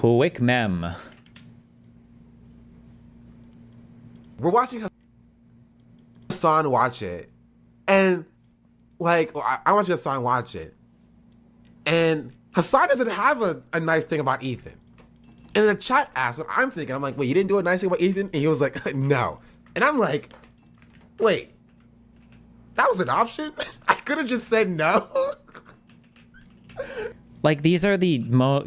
Quick mem. We're watching Hassan watch it, and like I want Hassan watch it, and Hassan doesn't have a nice thing about Ethan. And the chat asked what I'm thinking. I'm like, wait, you didn't do a nice thing about Ethan? And he was like, no. And I'm like, wait, that was an option? I could have just said no. Like, these are the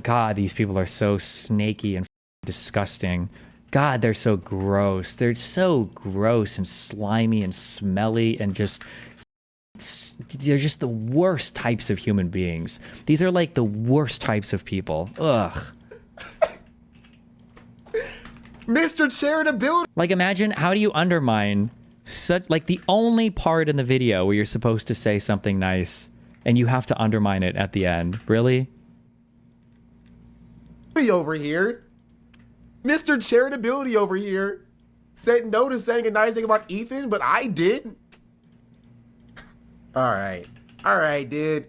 God, these people are so snaky and disgusting. God, they're so gross. They're so gross and slimy and smelly and just... They're just the worst types of human beings. These are like the worst types of people. Ugh. Mr. Charitability. Like, imagine, how do you undermine such, like, the only part in the video where you're supposed to say something nice and you have to undermine it at the end? Really? Over here. Mr. Charitability over here said no to saying a nice thing about Ethan, but I did. All right. All right, dude.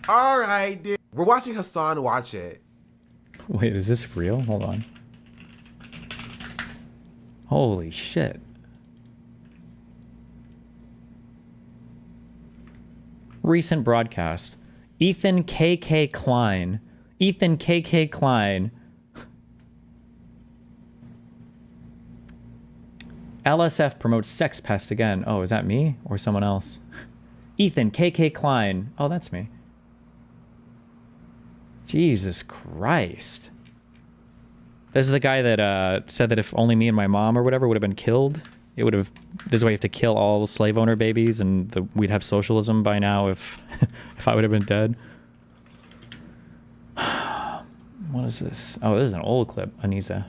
All right, dude. We're watching Hassan watch it. Wait, is this real? Hold on. Holy shit. Recent broadcast. Ethan KK Klein. Ethan KK Klein. LSF promotes sex pest again. Oh, is that me or someone else? Ethan KK Klein. Oh, that's me. Jesus Christ. This is the guy that said that if only me and my mom or whatever would have been killed, it would have... This is why you have to kill all slave owner babies and we'd have socialism by now if if I would have been dead. What is this? Oh, this is an old clip. Anissa.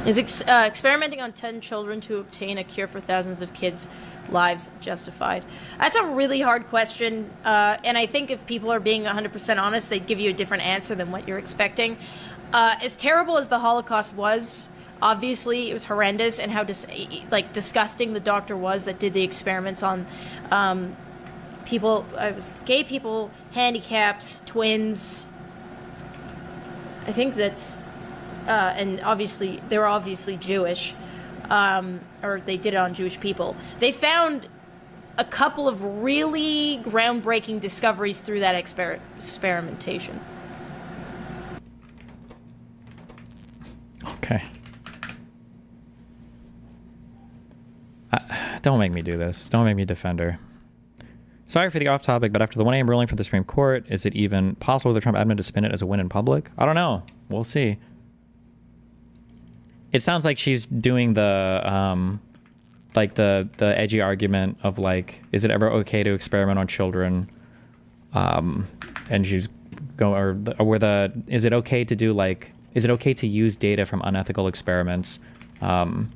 Is experimenting on 10 children to obtain a cure for thousands of kids' lives justified? That's a really hard question, and I think if people are being 100% honest, they'd give you a different answer than what you're expecting. As terrible as the Holocaust was, obviously it was horrendous, and how disgusting the doctor was that did the experiments on people. It was gay people, handicaps, twins. I think that's. And obviously, they were obviously Jewish, or they did it on Jewish people. They found a couple of really groundbreaking discoveries through that experimentation. Okay. Don't make me do this. Don't make me defend her. Sorry for the off topic, but after the 1 a.m. ruling for the Supreme Court, is it even possible for the Trump admin to spin it as a win in public? I don't know. We'll see. It sounds like she's doing the, like the edgy argument of like, is it ever okay to experiment on children? And she's going, is it okay to do like, is it okay to use data from unethical experiments? And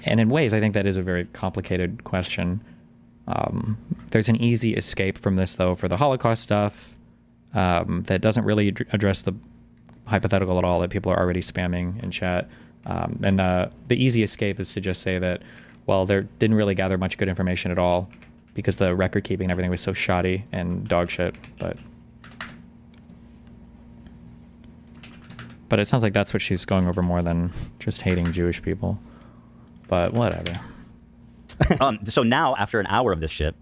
in ways, I think that is a very complicated question. There's an easy escape from this though for the Holocaust stuff that doesn't really address the hypothetical at all that people are already spamming in chat. And the easy escape is to just say that, well, there didn't really gather much good information at all because the record keeping and everything was so shoddy and dog shit. But it sounds like that's what she's going over more than just hating Jewish people. But whatever. So now, after an hour of this shit,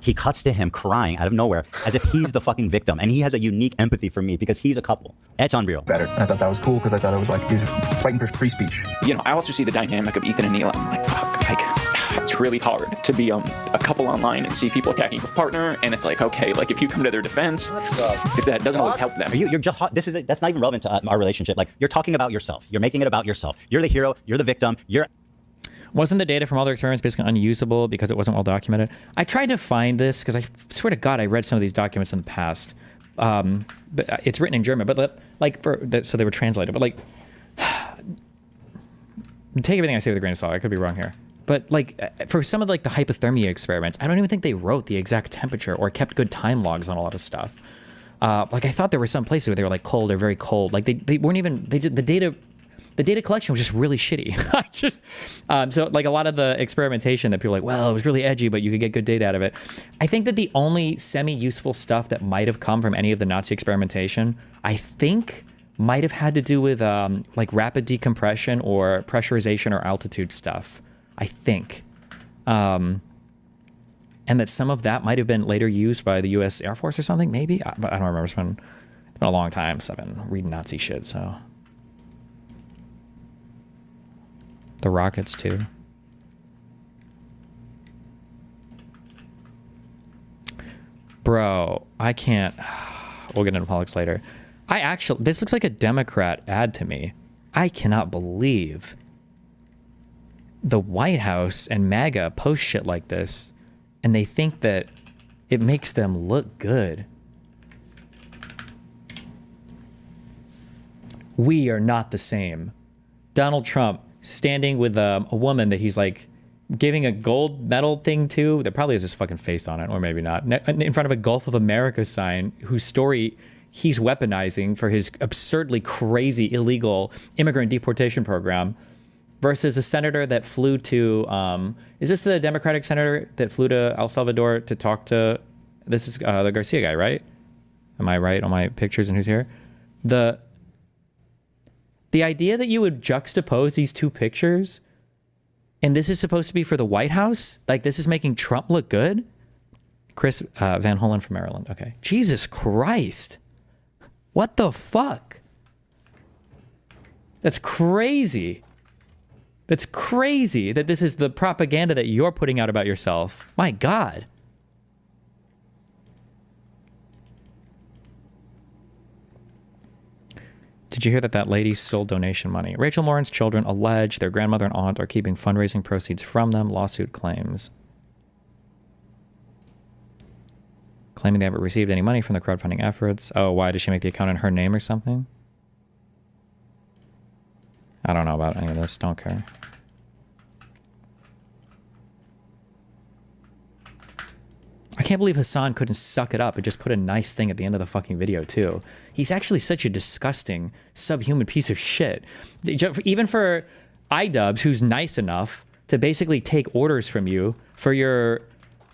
he cuts to him crying out of nowhere as if he's the fucking victim. And he has a unique empathy for me because he's a couple. It's unreal. Better. I thought that was cool because I thought it was like he's fighting for free speech. You know, I also see the dynamic of Ethan and Neil. I'm like, fuck, like, it's really hard to be a couple online and see people attacking your partner. And it's like, okay, like if you come to their defense, if that doesn't always help them. You're just, that's not even relevant to our relationship. Like, you're talking about yourself. You're making it about yourself. You're the hero. You're the victim. Wasn't the data from all their experiments basically unusable because it wasn't well documented? I tried to find this because I swear to God I read some of these documents in the past. But it's written in German, but like so they were translated. But like, take everything I say with a grain of salt. I could be wrong here. But like for some of like the hypothermia experiments, I don't even think they wrote the exact temperature or kept good time logs on a lot of stuff. Like I thought there were some places where they were like cold or very cold. Like they weren't even, they did the data. The data collection was just really shitty. So like a lot of the experimentation that people are like, well, it was really edgy, but you could get good data out of it. I think that the only semi-useful stuff that might have come from any of the Nazi experimentation, I think might have had to do with like rapid decompression or pressurization or altitude stuff, I think. And that some of that might have been later used by the U.S. Air Force or something, maybe? I don't remember. It's been a long time since I've been reading Nazi shit, so. The rockets, too. Bro, I can't. We'll get into politics later. This looks like a Democrat ad to me. I cannot believe the White House and MAGA post shit like this, and they think that it makes them look good. We are not the same. Donald Trump standing with a woman that he's like giving a gold medal thing to, that probably has his fucking face on it, or maybe not, in front of a Gulf of America sign whose story he's weaponizing for his absurdly crazy illegal immigrant deportation program, versus a senator that flew to, is this the Democratic senator that flew to El Salvador to talk to, this is the Garcia guy, right? Am I right on my pictures and who's here? The idea that you would juxtapose these two pictures, and this is supposed to be for the White House, like this is making Trump look good? Chris Van Hollen from Maryland, okay. Jesus Christ. What the fuck? That's crazy. That's crazy that this is the propaganda that you're putting out about yourself. My God. Did you hear that lady stole donation money? Rachel Lauren's children allege their grandmother and aunt are keeping fundraising proceeds from them. Lawsuit claims. Claiming they haven't received any money from the crowdfunding efforts. Oh, why did she make the account in her name or something? I don't know about any of this. Don't care. I can't believe Hassan couldn't suck it up and just put a nice thing at the end of the fucking video, too. He's actually such a disgusting, subhuman piece of shit. Even for iDubbbz, who's nice enough to basically take orders from you for your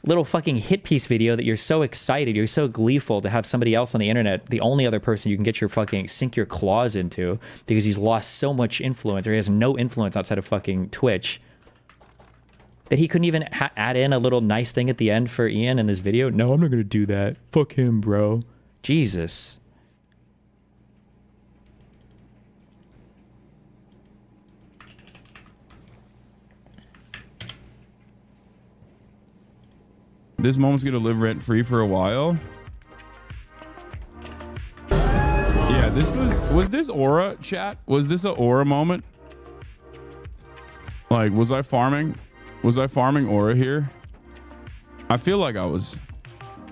little fucking hit piece video that you're so excited, you're so gleeful to have somebody else on the internet, the only other person you can get your fucking, sink your claws into, because he's lost so much influence, or he has no influence outside of fucking Twitch, that he couldn't even add in a little nice thing at the end for Ian in this video. No, I'm not gonna do that. Fuck him, bro. Jesus. This moment's gonna live rent free for a while. Yeah, this was this aura chat? Was this an aura moment? Like, was I farming? Was I farming aura here? I feel like I was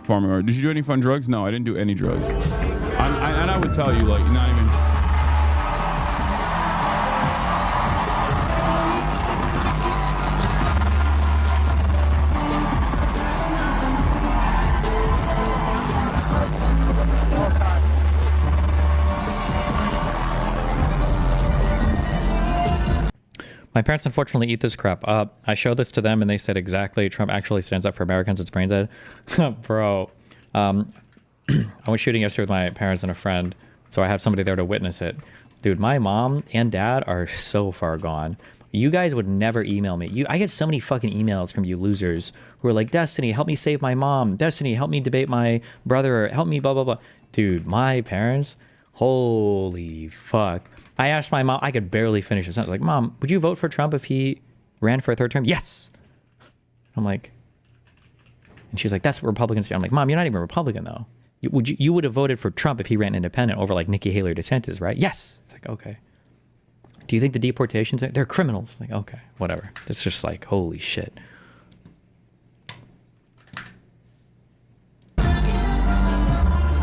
farming aura. Did you do any fun drugs? No, I didn't do any drugs. And I would tell you, like, not even. My parents unfortunately eat this crap up. I showed this to them and they said exactly, Trump actually stands up for Americans. It's brain dead. Bro, I was shooting yesterday with my parents and a friend, so I have somebody there to witness it. Dude, my mom and dad are so far gone. You guys would never email me. I get so many fucking emails from you losers who are like, Destiny, help me save my mom. Destiny, help me debate my brother. Help me blah, blah, blah. Dude, my parents, holy fuck. I asked my mom, I could barely finish a sentence. Like, Mom, would you vote for Trump if he ran for a third term? Yes. I'm like, and she's like, that's what Republicans do. I'm like, Mom, you're not even a Republican though. You would have voted for Trump if he ran independent over like Nikki Haley or DeSantis, right? Yes. It's like, okay. Do you think the deportations, they're criminals? Like, okay, whatever. It's just like, holy shit.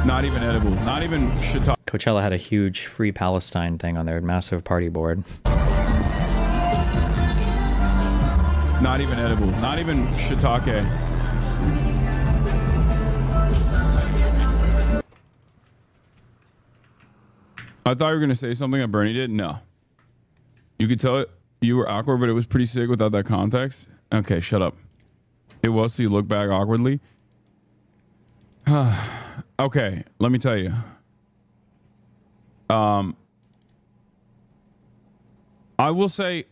Not even edibles. Not even shiitake. Coachella had a huge Free Palestine thing on their massive party board. Not even edibles. Not even shiitake. I thought you were going to say something that Bernie did. No. You could tell it you were awkward, but it was pretty sick without that context. Okay, shut up. It was, so you look back awkwardly. Okay, let me tell you. I will say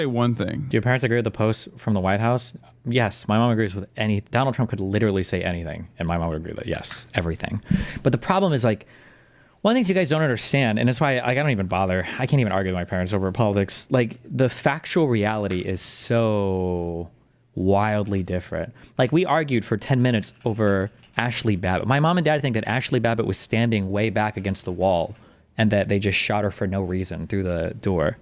one thing. Do your parents agree with the post from the White House? Yes, my mom agrees with any. Donald Trump could literally say anything, and my mom would agree with it. Yes, everything. But the problem is, like, one of the things you guys don't understand, and it's why I don't even bother. I can't even argue with my parents over politics. Like, the factual reality is so wildly different. Like, we argued for 10 minutes over Ashley Babbitt. My mom and dad think that Ashley Babbitt was standing way back against the wall, and that they just shot her for no reason through the door.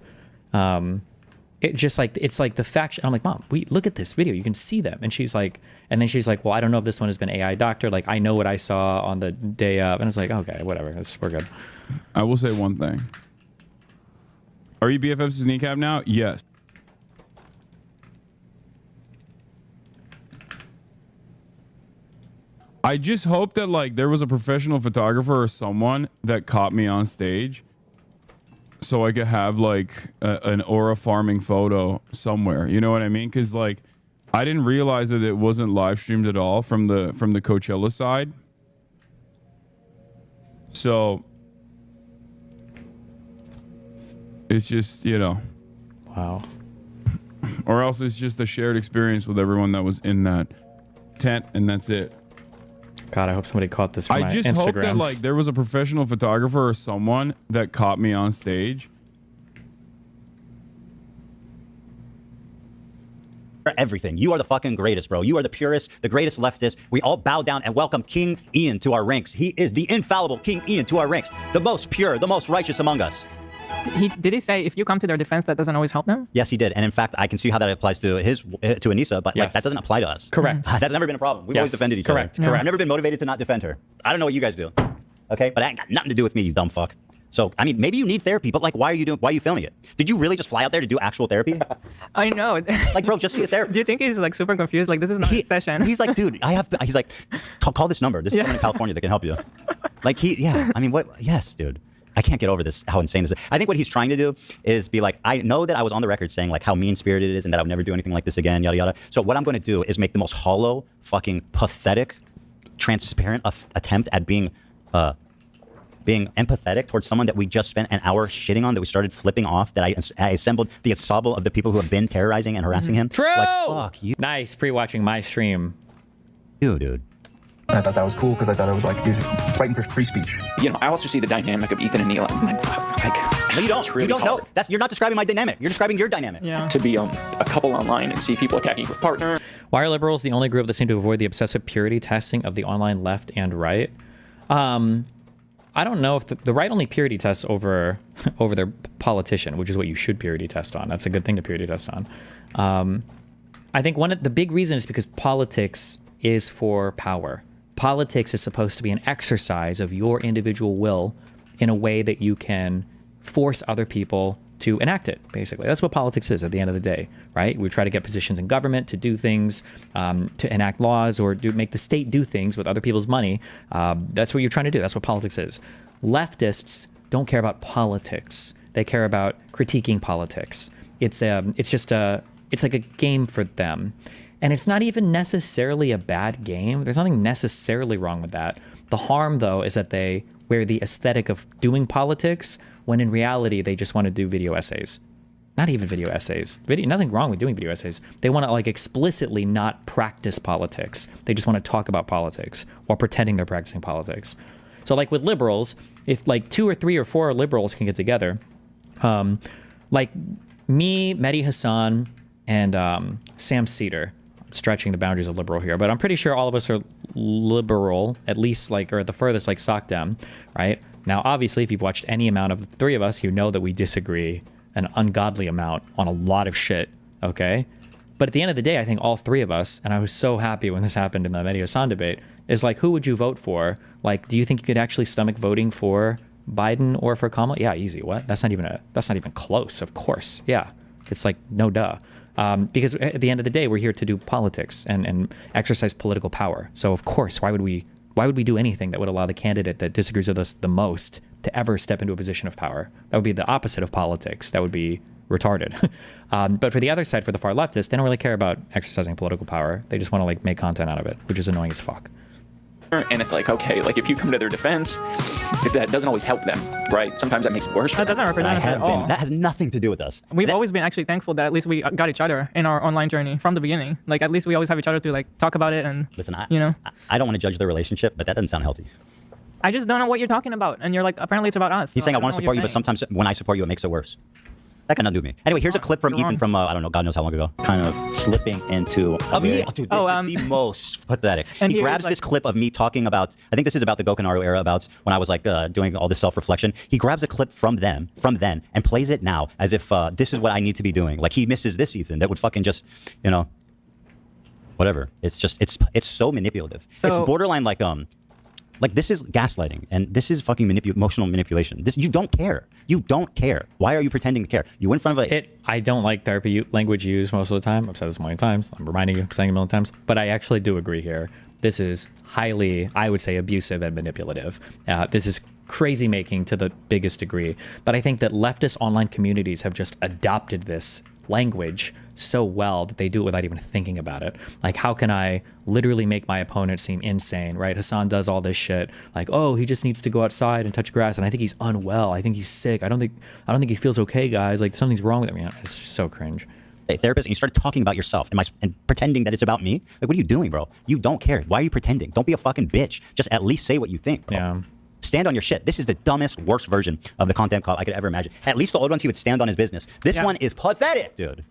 It just like, it's like the fact. I'm like, Mom, look at this video. You can see them. And she's like, well, I don't know if this one has been AI doctored. Like, I know what I saw on the day of. And it's like, okay, whatever. We're good. I will say one thing. Are you BFFs with Kneecap now? Yes. I just hope that, like, there was a professional photographer or someone that caught me on stage, so I could have like an aura farming photo somewhere. You know what I mean? Because, like, I didn't realize that it wasn't live streamed at all from the Coachella side. So it's just, you know. Wow. Or else it's just a shared experience with everyone that was in that tent, and that's it. God, I hope somebody caught this from I my just Instagram. hope that, like, there was a professional photographer or someone that caught me on stage. Everything. You are the fucking greatest, bro. You are the purest, the greatest leftist. We all bow down and welcome King Ian to our ranks. He is the infallible King Ian to our ranks. The most pure, the most righteous among us. Did he say if you come to their defense, that doesn't always help them? Yes, he did. And in fact, I can see how that applies to Anissa, but like, that doesn't apply to us. Correct. That's never been a problem. We've always defended each other. Correct. I've never been motivated to not defend her. I don't know what you guys do. Okay? But that ain't got nothing to do with me, you dumb fuck. So, I mean, maybe you need therapy, but like, why are you filming it? Did you really just fly out there to do actual therapy? I know. Like, bro, just see a therapist. Do you think he's like super confused? Like, this is not a session. He's like, dude, he's like, call this number. This is someone in California that can help you. Like, I mean, what? Yes, dude. I can't get over this, how insane this is. I think what he's trying to do is be like, I know that I was on the record saying like how mean-spirited it is and that I would never do anything like this again, yada, yada. So what I'm going to do is make the most hollow, fucking pathetic, transparent attempt at being empathetic towards someone that we just spent an hour shitting on, that we started flipping off, that I assembled the ensemble of the people who have been terrorizing and harassing him. True! Like, fuck you. Nice, pre-watching my stream. Dude. I thought that was cool because I thought it was like he was fighting for free speech. You know, I also see the dynamic of Ethan and Neil. I'm like, fuck, like, No, you don't. it's really You don't know. hard You're not describing my dynamic. You're describing your dynamic. Yeah. to be a couple online and see people attacking your partner. Why are liberals the only group that seem to avoid the obsessive purity testing of the online left and right? I don't know if the right only purity tests over their politician, which is what you should purity test on. That's a good thing to purity test on. I think the big reason is because politics is for power. Politics is supposed to be an exercise of your individual will in a way that you can force other people to enact it, basically. That's what politics is at the end of the day, right? We try to get positions in government to do things, to enact laws, or make the state do things with other people's money. That's what you're trying to do. That's what politics is. Leftists don't care about politics. They care about critiquing politics. It's like a game for them. And it's not even necessarily a bad game. There's nothing necessarily wrong with that. The harm, though, is that they wear the aesthetic of doing politics when in reality they just want to do video essays. Not even video essays. Nothing wrong with doing video essays. They want to like explicitly not practice politics. They just want to talk about politics while pretending they're practicing politics. So like with liberals, if like 2 or 3 or 4 liberals can get together, like me, Mehdi Hassan, and Sam Cedar, stretching the boundaries of liberal here, but I'm pretty sure all of us are liberal, at least like, or at the furthest like SOCDEM, right? Now, obviously, if you've watched any amount of the 3 of us, you know that we disagree an ungodly amount on a lot of shit, okay? But at the end of the day, I think all 3 of us, and I was so happy when this happened in the Mehdi Hassan debate, is like, who would you vote for? Like, do you think you could actually stomach voting for Biden or for Kamala? Yeah, easy. What? That's not even close. Of course. Yeah. It's like, no duh. Because at the end of the day, we're here to do politics and exercise political power. So of course, why would we do anything that would allow the candidate that disagrees with us the most to ever step into a position of power? That would be the opposite of politics. That would be retarded. But for the other side, for the far leftists, they don't really care about exercising political power. They just want to like make content out of it, which is annoying as fuck. and it's like, okay, like if you come to their defense, if that doesn't always help them, right? Sometimes that makes it worse. That doesn't represent us at all. That has nothing to do with us. We've always been actually thankful that at least we got each other in our online journey from the beginning. Like at least we always have each other to like talk about it and Listen, you know. I don't want to judge their relationship, but that doesn't sound healthy. I just don't know what you're talking about, and you're like, apparently it's about us. He's So saying I don't want know to what support you, you're but sometimes when I support you, it makes it worse. That can undo me. Anyway, here's a clip from Ethan from I don't know, God knows how long ago. Kind of slipping into Of me, dude, this is the most pathetic. and He here grabs is, this clip of me talking about, I think this is about the Gokinaru era, about when I was like doing all this self-reflection. He grabs a clip from then, and plays it now as if this is what I need to be doing. Like he misses this Ethan that would fucking just, you know, whatever. It's just, it's so manipulative. It's So- borderline like this is gaslighting, and this is fucking emotional manipulation. You don't care. You don't care. Why are you pretending to care? You in front of a... I don't like therapy language used most of the time. I've said this a million times. I'm reminding you, saying it a million times. But I actually do agree here. This is highly, I would say, abusive and manipulative. This is crazy making to the biggest degree. But I think that leftist online communities have just adopted this language so well that they do it without even thinking about it. Like, how can I literally make my opponent seem insane, right? Hassan does all this shit like, oh, he just needs to go outside and touch grass, and I think he's unwell. I think he's sick. I don't think he feels okay, guys. Like, something's wrong with him. It's just so cringe. A therapist, and you started talking about yourself and pretending that it's about me. Like, what are you doing, bro? You don't care. Why are you pretending? Don't be a fucking bitch. Just at least say what you think, bro. Yeah. Stand on your shit. This is the dumbest, worst version of the content cop I could ever imagine. At least the old ones, he would stand on his business. This one is pathetic, dude.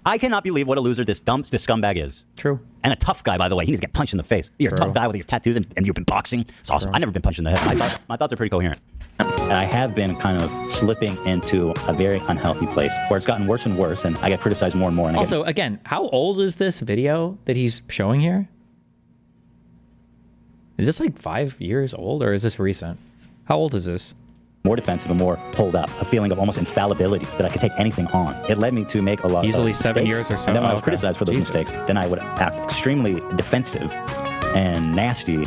I cannot believe what a loser this scumbag is. True. And a tough guy, by the way. He needs to get punched in the face. You're a tough guy with your tattoos and you've been boxing. It's awesome. I've never been punched in the head. My thoughts are pretty coherent. And I have been kind of slipping into a very unhealthy place where it's gotten worse and worse, and I get criticized more and more. And Also, again, how old is this video that he's showing here? Is this like 5 years old, or is this recent? How old is this? more defensive and more pulled up, a feeling of almost infallibility that I could take anything on. It led me to make a lot Easily of 7 mistakes. years or so. And then when I Oh, was okay. criticized for those Jesus. mistakes, then I would act extremely defensive and nasty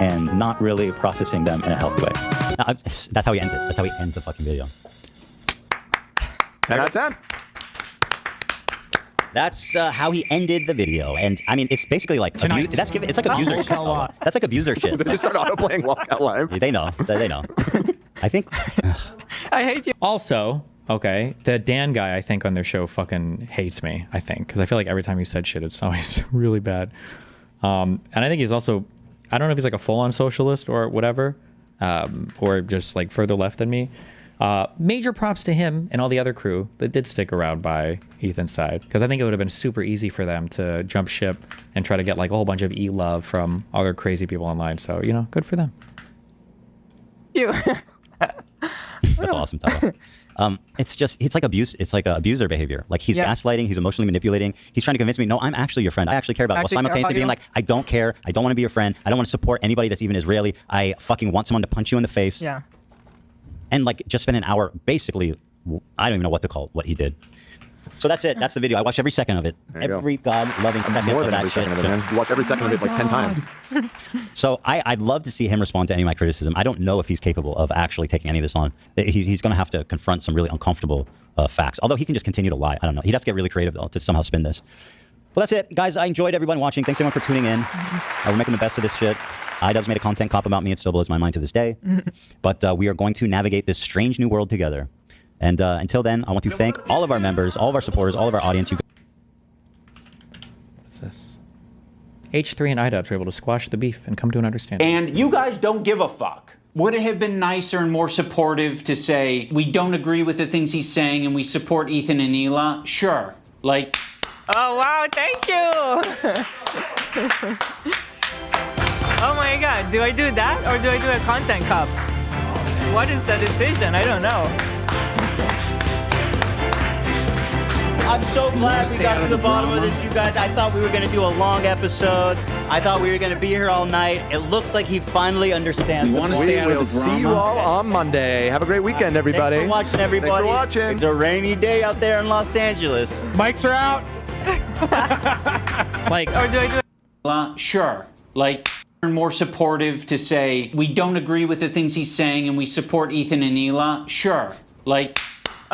and not really processing them in a healthy way. That's how he ends it. That's how he ends the fucking video. 10 out of 10. That's how he ended the video, and I mean, it's basically like it's like abuser shit. lot. That's like abuser shit. They just start auto-playing Walkout Live. They know. They know. I think. I hate you. Also, okay, the Dan guy, I think, on their show fucking hates me, I think, because I feel like every time he said shit, it's always really bad. And I think he's also, I don't know if he's like a full-on socialist or whatever, or just like further left than me. Major props to him and all the other crew that did stick around by Ethan's side, because I think it would have been super easy for them to jump ship and try to get like a whole bunch of e-love from other crazy people online. So, you know, good for them. You. That's awesome, Tyler. It's like abuse. It's like abuser behavior. Like he's gaslighting. He's emotionally manipulating. He's trying to convince me, no, I'm actually your friend. I actually care about you. While Actually care simultaneously about being you. like, I don't care. I don't want to be your friend. I don't want to support anybody that's even Israeli. I fucking want someone to punch you in the face. Yeah. And like just spend an hour basically, I don't even know what to call what he did. So that's it. That's the video. I watched every second of it. you go. Every God-loving second More of than that every shit. second of it, man. You watch every second of it like 10 times. So I'd love to see him respond to any of my criticism. I don't know if he's capable of actually taking any of this on. He's going to have to confront some really uncomfortable facts. Although he can just continue to lie. I don't know. He'd have to get really creative, though, to somehow spin this. Well, that's it. Guys, I enjoyed everyone watching. Thanks, everyone, for tuning in. We're making the best of this shit. iDubbbz made a content cop about me. It still blows my mind to this day. But we are going to navigate this strange new world together. And until then, I want to thank all of our members, all of our supporters, all of our audience. What's this? H3 and iDubbbz were able to squash the beef and come to an understanding. And you guys don't give a fuck. Would it have been nicer and more supportive to say, we don't agree with the things he's saying and we support Ethan and Hila? Sure. Like... Oh, wow. Thank you. Oh, my God. Do I do that or do I do a content cup? What is the decision? I don't know. I'm so glad we got to the bottom of this, you guys. I thought we were going to do a long episode. I thought we were going to be here all night. It looks like he finally understands. You wanna stay out of We'll the see you drama? all on Monday. Have a great weekend, everybody. Thanks for watching, everybody. Thanks for watching. It's a rainy day out there in Los Angeles. Mics are out. Like, Or do I do Sure. Like... more supportive to say, we don't agree with the things he's saying and we support Ethan and Hila? Sure. Like...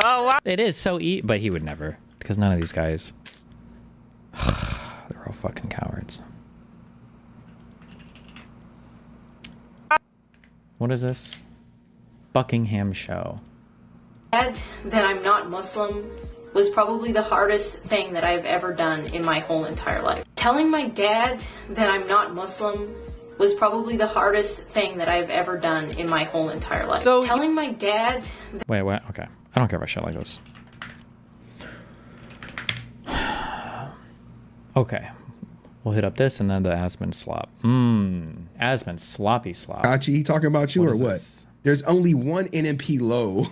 Oh, wow. it is so but he would never, because none of these guys, they're all fucking cowards. What is this? Buckingham show. That I'm not Muslim was probably the hardest thing that I've ever done in my whole entire life. Telling my dad that I'm not Muslim was probably the hardest thing that I've ever done in my whole entire life. So telling my dad... Wait, what? Okay. I don't care about shit like this. Okay. We'll hit up this and then the Asmon slop. Asmon sloppy slop. Achi, he talking about you or what? This? There's only one NMP low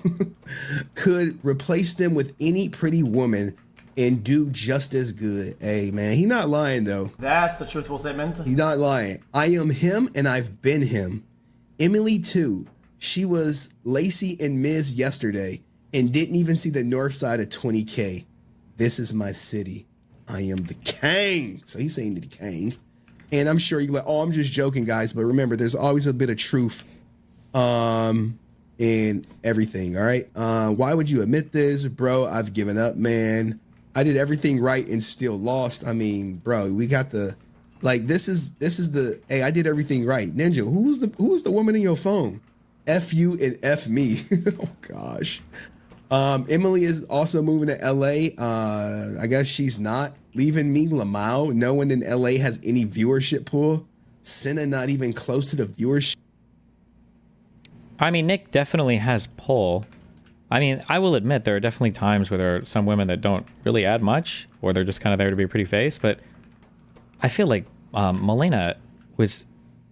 could replace them with any pretty woman and do just as good. Hey, man, he not lying, though. That's a truthful statement. He not lying. I am him, and I've been him. Emily, too. She was Lacey and Miz yesterday and didn't even see the north side of 20K. This is my city. I am the king. So he's saying the king. And I'm sure you're like, oh, I'm just joking, guys. But remember, there's always a bit of truth in everything. All right. Why would you admit this, bro? I've given up, man. I did everything right and still lost. I mean, bro, we got the, like, this is the, hey, I did everything right. Ninja, who's the woman in your phone? F you and F me. Oh gosh. Emily is also moving to LA. I guess she's not leaving me. Lamau, no one in LA has any viewership pool. Senna not even close to the viewership. I mean, Nick definitely has pull. I mean, I will admit there are definitely times where there are some women that don't really add much, or they're just kind of there to be a pretty face, but I feel like Melena was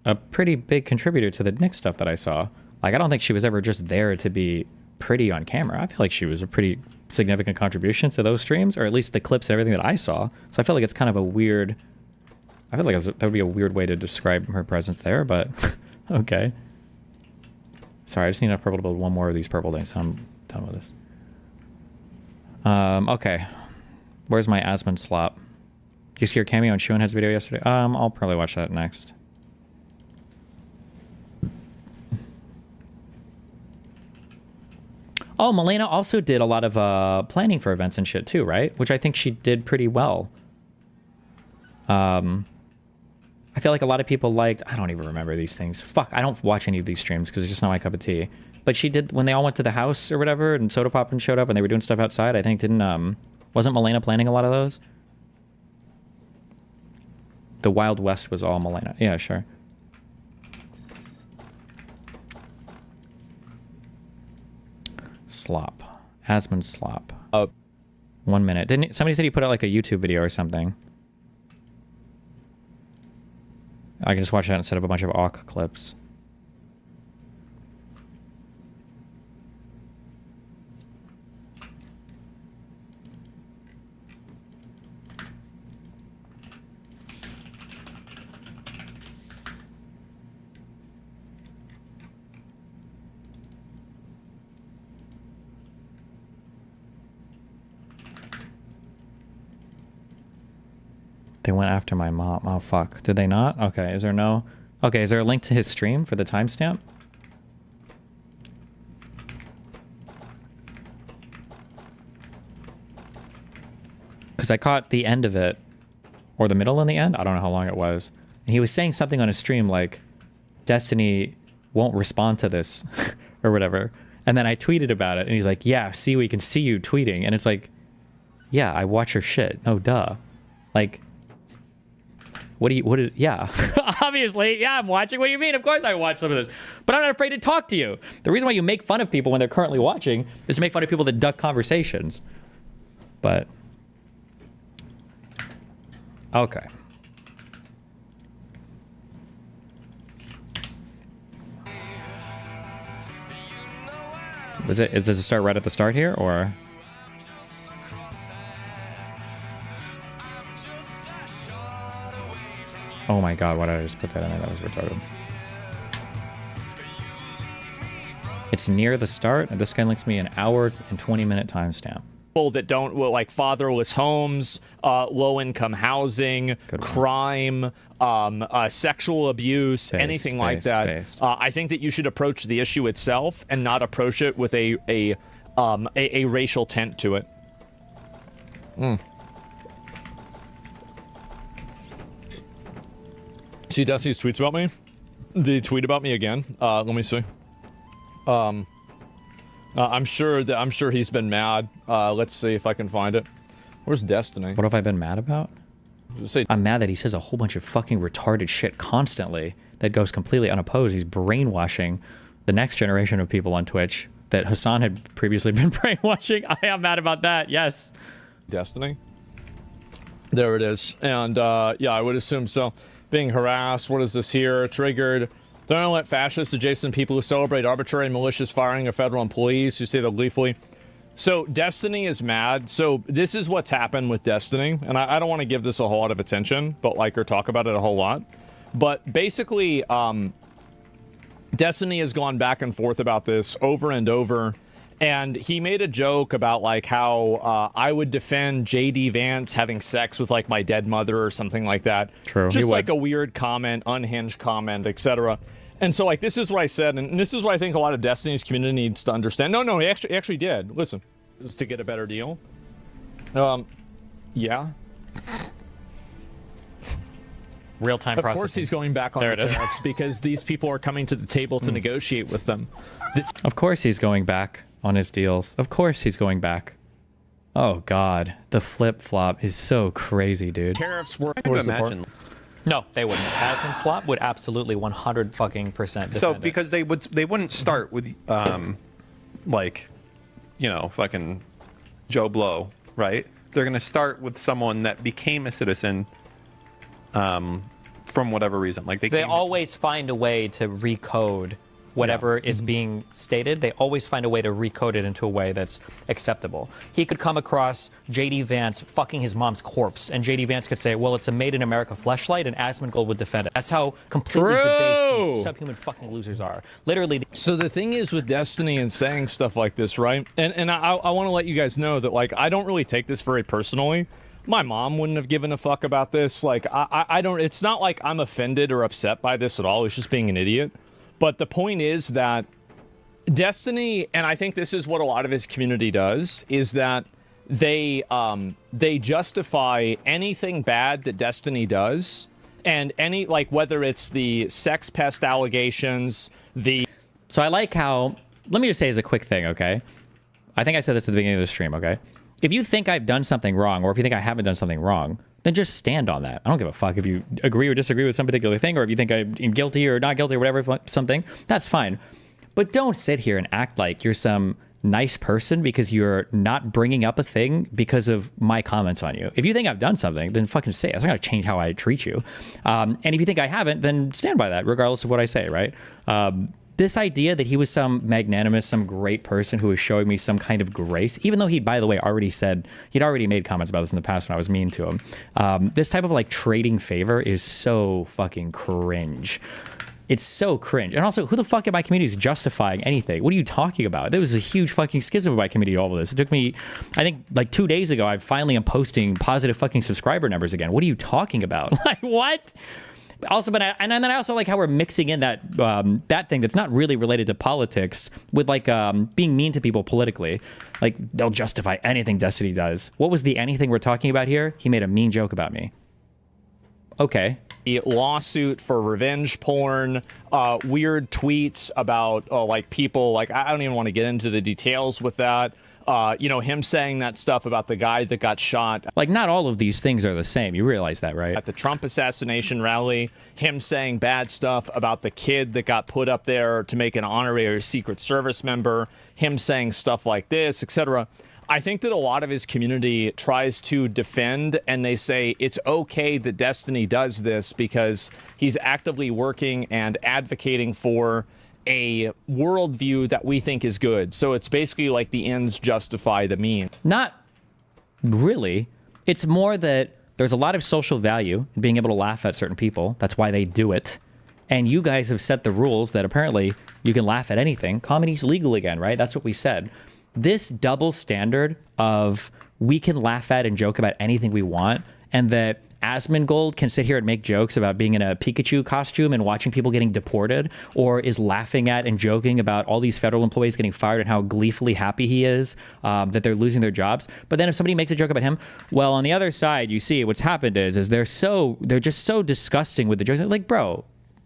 a pretty big contributor to the Nick stuff that I saw. Like, I don't think she was ever just there to be pretty on camera. I feel like she was a pretty significant contribution to those streams, or at least the clips and everything that I saw. So I feel like it's kind of a weird... I feel like that would be a weird way to describe her presence there, but okay. Sorry, I just need enough purple to build one more of these purple things. I'm done with this. Okay. Where's my Asmon slop? Did you see your cameo on Shoonhead's video yesterday? I'll probably watch that next. Oh, Melena also did a lot of planning for events and shit too, right? Which I think she did pretty well. I feel like a lot of people liked... I don't even remember these things. Fuck, I don't watch any of these streams because it's just not my cup of tea. But she did... When they all went to the house or whatever and Soda Poppin' showed up and they were doing stuff outside, I think didn't... Wasn't Melena planning a lot of those? The Wild West was all Melena. Yeah, sure. Slop. Asmon slop. 1 minute. Didn't somebody said he put out like a YouTube video or something? I can just watch that instead of a bunch of awk clips. They went after my mom. Oh, fuck. Did they not? Okay, is there no... Okay, is there a link to his stream for the timestamp? Because I caught the end of it. Or the middle and the end? I don't know how long it was. And he was saying something on his stream like, Destiny won't respond to this. Or whatever. And then I tweeted about it. And he's like, yeah, see, we can see you tweeting. And it's like, yeah, I watch your shit. No, duh. Like... yeah. Obviously, yeah, I'm watching. What do you mean? Of course I watch some of this. But I'm not afraid to talk to you. The reason why you make fun of people when they're currently watching is to make fun of people that duck conversations. But... Okay. Does it start right at the start here, or... Oh my god, why did I just put that in there? That was retarded. It's near the start, and this guy links me an hour and 20-minute timestamp. That don't, like fatherless homes, low-income housing, crime, sexual abuse, anything like that. I think that you should approach the issue itself and not approach it with a racial tint to it. See Destiny's tweets about me? Did he tweet about me again? Let me see. I'm sure he's been mad. Let's see if I can find it. Where's Destiny? What have I been mad about? Say, I'm mad that he says a whole bunch of fucking retarded shit constantly that goes completely unopposed. He's brainwashing the next generation of people on Twitch that Hassan had previously been brainwashing. I am mad about that, yes. Destiny? There it is. And yeah, I would assume so. Being harassed, what is this here? Triggered. Don't let fascist adjacent people who celebrate arbitrary and malicious firing of federal employees who say they'll gleefully. So Destiny is mad. So this is what's happened with Destiny. And I don't want to give this a whole lot of attention, but or talk about it a whole lot. But basically, Destiny has gone back and forth about this over and over. And he made a joke about like how I would defend JD Vance having sex with like my dead mother or something like that. True. Just like a weird comment, unhinged comment, etc. And so like this is what I said, and this is what I think a lot of Destiny's community needs to understand. No, he actually did. Listen, is to get a better deal. Yeah. Real-time processing. Of course he's going back on the tariffs because these people are coming to the table to negotiate with them. Of course he's going back on his deals. Of course he's going back. Oh God, the flip-flop is so crazy, dude. Tariffs were. No, they wouldn't. Asmon Slot would absolutely 100 fucking % So because they wouldn't start with like, you know, fucking Joe Blow, right? They're gonna start with someone that became a citizen from whatever reason. Like they always find a way to recode whatever is being stated. They always find a way to recode it into a way that's acceptable. He could come across JD Vance fucking his mom's corpse, and JD Vance could say, well, it's a made in America fleshlight, and AsmonGold would defend it. That's how completely debased these subhuman fucking losers are. Literally. So the thing is with Destiny and saying stuff like this, right? And I want to let you guys know that like I don't really take this very personally. My mom wouldn't have given a fuck about this. Like I don't. It's not like I'm offended or upset by this at all. It's just being an idiot. But the point is that Destiny, and I think this is what a lot of his community does, is that they justify anything bad that Destiny does, and any, like, whether it's the sex pest allegations, So I like how, let me just say as a quick thing, okay? I think I said this at the beginning of the stream, okay? If you think I've done something wrong, or if you think I haven't done something wrong, then just stand on that. I don't give a fuck if you agree or disagree with some particular thing, or if you think I'm guilty or not guilty or whatever, something. That's fine. But don't sit here and act like you're some nice person because you're not bringing up a thing because of my comments on you. If you think I've done something, then fucking say it. It's not going to change how I treat you. And if you think I haven't, then stand by that, regardless of what I say, right? This idea that he was some magnanimous, some great person who was showing me some kind of grace, even though he, by the way, already said, he'd already made comments about this in the past when I was mean to him. This type of like trading favor is so fucking cringe. It's so cringe. And also, who the fuck in my community is justifying anything? What are you talking about? There was a huge fucking schism in my community, all of this. It took me, I think, like 2 days ago, I finally am posting positive fucking subscriber numbers again. What are you talking about? Like, what? Also, and then I also like how we're mixing in that that thing that's not really related to politics with like being mean to people politically. Like they'll justify anything Destiny does. What was the anything we're talking about here? He made a mean joke about me. Okay. A lawsuit for revenge porn, weird tweets about like people, like I don't even want to get into the details with that. You know, him saying that stuff about the guy that got shot. Like, not all of these things are the same. You realize that, right? At the Trump assassination rally, him saying bad stuff about the kid that got put up there to make an honorary Secret Service member, him saying stuff like this, etc. I think that a lot of his community tries to defend, and they say it's okay that Destiny does this because he's actively working and advocating for a worldview that we think is good. So it's basically like the ends justify the means. Not really. It's more that there's a lot of social value in being able to laugh at certain people. That's why they do it. And you guys have set the rules that apparently you can laugh at anything. Comedy's legal again, right? That's what we said. This double standard of we can laugh at and joke about anything we want, and that AsmonGold can sit here and make jokes about being in a Pikachu costume and watching people getting deported, or is laughing at and joking about all these federal employees getting fired and how gleefully happy he is that they're losing their jobs. But then if somebody makes a joke about him, well, on the other side, you see what's happened is they're just so disgusting with the jokes. Like, bro,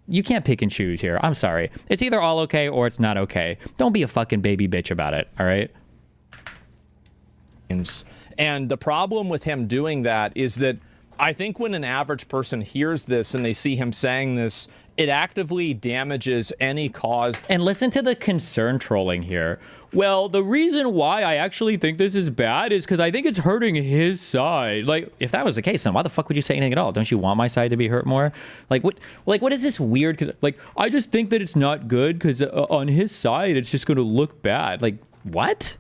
You can't pick and choose here. I'm sorry. It's either all okay or it's not okay. Don't be a fucking baby bitch about it, all right? And the problem with him doing that is that I think when an average person hears this and they see him saying this, it actively damages any cause. And listen to the concern trolling here. Well, the reason why I actually think this is bad is because I think it's hurting his side. Like, if that was the case, then why the fuck would you say anything at all? Don't you want my side to be hurt more? Like, what is this weird? Cause, like, I just think that it's not good because on his side, it's just going to look bad. Like, what?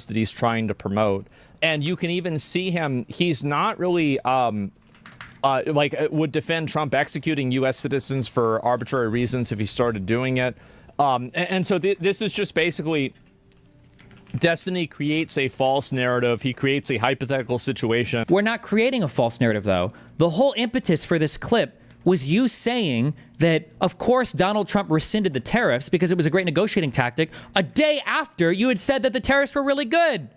That he's trying to promote. And you can even see him, he's not really, would defend Trump executing U.S. citizens for arbitrary reasons if he started doing it. And so this is just basically, Destiny creates a false narrative. He creates a hypothetical situation. We're not creating a false narrative, though. The whole impetus for this clip was you saying that, of course, Donald Trump rescinded the tariffs because it was a great negotiating tactic a day after you had said that the tariffs were really good.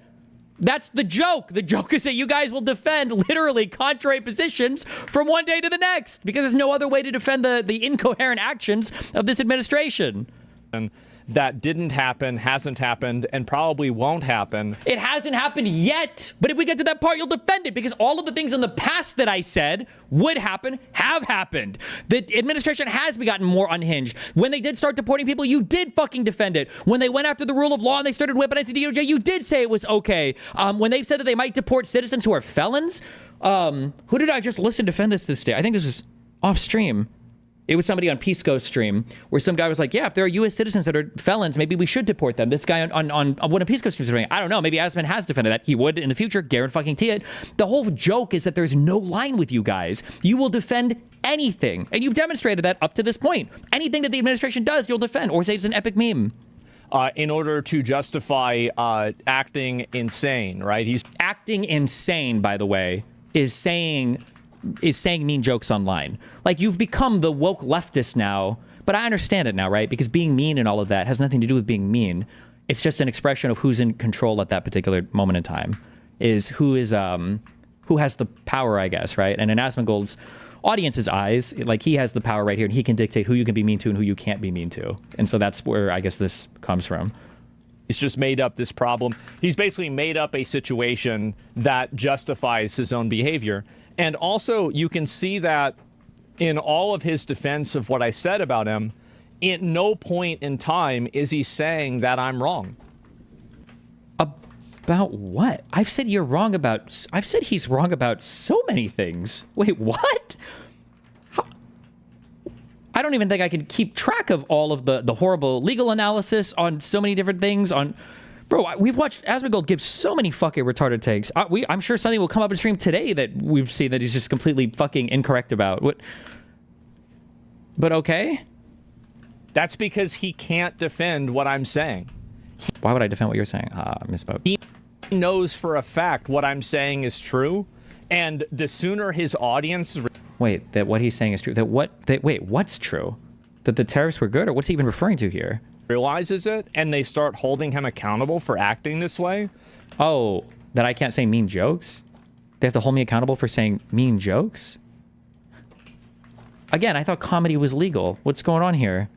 That's the joke. The joke is that you guys will defend literally contrary positions from one day to the next because there's no other way to defend the incoherent actions of this administration. And that didn't happen, hasn't happened, and probably won't happen. It hasn't happened yet, but if we get to that part, you'll defend it because all of the things in the past that I said would happen have happened. The administration has gotten more unhinged. When they did start deporting people, you did fucking defend it. When they went after the rule of law and they started weaponizing the DOJ, you did say it was okay. When they said that they might deport citizens who are felons, who did I just listen to defend this day? I think this was off stream. It was somebody on Pisco's stream where some guy was like, yeah, if there are U.S. citizens that are felons, maybe we should deport them. This guy on one of Pisco's streams was saying, I don't know, maybe Asmon has defended that. He would in the future, guarantee it. The whole joke is that there's no line with you guys. You will defend anything. And you've demonstrated that up to this point. Anything that the administration does, you'll defend or say it's an epic meme. In order to justify acting insane, right? He's acting insane, by the way, is saying mean jokes online. Like, you've become the woke leftist now, but I understand it now, right? Because being mean and all of that has nothing to do with being mean. It's just an expression of who's in control at that particular moment in time, who has the power, I guess, right? And in AsmonGold's audience's eyes, like, he has the power right here, and he can dictate who you can be mean to and who you can't be mean to. And so that's where I guess this comes from. He's just made up this problem. He's basically made up a situation that justifies his own behavior. And also, you can see that in all of his defense of what I said about him, at no point in time is he saying that I'm wrong. About what? I've said he's wrong about so many things. Wait, what? I don't even think I can keep track of all of the horrible legal analysis on so many different things on... Bro, we've watched AsmonGold give so many fucking retarded takes. I'm sure something will come up in stream today that we've seen that he's just completely fucking incorrect about. What? But okay. That's because he can't defend what I'm saying. Why would I defend what you're saying? I misspoke. He knows for a fact what I'm saying is true, and the sooner his audience... Wait, that what he's saying is true? Wait, what's true? That the tariffs were good? Or what's he even referring to here? Realizes it, and they start holding him accountable for acting this way. Oh, that I can't say mean jokes? They have to hold me accountable for saying mean jokes? Again, I thought comedy was legal. What's going on here?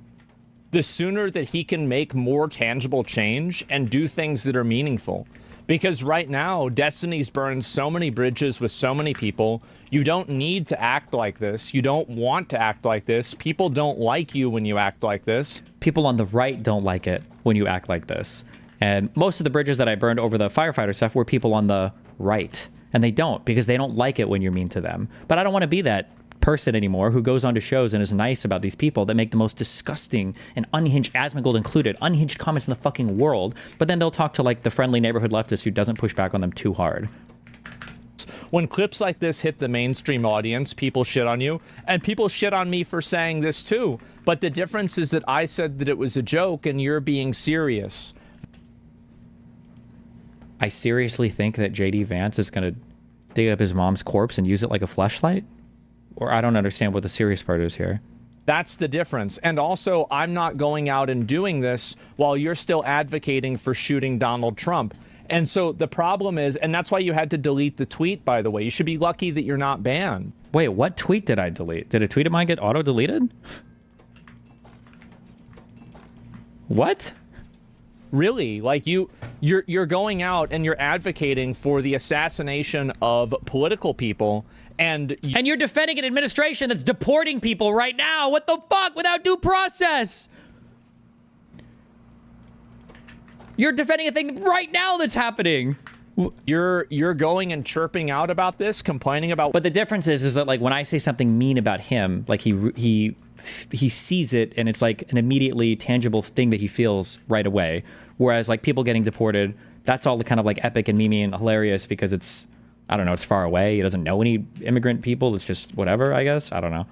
The sooner that he can make more tangible change and do things that are meaningful. Because right now, Destiny's burned so many bridges with so many people. You don't need to act like this. You don't want to act like this. People don't like you when you act like this. People on the right don't like it when you act like this. And most of the bridges that I burned over the firefighter stuff were people on the right. And they don't, because they don't like it when you're mean to them. But I don't want to be that person anymore who goes onto shows and is nice about these people that make the most disgusting and unhinged, AsmonGold included, unhinged comments in the fucking world, but then they'll talk to like the friendly neighborhood leftist who doesn't push back on them too hard. When clips like this hit the mainstream audience, people shit on you, and people shit on me for saying this too. But the difference is that I said that it was a joke and you're being serious. I seriously think that JD Vance is going to dig up his mom's corpse and use it like a fleshlight? Or I don't understand what the serious part is here. That's the difference. And also, I'm not going out and doing this while you're still advocating for shooting Donald Trump. And so the problem is, and that's why you had to delete the tweet, by the way. You should be lucky that you're not banned. Wait, what tweet did I delete? Did a tweet of mine get auto-deleted? What? Really? Like you're going out and you're advocating for the assassination of political people, and you're defending an administration that's deporting people right now. What the fuck? Without due process. You're defending a thing right now that's happening. You're going and chirping out about this, complaining about. But the difference is that like when I say something mean about him, like he sees it and it's like an immediately tangible thing that he feels right away. Whereas like people getting deported, that's all the kind of like epic and memey and hilarious because it's, I don't know, it's far away. He doesn't know any immigrant people. It's just whatever, I guess. I don't know.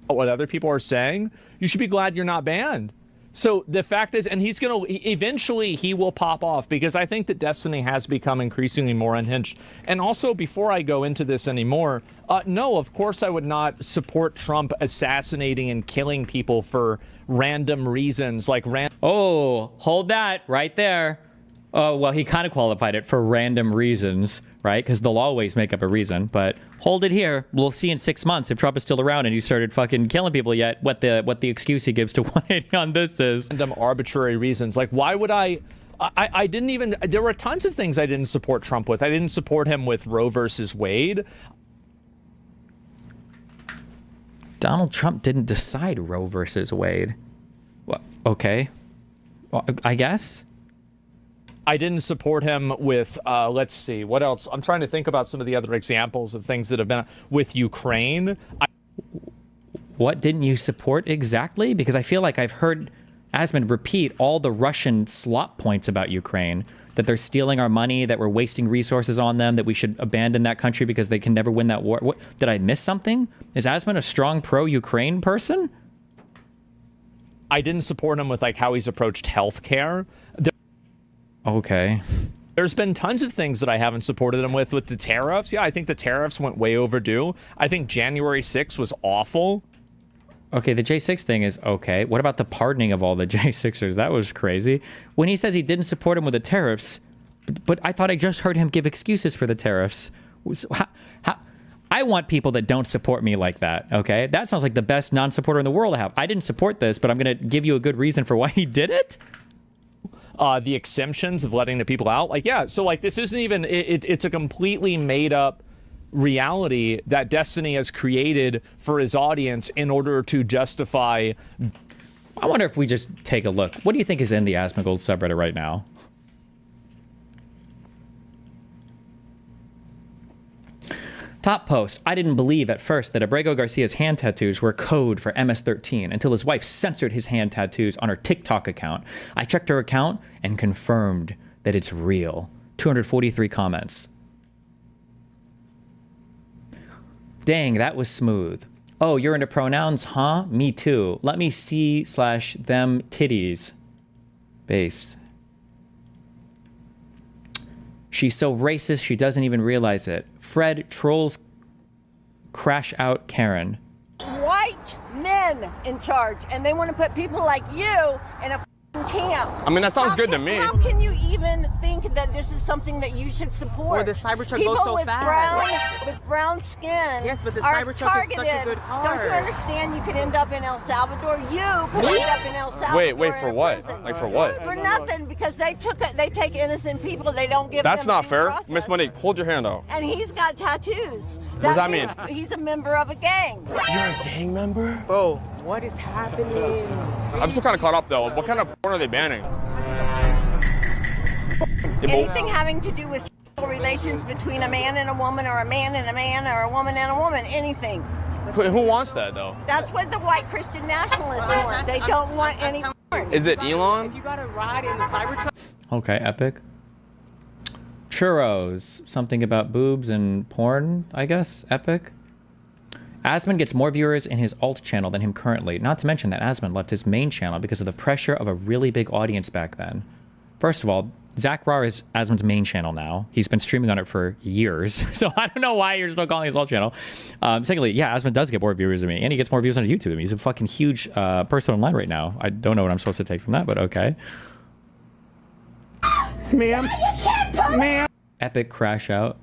What other people are saying, you should be glad you're not banned. So the fact is, and eventually he will pop off because I think that Destiny has become increasingly more unhinged. And also, before I go into this anymore, no, of course I would not support Trump assassinating and killing people for random reasons, like Oh, hold that right there. Oh, well, he kind of qualified it for random reasons, right? Because they'll always make up a reason. But hold it here. We'll see in 6 months if Trump is still around and he started fucking killing people yet. What the excuse he gives to 180 on this is. Random arbitrary reasons. Like, why would I didn't even. There were tons of things I didn't support Trump with. I didn't support him with Roe versus Wade. Donald Trump didn't decide Roe versus Wade. Well, okay. Well, I guess. I didn't support him with, let's see, what else? I'm trying to think about some of the other examples of things that have been with Ukraine. What didn't you support exactly? Because I feel like I've heard Asmon repeat all the Russian slop points about Ukraine, that they're stealing our money, that we're wasting resources on them, that we should abandon that country because they can never win that war. What, did I miss something? Is Asmon a strong pro-Ukraine person? I didn't support him with like how he's approached healthcare. Okay. There's been tons of things that I haven't supported him with the tariffs. Yeah, I think the tariffs went way overdue. I think January 6th was awful. Okay, the J6 thing is okay. What about the pardoning of all the J6ers? That was crazy. When he says he didn't support him with the tariffs, but I thought I just heard him give excuses for the tariffs. So I want people that don't support me like that, okay? That sounds like the best non-supporter in the world to have. I didn't support this, but I'm going to give you a good reason for why he did it? The exemptions of letting the people out. Like, yeah, so like this isn't even, it's a completely made up reality that Destiny has created for his audience in order to justify. I wonder if we just take a look. What do you think is in the AsmonGold subreddit right now? Top post. I didn't believe at first that Abrego Garcia's hand tattoos were code for MS-13 until his wife censored his hand tattoos on her TikTok account. I checked her account and confirmed that it's real. 243 comments. Dang, that was smooth. Oh, you're into pronouns, huh? Me too. Let me see/them titties. Based. She's so racist, she doesn't even realize it. Fred trolls crash out Karen. White men in charge, and they want to put people like you in a camp. I mean, that sounds good to me. How can you even think that this is something that you should support? Or the Cybertruck people goes so with fast. with brown skin. Yes, but the are Cybertruck targeted. is such a good car. Don't you understand? You could end up in El Salvador. You could end up in El Salvador. Wait, for what? Like for what? For nothing, because they take innocent people. They don't give. That's them not due fair, process. Miss Monique. Hold your hand out. And he's got tattoos. What does that mean? He's a member of a gang. You're a gang member? Bro, what is happening? I'm still kind of caught up though. What kind of porn are they banning? Anything having to do with sexual relations between a man and a woman, or a man and a man, or a woman and a woman, anything. Who wants that though? That's what the white Christian nationalists want. They don't want any porn. Is it Elon? If you got to ride in the Cybertruck. Okay, epic. Churros. Something about boobs and porn, I guess. Epic. Asmon gets more viewers in his alt channel than him currently. Not to mention that Asmon left his main channel because of the pressure of a really big audience back then. First of all, Zach Rar is Asmon's main channel now. He's been streaming on it for years. So I don't know why you're still calling his alt channel. Secondly, yeah, Asmon does get more viewers than me. And he gets more views on YouTube than me. He's a fucking huge person online right now. I don't know what I'm supposed to take from that, but okay. Ma'am. Epic crash out.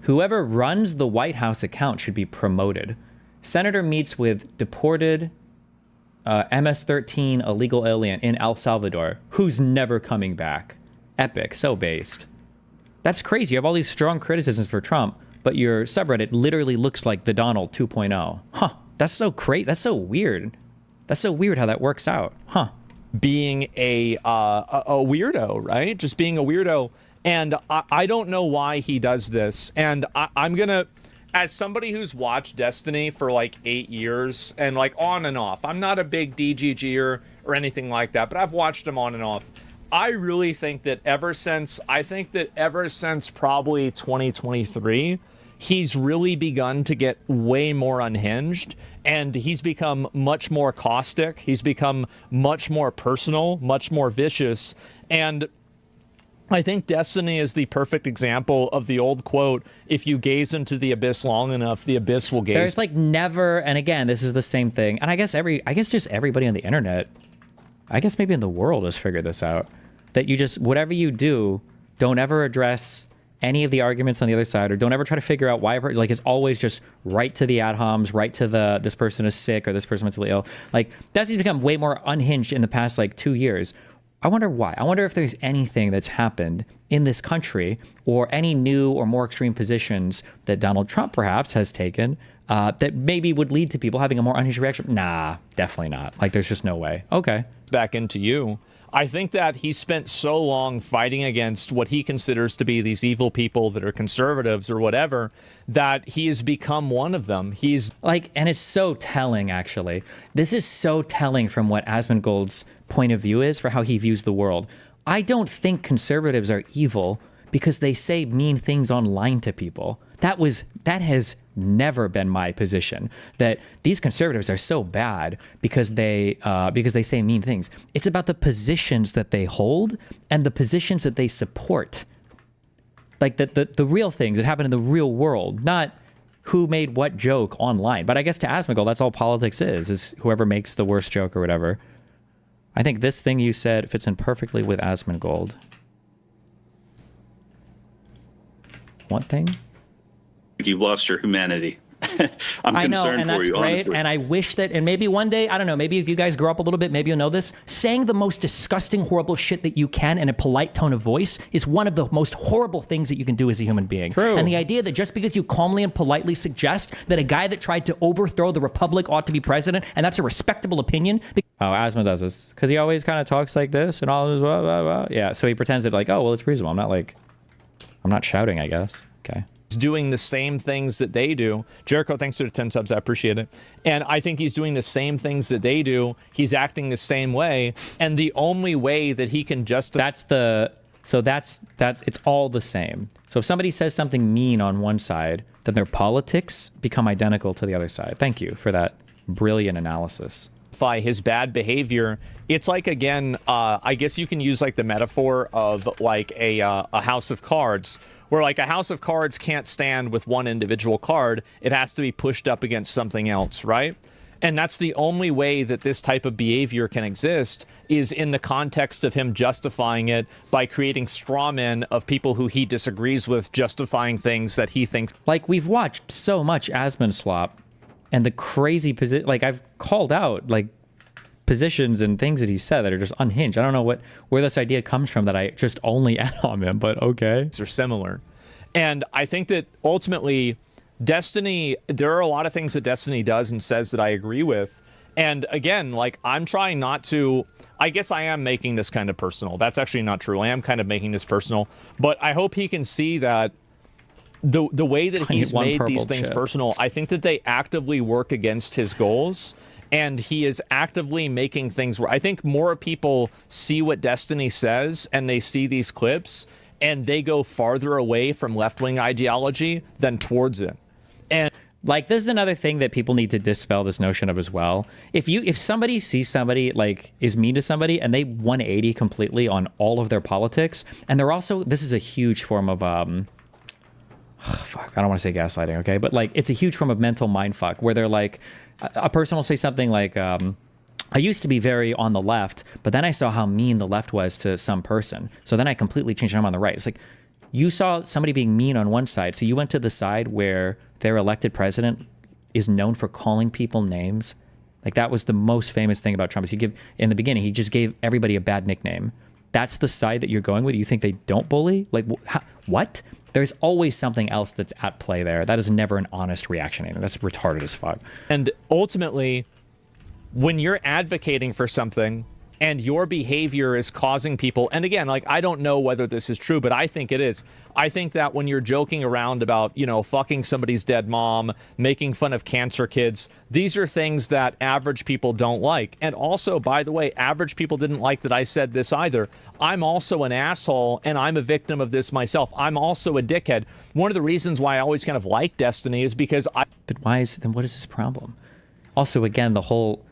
Whoever runs the White House account should be promoted. Senator meets with deported MS-13 illegal alien in El Salvador who's never coming back. Epic, so based. That's crazy. You have all these strong criticisms for Trump, but your subreddit literally looks like the Donald 2.0. Huh, that's so great. That's so weird. That's so weird how that works out. Huh. Being a weirdo, right? Just being a weirdo. And I don't know why he does this. And I'm going to, as somebody who's watched Destiny for like 8 years and like on and off, I'm not a big DGGer or anything like that, but I've watched him on and off. I really think that ever since probably 2023, he's really begun to get way more unhinged, and he's become much more caustic. He's become much more personal, much more vicious. And I think Destiny is the perfect example of the old quote, if you gaze into the abyss long enough, the abyss will gaze. There's like never, and again, this is the same thing. And I guess just everybody on the internet, I guess maybe in the world has figured this out, that you just, whatever you do, don't ever address any of the arguments on the other side, or don't ever try to figure out why, like it's always just right to the ad homs, right to the, this person is sick or this person mentally ill. Like Destiny's become way more unhinged in the past like 2 years. I wonder why. I wonder if there's anything that's happened in this country or any new or more extreme positions that Donald Trump perhaps has taken that maybe would lead to people having a more unhinged reaction. Nah, definitely not. Like there's just no way. Okay. Back into you. I think that he spent so long fighting against what he considers to be these evil people that are conservatives or whatever, that he has become one of them. He's like, and it's so telling, actually. This is so telling from what AsmonGold's point of view is for how he views the world. I don't think conservatives are evil because they say mean things online to people. That has never been my position, that these conservatives are so bad because they say mean things. It's about the positions that they hold and the positions that they support. Like the real things that happen in the real world, not who made what joke online. But I guess to AsmonGold, that's all politics is whoever makes the worst joke or whatever. I think this thing you said fits in perfectly with AsmonGold. What thing? You've lost your humanity. I know, and that's great. Honestly. And I wish that, and maybe one day, I don't know, maybe if you guys grow up a little bit, maybe you'll know this. Saying the most disgusting, horrible shit that you can in a polite tone of voice is one of the most horrible things that you can do as a human being. True. And the idea that just because you calmly and politely suggest that a guy that tried to overthrow the republic ought to be president, and that's a respectable opinion. Oh, Asma does this because he always kind of talks like this and all this, blah, blah, blah. Yeah, so he pretends that like, oh, well, it's reasonable. I'm not shouting, I guess. Okay. Doing the same things that they do. Jericho, thanks for the 10 subs. I appreciate it. And I think he's doing the same things that they do. He's acting the same way. And the only way that he can justify... It's all the same. So if somebody says something mean on one side, then their politics become identical to the other side. Thank you for that brilliant analysis. His bad behavior. It's like, again, I guess you can use like the metaphor of like a house of cards, where like a house of cards can't stand with one individual card. It has to be pushed up against something else, right? And that's the only way that this type of behavior can exist, is in the context of him justifying it by creating straw men of people who he disagrees with, justifying things that he thinks. Like, we've watched so much Asmon slop and the crazy position. Like, I've called out like positions and things that he said that are just unhinged. I don't know where this idea comes from that I just only add on him, but okay. They're similar. And I think that ultimately Destiny, there are a lot of things that Destiny does and says that I agree with. And again, like, I'm trying not to, I guess I am making this kind of personal. That's actually not true. I am kind of making this personal, but I hope he can see that the way that he's made these things personal, I think that they actively work against his goals. And he is actively making things where I think more people see what Destiny says and they see these clips and they go farther away from left-wing ideology than towards it. And like, this is another thing that people need to dispel this notion of as well. If somebody sees somebody like is mean to somebody and they 180 completely on all of their politics, and they're also, this is a huge form of fuck, I don't want to say gaslighting, okay? But like, it's a huge form of mental mindfuck where they're like, a person will say something like, I used to be very on the left, but then I saw how mean the left was to some person. So then I completely changed and I'm on the right. It's like, you saw somebody being mean on one side, so you went to the side where their elected president is known for calling people names Like that was the most famous thing about Trump is in the beginning, he just gave everybody a bad nickname. That's the side that you're going with? You think they don't bully? Like, what? There's always something else that's at play there. That is never an honest reaction. That's retarded as fuck. And ultimately, when you're advocating for something and your behavior is causing people, and again, like, I don't know whether this is true, but I think it is. I think that when you're joking around about, you know, fucking somebody's dead mom, making fun of cancer kids, these are things that average people don't like. And also, by the way, average people didn't like that I said this either. I'm also an asshole, and I'm a victim of this myself. I'm also a dickhead. One of the reasons why I always kind of like Destiny is because then what is his problem? Also, again, the whole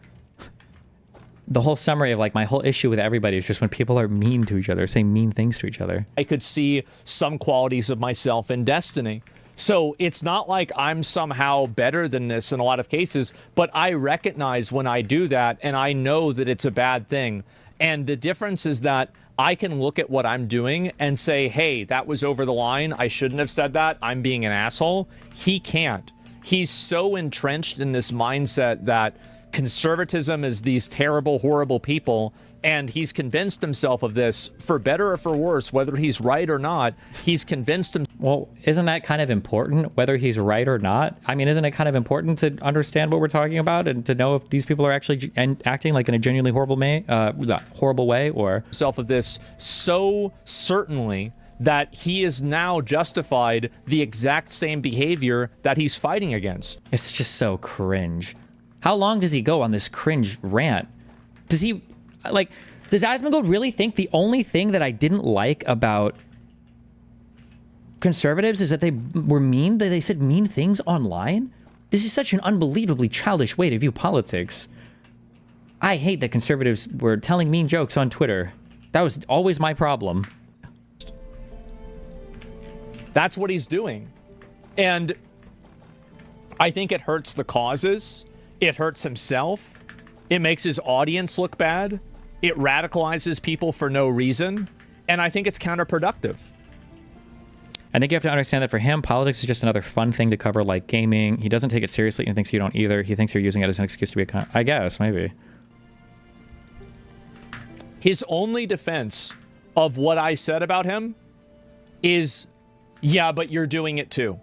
summary of like my whole issue with everybody is just when people are mean to each other, saying mean things to each other. I could see some qualities of myself in Destiny. So it's not like I'm somehow better than this in a lot of cases, but I recognize when I do that, and I know that it's a bad thing. And the difference is that I can look at what I'm doing and say, hey, that was over the line. I shouldn't have said that. I'm being an asshole. He can't. He's so entrenched in this mindset that conservatism is these terrible, horrible people, and he's convinced himself of this, for better or for worse, whether he's right or not. He's convinced him. Well, isn't that kind of important, whether he's right or not? I mean, isn't it kind of important to understand what we're talking about and to know if these people are actually acting like in a genuinely horrible way, or self of this so certainly that he is now justified the exact same behavior that he's fighting against. It's just so cringe. How long does he go on this cringe rant? Does AsmonGold really think the only thing that I didn't like about conservatives is that they were mean, that they said mean things online? This is such an unbelievably childish way to view politics. I hate that conservatives were telling mean jokes on Twitter. That was always my problem. That's what he's doing. And I think it hurts the causes. It hurts himself. It makes his audience look bad. It radicalizes people for no reason. And I think it's counterproductive. I think you have to understand that for him, politics is just another fun thing to cover, like gaming. He doesn't take it seriously and thinks you don't either. He thinks you're using it as an excuse to be I guess, maybe. His only defense of what I said about him is, yeah, but you're doing it too.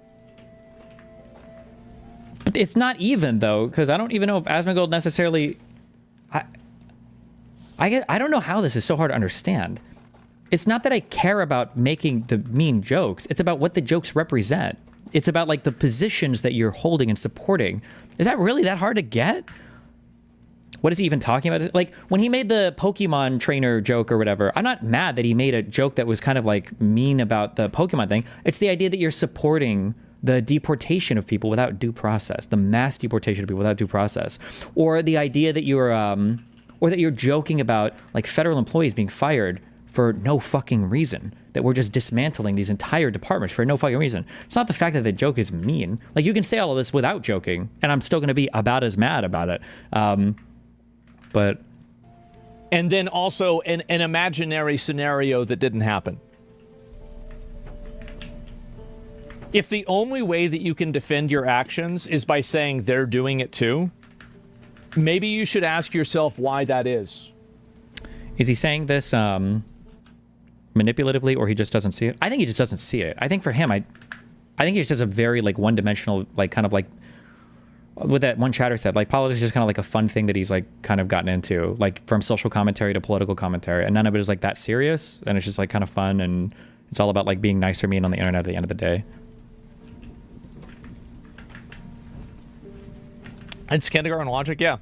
But it's not even, though, because I don't even know if AsmonGold necessarily... I don't know how this is so hard to understand. It's not that I care about making the mean jokes. It's about what the jokes represent. It's about, like, the positions that you're holding and supporting. Is that really that hard to get? What is he even talking about? Like, when he made the Pokemon trainer joke or whatever, I'm not mad that he made a joke that was kind of, like, mean about the Pokemon thing. It's the idea that you're supporting the deportation of people without due process, the mass deportation of people without due process, or the idea that you're joking about like federal employees being fired for no fucking reason, that we're just dismantling these entire departments for no fucking reason. It's not the fact that the joke is mean. Like, you can say all of this without joking, and I'm still going to be about as mad about it. But and then also an imaginary scenario that didn't happen. If the only way that you can defend your actions is by saying they're doing it too, maybe you should ask yourself why that is. Is he saying this manipulatively, or he just doesn't see it? I think he just doesn't see it. I think for him, I think he just has a very like one-dimensional, like kind of like what that one chatter said, like politics is just kind of like a fun thing that he's like kind of gotten into, like from social commentary to political commentary, and none of it is like that serious, and it's just like kind of fun, and it's all about like being nice or mean on the internet at the end of the day. It's kindergarten logic, yeah.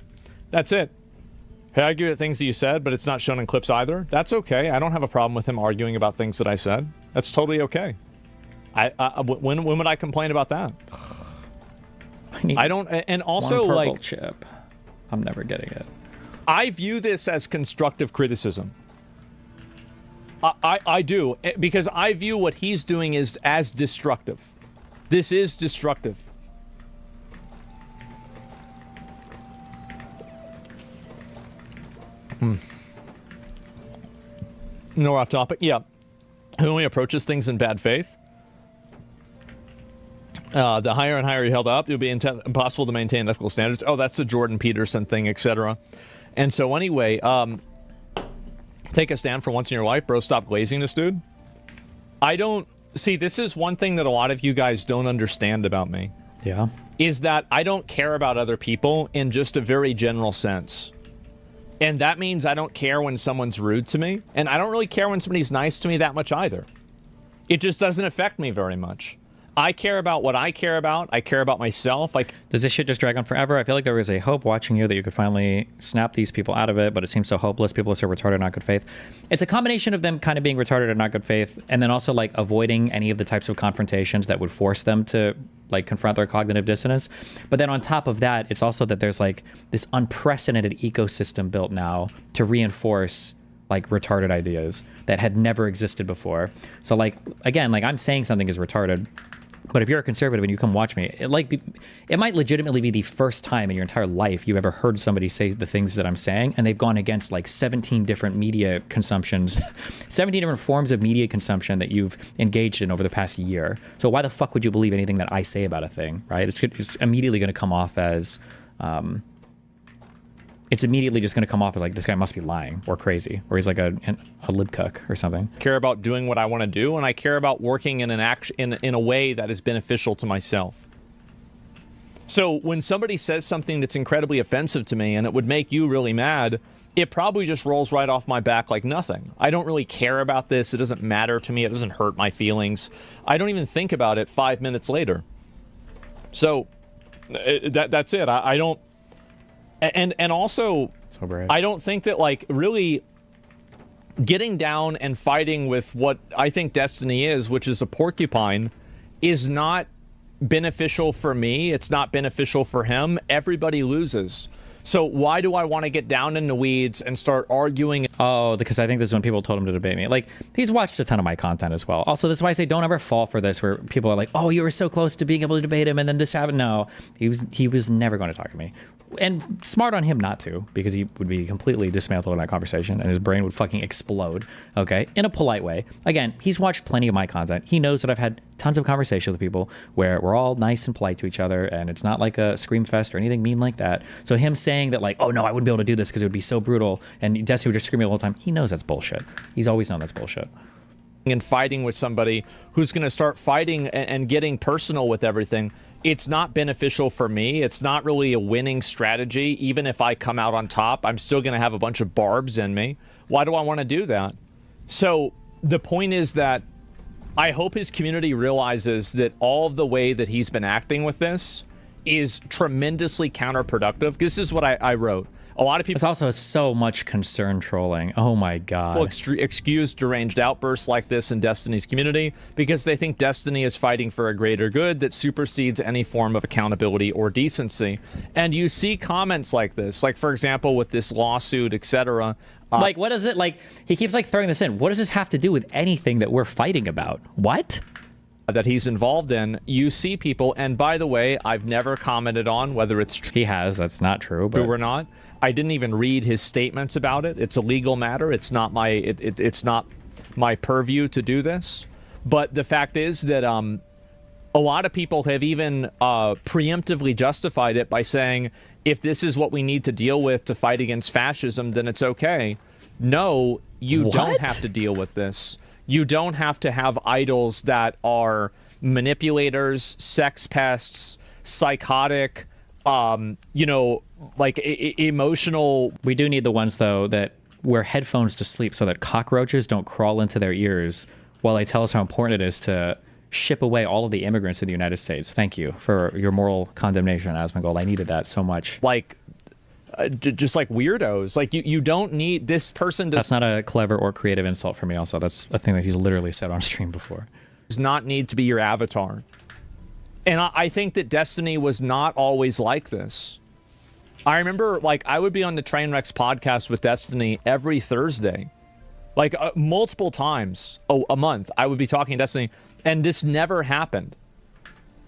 That's it. Hey, I argue at things that you said, but it's not shown in clips either. That's okay. I don't have a problem with him arguing about things that I said. That's totally okay. When would I complain about that? I don't. And also, one purple like, chip. I'm never getting it. I view this as constructive criticism. I do, because I view what he's doing as destructive. This is destructive. No, off topic. Yeah. Who only approaches things in bad faith? The higher and higher you held up, it would be impossible to maintain ethical standards. Oh, that's the Jordan Peterson thing, etc. And so anyway, take a stand for once in your life, bro. Stop glazing this dude. I don't... See, this is one thing that a lot of you guys don't understand about me. Yeah. Is that I don't care about other people in just a very general sense. And that means I don't care when someone's rude to me. And I don't really care when somebody's nice to me that much either. It just doesn't affect me very much. I care about what I care about. I care about myself. Like, does this shit just drag on forever? I feel like there was a hope watching you that you could finally snap these people out of it, but it seems so hopeless. People are so retarded, not good faith. It's a combination of them kind of being retarded and not good faith, and then also like avoiding any of the types of confrontations that would force them to like confront their cognitive dissonance. But then on top of that, it's also that there's like this unprecedented ecosystem built now to reinforce like retarded ideas that had never existed before. So like, again, like I'm saying something is retarded, but if you're a conservative and you come watch me, it might legitimately be the first time in your entire life you've ever heard somebody say the things that I'm saying, and they've gone against like 17 different media consumptions, 17 different forms of media consumption that you've engaged in over the past year. So why the fuck would you believe anything that I say about a thing, right? It's immediately going to come off as... it's immediately just going to come off as like, this guy must be lying or crazy, or he's like a libcuck or something. Care about doing what I want to do, and I care about working in in a way that is beneficial to myself. So when somebody says something that's incredibly offensive to me and it would make you really mad, it probably just rolls right off my back like nothing. I don't really care about this. It doesn't matter to me. It doesn't hurt my feelings. I don't even think about it 5 minutes later. So that's it. I don't... And also, I don't think that, like, really getting down and fighting with what I think Destiny is, which is a porcupine, is not beneficial for me. It's not beneficial for him. Everybody loses. So why do I want to get down in the weeds and start arguing? Oh, because I think this is when people told him to debate me. Like, he's watched a ton of my content as well. Also, that's why I say don't ever fall for this, where people are like, oh, you were so close to being able to debate him, and then this happened. No, he was never going to talk to me. And smart on him not to, because he would be completely dismantled in that conversation, and his brain would fucking explode, okay? In a polite way. Again, he's watched plenty of my content. He knows that I've had tons of conversations with people where we're all nice and polite to each other, and it's not like a scream fest or anything mean like that. So him saying that, like, oh, no, I wouldn't be able to do this because it would be so brutal, and Destiny would just scream the whole time, he knows that's bullshit. He's always known that's bullshit. And fighting with somebody who's going to start fighting and getting personal with everything, it's not beneficial for me. It's not really a winning strategy. Even if I come out on top, I'm still going to have a bunch of barbs in me. Why do I want to do that? So the point is that I hope his community realizes that all of the way that he's been acting with this is tremendously counterproductive. This is what I wrote. A lot of people... It's also so much concern trolling. Oh my god. People excuse deranged outbursts like this in Destiny's community because they think Destiny is fighting for a greater good that supersedes any form of accountability or decency. And you see comments like this, like, for example, with this lawsuit, etc. Like, what is it? Like, he keeps, like, throwing this in. What does this have to do with anything that we're fighting about? What? That he's involved in, you see people, and by the way, I've never commented on whether it's true. He has, that's not true. But... True or not. I didn't even read his statements about it. It's a legal matter. It's not my it's not my purview to do this. But the fact is that a lot of people have even preemptively justified it by saying, if this is what we need to deal with to fight against fascism, then it's okay. No, you don't have to deal with this. You don't have to have idols that are manipulators, sex pests, psychotic, you know, like emotional. We do need the ones, though, that wear headphones to sleep so that cockroaches don't crawl into their ears while they tell us how important it is to ship away all of the immigrants in the United States. Thank you for your moral condemnation, AsmonGold. I needed that so much. Like, just like weirdos. Like, you don't need this person to... That's not a clever or creative insult for me also. That's a thing that he's literally said on stream before. Does not need to be your avatar. And I think that Destiny was not always like this. I remember, like, I would be on the Trainwrecks podcast with Destiny every Thursday. Like, multiple times a month, I would be talking Destiny, and this never happened.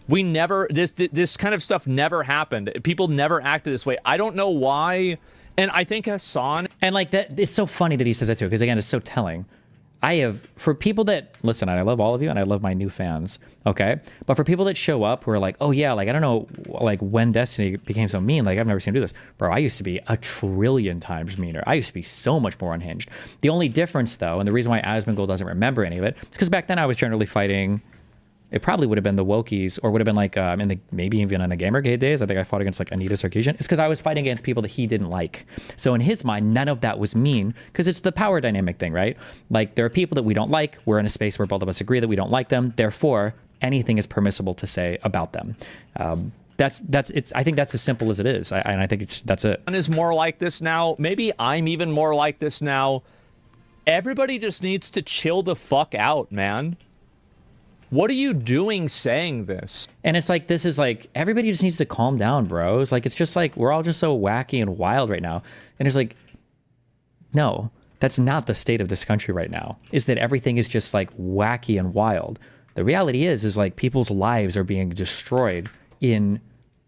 We never, this kind of stuff never happened. People never acted this way. I don't know why. And I think Hassan... And, like, that, it's so funny that he says that, too, because, again, it's so telling. for people that listen, and I love all of you and I love my new fans, okay? But for people that show up who are like, oh yeah, like I don't know like when Destiny became so mean, like I've never seen him do this. Bro, I used to be 1,000,000,000,000 times meaner. I used to be so much more unhinged. The only difference though, and the reason why AsmonGold doesn't remember any of it, is because back then I was generally fighting, it probably would have been the Wokies, or would have been like maybe even in the Gamergate days. I think I fought against like Anita Sarkeesian. It's because I was fighting against people that he didn't like. So in his mind, none of that was mean, because it's the power dynamic thing, right? Like there are people that we don't like. We're in a space where both of us agree that we don't like them. Therefore, anything is permissible to say about them. I think that's as simple as it is. And I think that's it. Is more like this now. Maybe I'm even more like this now. Everybody just needs to chill the fuck out, man. What are you doing saying this? And it's like, this is like, everybody just needs to calm down, bro. It's like, it's just like, we're all just so wacky and wild right now. And it's like, no, that's not the state of this country right now, is that everything is just like wacky and wild. The reality is like people's lives are being destroyed in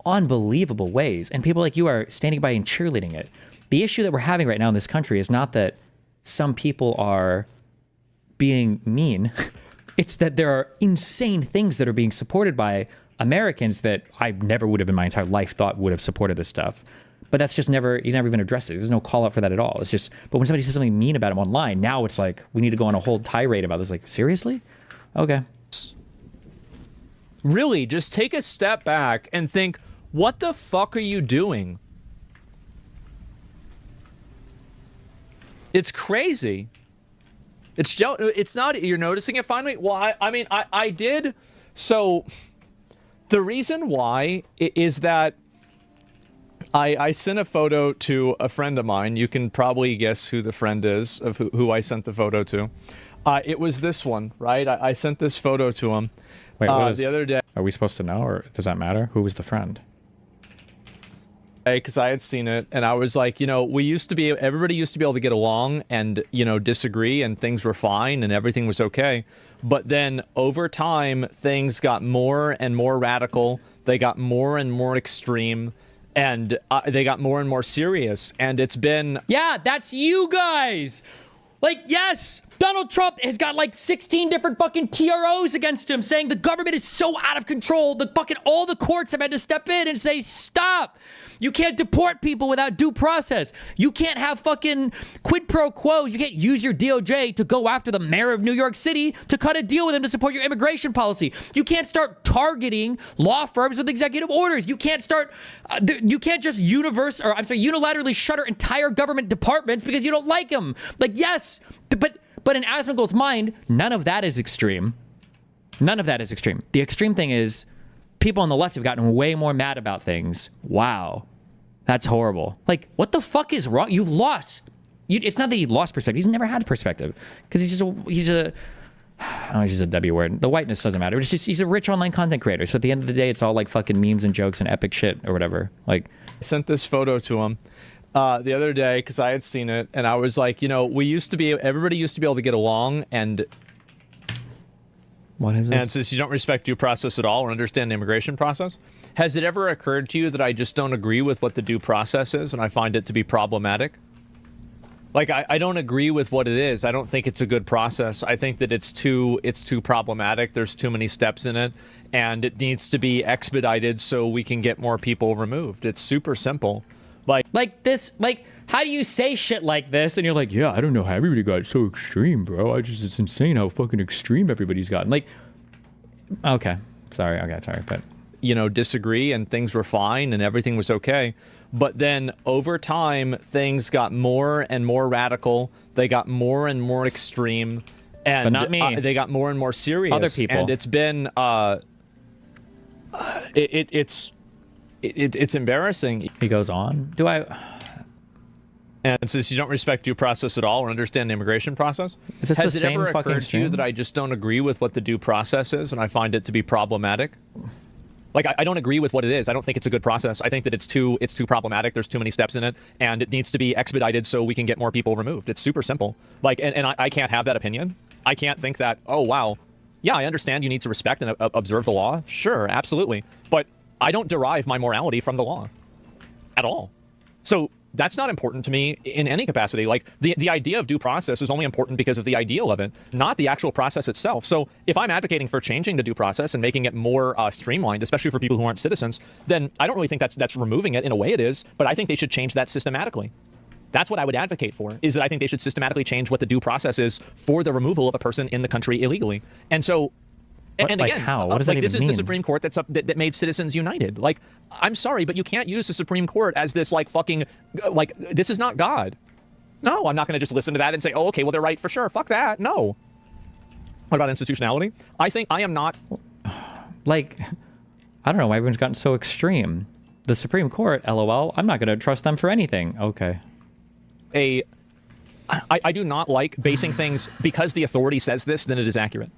unbelievable ways. And people like you are standing by and cheerleading it. The issue that we're having right now in this country is not that some people are being mean. It's that there are insane things that are being supported by Americans that I never would have in my entire life thought would have supported this stuff. But that's just never, you never even address it. There's no call out for that at all. It's just, but when somebody says something mean about him online, now it's like, we need to go on a whole tirade about this. Like, seriously? Okay. Really, just take a step back and think, what the fuck are you doing? It's crazy. It's not, you're noticing it finally? Well, I mean, I did. So the reason why is that I sent a photo to a friend of mine. You can probably guess who the friend is of who I sent the photo to. It was this one, right? I sent this photo to him. Wait, the other day. Are we supposed to know, or does that matter? Who was the friend? Because I had seen it, and I was like, you know, everybody used to be able to get along and, you know, disagree, and things were fine, and everything was okay. But then over time, things got more and more radical. They got more and more extreme, and they got more and more serious. And it's been... Yeah, that's you guys! Like, yes! Donald Trump has got like 16 different fucking TROs against him, saying the government is so out of control. All the courts have had to step in and say, stop! You can't deport people without due process. You can't have fucking quid pro quos. You can't use your DOJ to go after the mayor of New York City to cut a deal with him to support your immigration policy. You can't start targeting law firms with executive orders. You can't start, you can't just unilaterally shutter entire government departments because you don't like them. Like, yes, but in AsmonGold's mind, none of that is extreme. None of that is extreme. The extreme thing is, people on the left have gotten way more mad about things. Wow. That's horrible. Like, what the fuck is wrong? You've lost. It's not that he lost perspective. He's never had perspective. Because he's just a W word. The whiteness doesn't matter. It's just, he's a rich online content creator. So at the end of the day, it's all like fucking memes and jokes and epic shit or whatever. Like, I sent this photo to him the other day because I had seen it. And I was like, you know, everybody used to be able to get along, and... What is this? And since you don't respect due process at all or understand the immigration process, has it ever occurred to you that I just don't agree with what the due process is and I find it to be problematic? Like, I don't agree with what it is. I don't think it's a good process. I think that it's too problematic. There's too many steps in it, and it needs to be expedited so we can get more people removed. It's super simple. How do you say shit like this? And you're like, yeah, I don't know how everybody got so extreme, bro. It's insane how fucking extreme everybody's gotten. Like, okay, sorry, but... You know, disagree, and things were fine, and everything was okay. But then, over time, things got more and more radical. They got more and more extreme. And but not me. They got more and more serious. Other people. And it's been... It's embarrassing. He goes on. And since you don't respect due process at all or understand the immigration process, is this has the it same ever fucking occurred to you that I just don't agree with what the due process is and I find it to be problematic? Like, I don't agree with what it is. I don't think it's a good process. I think that it's too problematic. There's too many steps in it, and it needs to be expedited so we can get more people removed. It's super simple. Like, and I can't have that opinion. I can't think that, oh, wow, yeah, I understand you need to respect and observe the law. Sure, absolutely. But I don't derive my morality from the law at all. So That's not important to me in any capacity. Like the idea of due process is only important because of the ideal of it, not the actual process itself. So if I'm advocating for changing the due process and making it more streamlined, especially for people who aren't citizens, then I don't really think that's removing it. In a way it is, but I think they should change that systematically. That's what I would advocate for, is that I think they should systematically change what the due process is for the removal of a person in the country illegally. And so, and like again, how? What does that this even is mean? the Supreme Court that made Citizens United. Like, I'm sorry, but you can't use the Supreme Court as this like fucking, like, this is not God. No, I'm not going to just listen to that and say, oh, okay, well, they're right for sure. Fuck that. No. What about institutionality? I think I am not... Like, I don't know why everyone's gotten so extreme. The Supreme Court, LOL, I'm not going to trust them for anything. Okay. I do not like basing things because the authority says this, then it is accurate.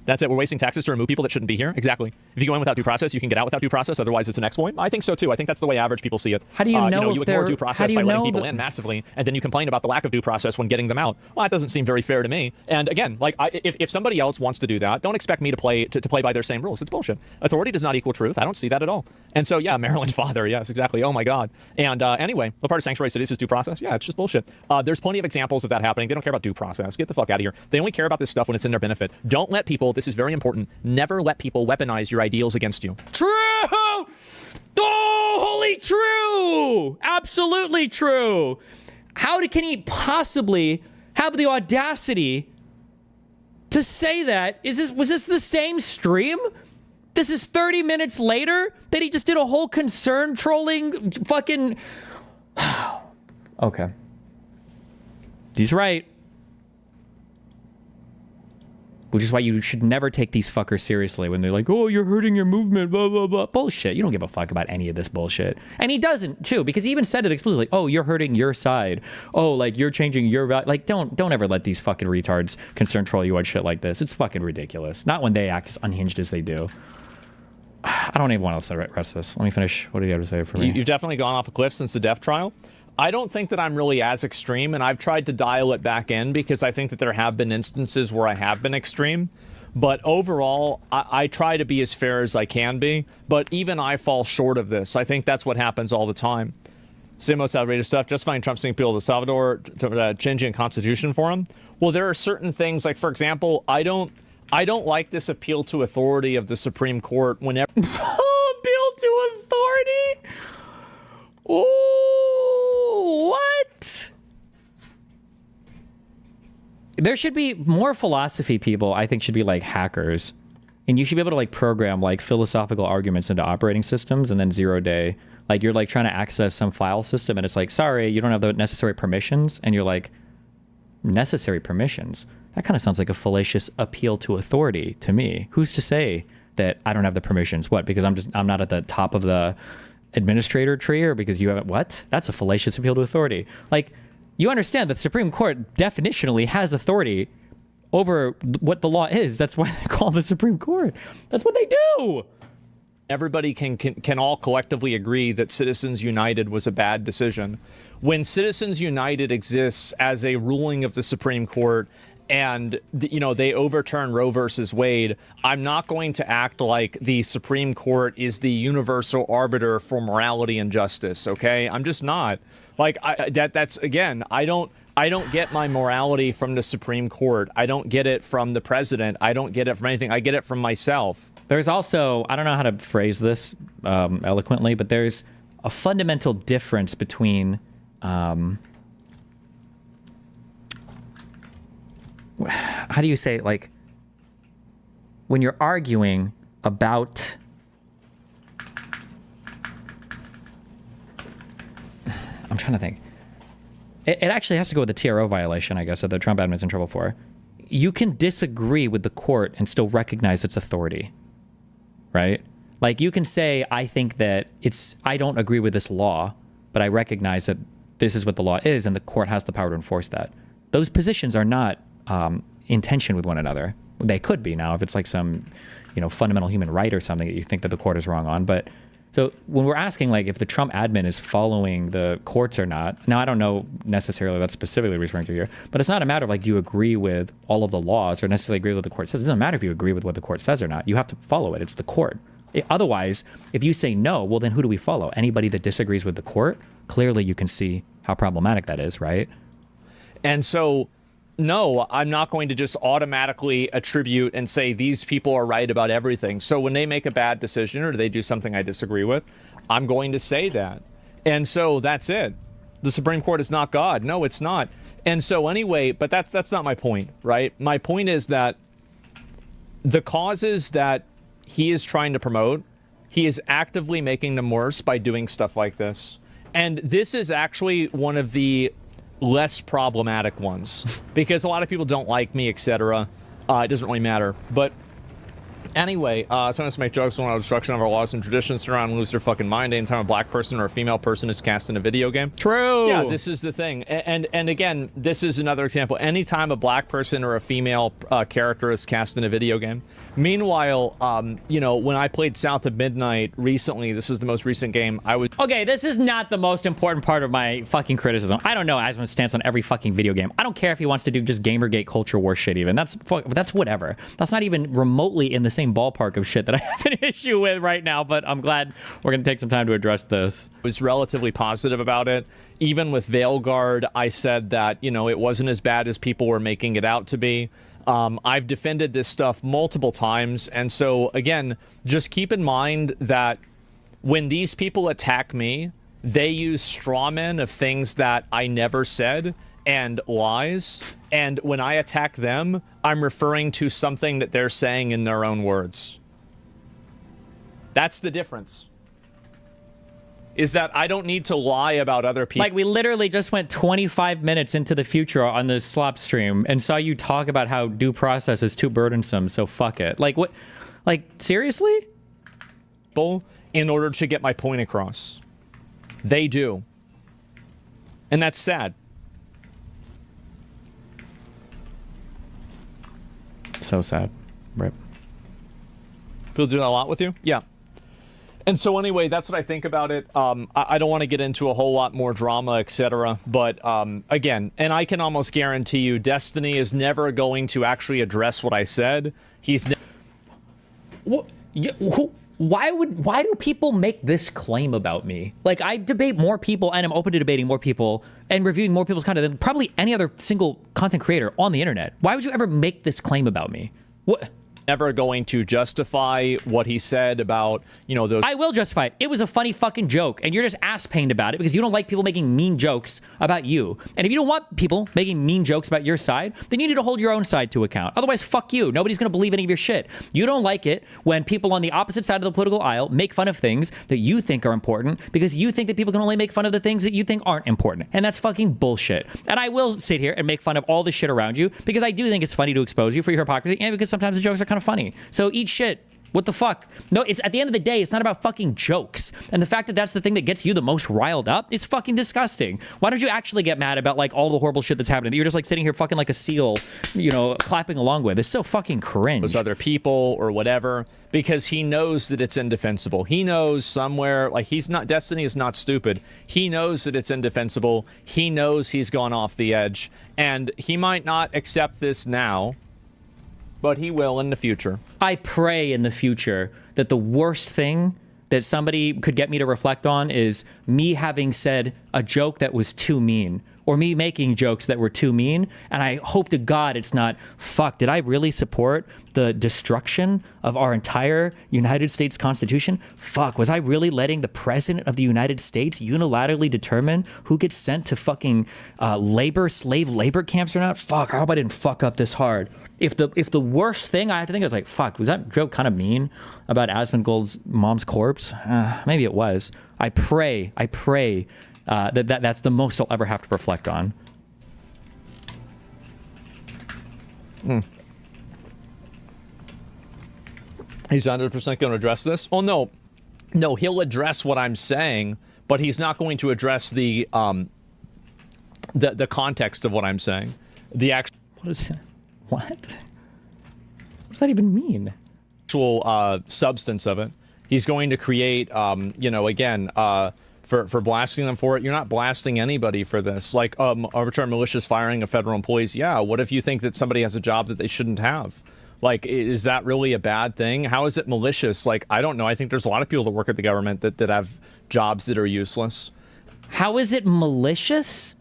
That's it. We're wasting taxes to remove people that shouldn't be here. Exactly. If you go in without due process, you can get out without due process. Otherwise, it's an exploit. I think so too. I think that's the way average people see it. How do you know you if ignore they're due process how do by you letting know people in massively, and then you complain about the lack of due process when getting them out? Well, that doesn't seem very fair to me. And again, like if somebody else wants to do that, don't expect me to play by their same rules. It's bullshit. Authority does not equal truth. I don't see that at all. And so yeah, Maryland's father. Yes, exactly. Oh my God. And anyway, what part of sanctuary cities is due process? Yeah, it's just bullshit. There's plenty of examples of that happening. They don't care about due process. Get the fuck out of here. They only care about this stuff when it's in their benefit. Don't let people. This is very important. Never let people weaponize your ideals against you. True! Oh, holy true! Absolutely true! Can he possibly have the audacity to say that? Was this the same stream? This is 30 minutes later that he just did a whole concern trolling fucking... Okay. He's right. Which is why you should never take these fuckers seriously when they're like, oh, you're hurting your movement, blah, blah, blah. Bullshit. You don't give a fuck about any of this bullshit. And he doesn't, too, because he even said it explicitly. Oh, you're hurting your side. Oh, like, you're changing your value. Like, don't ever let these fucking retards concern troll you on shit like this. It's fucking ridiculous. Not when they act as unhinged as they do. I don't even want to rest this. Let me finish. What do you have to say for me? You've definitely gone off a cliff since the death trial. I don't think that I'm really as extreme, and I've tried to dial it back in because I think that there have been instances where I have been extreme. But overall, I try to be as fair as I can be. But even I fall short of this. I think that's what happens all the time. Same most outrageous stuff. Justifying Trump sending people to El Salvador, changing a constitution for him. Well, there are certain things, like, for example, I don't like this appeal to authority of the Supreme Court whenever... Appeal to authority? Oh, what? There should be more philosophy people, I think, should be like hackers. And you should be able to like program like philosophical arguments into operating systems and then 0-day. Like you're like trying to access some file system and it's like, sorry, you don't have the necessary permissions. And you're like, necessary permissions? That kind of sounds like a fallacious appeal to authority to me. Who's to say that I don't have the permissions? What? Because I'm not at the top of the administrator tree, or because you haven't? What? That's a fallacious appeal to authority. Like, you understand that the Supreme Court definitionally has authority over what the law is. That's why they call the Supreme Court. That's what they do. Everybody can all collectively agree that Citizens United was a bad decision. When Citizens United exists as a ruling of the Supreme Court and they overturn Roe versus Wade, I'm not going to act like the Supreme Court is the universal arbiter for morality and justice, okay? I'm just not. Like, that's again, I don't get my morality from the Supreme Court. I don't get it from the president. I don't get it from anything. I get it from myself. There's also, I don't know how to phrase this eloquently, but there's a fundamental difference between how do you say it? Like, when you're arguing about I'm trying to think. It actually has to go with the TRO violation, I guess, that the Trump admin's in trouble for. You can disagree with the court and still recognize its authority, right? Like, you can say, I think that I don't agree with this law, but I recognize that this is what the law is, and the court has the power to enforce that. Those positions are not in tension with one another. They could be now if it's like some, fundamental human right or something that you think that the court is wrong on. But so when we're asking like if the Trump admin is following the courts or not, now I don't know necessarily that's specifically referring to here, but it's not a matter of like, do you agree with all of the laws or necessarily agree with what the court says? It doesn't matter if you agree with what the court says or not. You have to follow it. It's the court. Otherwise, if you say no, well, then who do we follow? Anybody that disagrees with the court? clearly you can see how problematic that is, right? And so, no, I'm not going to just automatically attribute and say these people are right about everything. So when they make a bad decision or they do something I disagree with, I'm going to say that. And so that's it. The Supreme Court is not God. No, it's not. And so anyway, but that's not my point, right? My point is that the causes that he is trying to promote, he is actively making them worse by doing stuff like this. And this is actually one of the less problematic ones because a lot of people don't like me, etc. It doesn't really matter. But anyway, sometimes make jokes on the destruction of our laws and traditions surround and lose their fucking mind anytime a black person or a female person is cast in a video game. True. Yeah, this is the thing. And again, this is another example. Anytime a black person or a female character is cast in a video game. Meanwhile, you know, when I played South of Midnight recently, this is the most recent game, I was... Okay, this is not the most important part of my fucking criticism. I don't know Asmon's stance on every fucking video game. I don't care if he wants to do just Gamergate culture war shit even. That's whatever. That's not even remotely in the same ballpark of shit that I have an issue with right now, but I'm glad we're going to take some time to address this. I was relatively positive about it. Even with Veilguard, I said that, you know, it wasn't as bad as people were making it out to be. I've defended this stuff multiple times, and so, again, just keep in mind that when these people attack me, they use straw men of things that I never said and lies, and when I attack them, I'm referring to something that they're saying in their own words. That's the difference. Is that I don't need to lie about other people. Like, we literally just went 25 minutes into the future on the slop stream and saw you talk about how due process is too burdensome, so fuck it. Like, what? Like, seriously? In order to get my point across. They do. And that's sad. So sad. Right. People do that a lot with you? Yeah. And so anyway, that's what I think about it. I don't want to get into a whole lot more drama, etc. But again, and I can almost guarantee you, Destiny is never going to actually address what I said. He's. Why do people make this claim about me? Like, I debate more people and I'm open to debating more people and reviewing more people's content than probably any other single content creator on the internet. Why would you ever make this claim about me? What? Never going to justify what he said about, you know, those... I will justify it. It was a funny fucking joke, and you're just ass-pained about it because you don't like people making mean jokes about you. And if you don't want people making mean jokes about your side, then you need to hold your own side to account. Otherwise, fuck you. Nobody's gonna believe any of your shit. You don't like it when people on the opposite side of the political aisle make fun of things that you think are important because you think that people can only make fun of the things that you think aren't important. And that's fucking bullshit. And I will sit here and make fun of all the shit around you because I do think it's funny to expose you for your hypocrisy and because sometimes the jokes are kind of funny. So eat shit. What the fuck? No, it's at the end of the day, it's not about fucking jokes. And the fact that that's the thing that gets you the most riled up is fucking disgusting. Why don't you actually get mad about like all the horrible shit that's happening that you're just like sitting here fucking like a seal, you know, clapping along with? It's so fucking cringe. Those other people or whatever, because he knows that it's indefensible. He knows somewhere, like Destiny is not stupid. He knows that it's indefensible. He knows he's gone off the edge. And he might not accept this now, but he will in the future. I pray in the future that the worst thing that somebody could get me to reflect on is me having said a joke that was too mean or me making jokes that were too mean. And I hope to God it's not, fuck, did I really support the destruction of our entire United States Constitution? Fuck, was I really letting the President of the United States unilaterally determine who gets sent to fucking slave labor camps or not? Fuck, I hope I didn't fuck up this hard. If the worst thing I have to think is like, fuck, was that joke kind of mean about AsmonGold's mom's corpse? Maybe it was. I pray that's the most I'll ever have to reflect on. He's 100% going to address this? Oh, no. No, he'll address what I'm saying, but he's not going to address the context of what I'm saying. The actual... What does that even mean? Actual substance of it. He's going to create, you know, again, for blasting them for it. You're not blasting anybody for this. Like arbitrary malicious firing of federal employees. Yeah, what if you think that somebody has a job that they shouldn't have? Like, is that really a bad thing? How is it malicious? Like, I don't know. I think there's a lot of people that work at the government that have jobs that are useless. How is it malicious?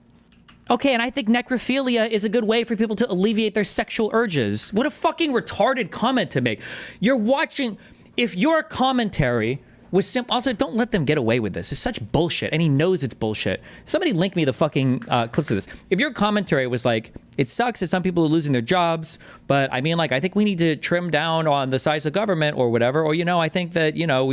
Okay, and I think necrophilia is a good way for people to alleviate their sexual urges. What a fucking retarded comment to make. You're watching, if your commentary was simple, also don't let them get away with this. It's such bullshit, and he knows it's bullshit. Somebody link me the fucking clips of this. If your commentary was like, it sucks that some people are losing their jobs, but I mean, like, I think we need to trim down on the size of government or whatever, or, you know, I think that, you know,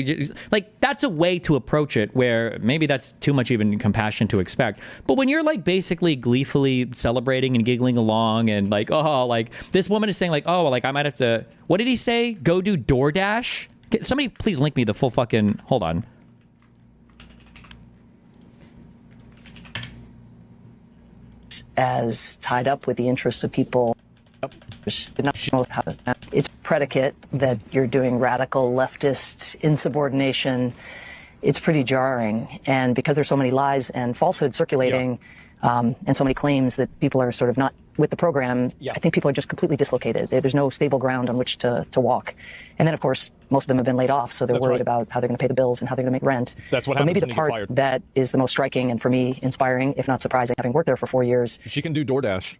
like, that's a way to approach it where maybe that's too much even compassion to expect. But when you're like basically gleefully celebrating and giggling along and like, oh, like this woman is saying like, oh, like I might have to, what did he say? Go do DoorDash? Somebody please link me the full fucking, hold on. As tied up with the interests of people. It's predicate that you're doing radical leftist insubordination. It's pretty jarring. And because there's so many lies and falsehoods circulating, and so many claims that people are sort of not with the program, I think people are just completely dislocated. There's no stable ground on which to walk. And then, of course, most of them have been laid off, so they're worried about how they're going to pay the bills and how they're going to make rent. That's what but happens maybe the when you get part fired. that is the most striking and, for me, inspiring, if not surprising, having worked there for 4 years. She can do DoorDash.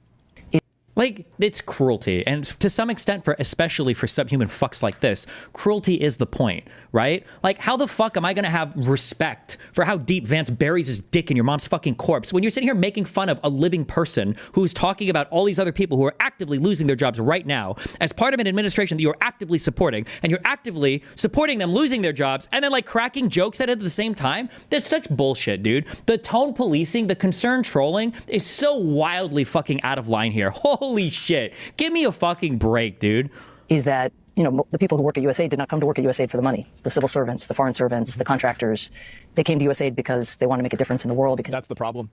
Like, it's cruelty. And to some extent, especially for subhuman fucks like this, cruelty is the point, right? Like, how the fuck am I going to have respect for how deep Vance buries his dick in your mom's fucking corpse when you're sitting here making fun of a living person who's talking about all these other people who are actively losing their jobs right now as part of an administration that you're actively supporting, and you're actively supporting them losing their jobs and then like cracking jokes at it at the same time? That's such bullshit, dude. The tone policing, the concern trolling is so wildly fucking out of line here. Holy shit. Give me a fucking break, dude. Is that, you know, the people who work at USAID did not come to work at USAID for the money. The civil servants, the foreign servants, the contractors, they came to USAID because they want to make a difference in the world. Because that's the problem.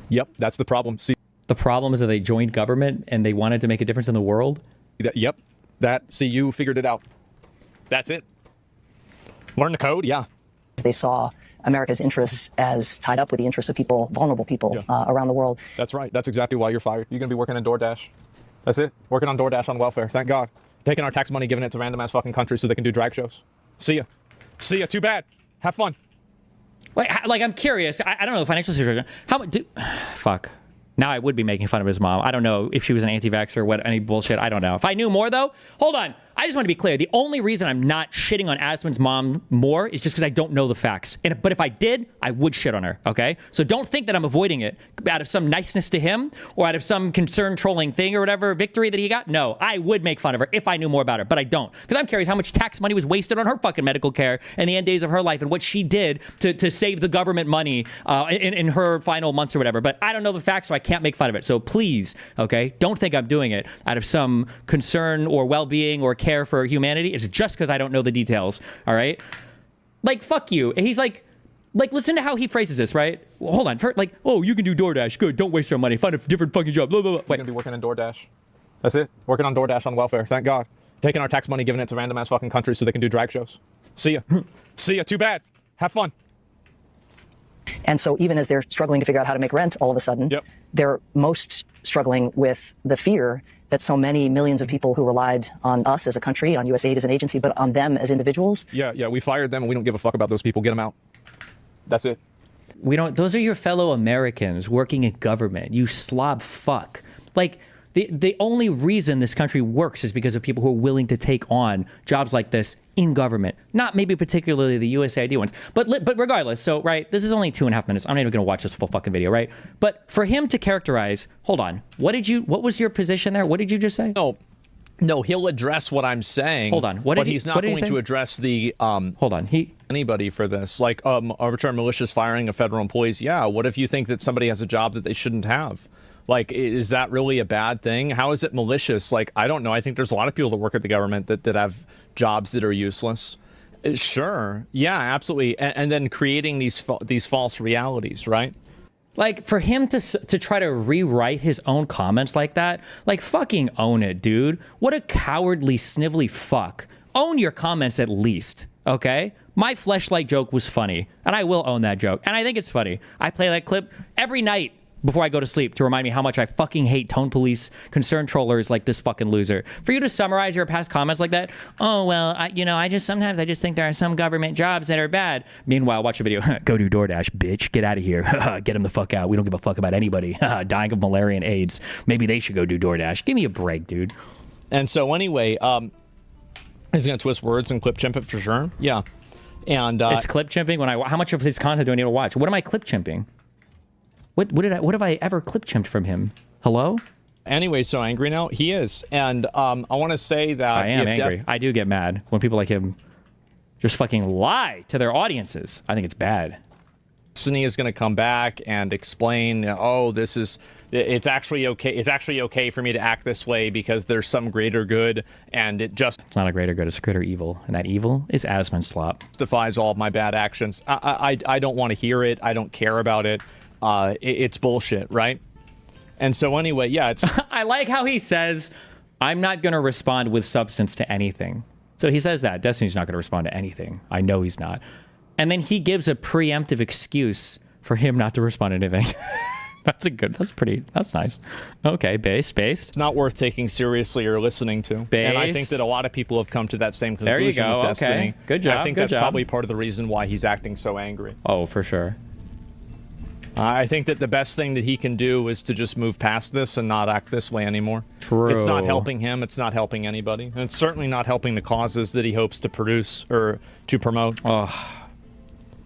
Yep, that's the problem. See, the problem is that they joined government and they wanted to make a difference in the world? Yep. See, you figured it out. That's it. Learn the code, yeah. They saw America's interests as tied up with the interests of people, vulnerable people around the world. That's right. That's exactly why you're fired. You're going to be working in DoorDash. That's it. Working on DoorDash on welfare. Thank God. Taking our tax money, giving it to random ass fucking countries so they can do drag shows. See ya. See ya. Too bad. Have fun. Like I'm curious. I don't know the financial situation. How much? Fuck. Now I would be making fun of his mom. I don't know if she was an anti-vaxxer or what, any bullshit. I don't know. If I knew more, though, hold on. I just want to be clear. The only reason I'm not shitting on Asmon's mom more is just because I don't know the facts. But if I did, I would shit on her, okay? So don't think that I'm avoiding it out of some niceness to him or out of some concern trolling thing or whatever victory that he got. No, I would make fun of her if I knew more about her, but I don't. Because I'm curious how much tax money was wasted on her fucking medical care in the end days of her life and what she did to save the government money in her final months or whatever. But I don't know the facts, so I can't make fun of it. So please, okay, don't think I'm doing it out of some concern or well-being or care for humanity. It's just because I don't know the details, all right? Like, fuck you. And he's like, listen to how he phrases this, right? Well, hold on. Like, oh, you can do DoorDash. Good. Don't waste our money. Find a different fucking job. Blah, blah, blah. We're going to be working in DoorDash. That's it. Working on DoorDash on welfare. Thank God. Taking our tax money, giving it to random ass fucking countries so they can do drag shows. See ya. See ya. Too bad. Have fun. And so even as they're struggling to figure out how to make rent, all of a sudden, they're most struggling with the fear that so many millions of people who relied on us as a country, on USAID as an agency, but on them as individuals. Yeah, we fired them and we don't give a fuck about those people. Get them out. That's it. We don't, those are your fellow Americans working in government. You slob fuck. Like, the only reason this country works is because of people who are willing to take on jobs like this in government. Not maybe particularly the USAID ones, but regardless. So, right, this is only 2.5 minutes. I'm not even going to watch this full fucking video, right? But for him to characterize, hold on, what was your position there? What did you just say? No, he'll address what I'm saying. Hold on. But he's not going to address the hold on. Anybody for this, like arbitrary malicious firing of federal employees. Yeah. What if you think that somebody has a job that they shouldn't have? Like, is that really a bad thing? How is it malicious? Like, I don't know. I think there's a lot of people that work at the government that have jobs that are useless. Sure. Yeah, absolutely. And then creating these false realities, right? Like, for him to try to rewrite his own comments like that, like, fucking own it, dude. What a cowardly, snivelly fuck. Own your comments at least, okay? My fleshlight joke was funny, and I will own that joke. And I think it's funny. I play that clip every night before I go to sleep to remind me how much I fucking hate tone police, concerned trollers like this fucking loser. For you to summarize your past comments like that, oh, well, sometimes I just think there are some government jobs that are bad. Meanwhile, watch a video. Go do DoorDash, bitch. Get out of here. Get him the fuck out. We don't give a fuck about anybody dying of malaria and AIDS. Maybe they should go do DoorDash. Give me a break, dude. And so anyway, he's going to twist words and clip chimp it for sure. Yeah. And it's clip chimping how much of his content do I need to watch? What am I clip chimping? What have I ever clip chimped from him? Hello? Anyway, so angry now? He is. And I want to say that I am angry. I do get mad when people like him just fucking lie to their audiences. I think it's bad. Destiny is going to come back and explain, oh, it's actually okay. It's actually okay for me to act this way because there's some greater good, and it's not a greater good, it's a greater evil, and that evil is Asmon Slop. Justifies all of my bad actions. I don't want to hear it. I don't care about it. It's bullshit, right? And so anyway, yeah, it's... I like how he says, I'm not going to respond with substance to anything. So he says that. Destiny's not going to respond to anything. I know he's not. And then he gives a preemptive excuse for him not to respond to anything. That's nice. Okay, based. It's not worth taking seriously or listening to. And I think that a lot of people have come to that same conclusion. There you go, with Destiny. Okay. Good job, I think that's probably part of the reason why he's acting so angry. Oh, for sure. I think that the best thing that he can do is to just move past this and not act this way anymore. True. It's not helping him. It's not helping anybody. And it's certainly not helping the causes that he hopes to produce or to promote.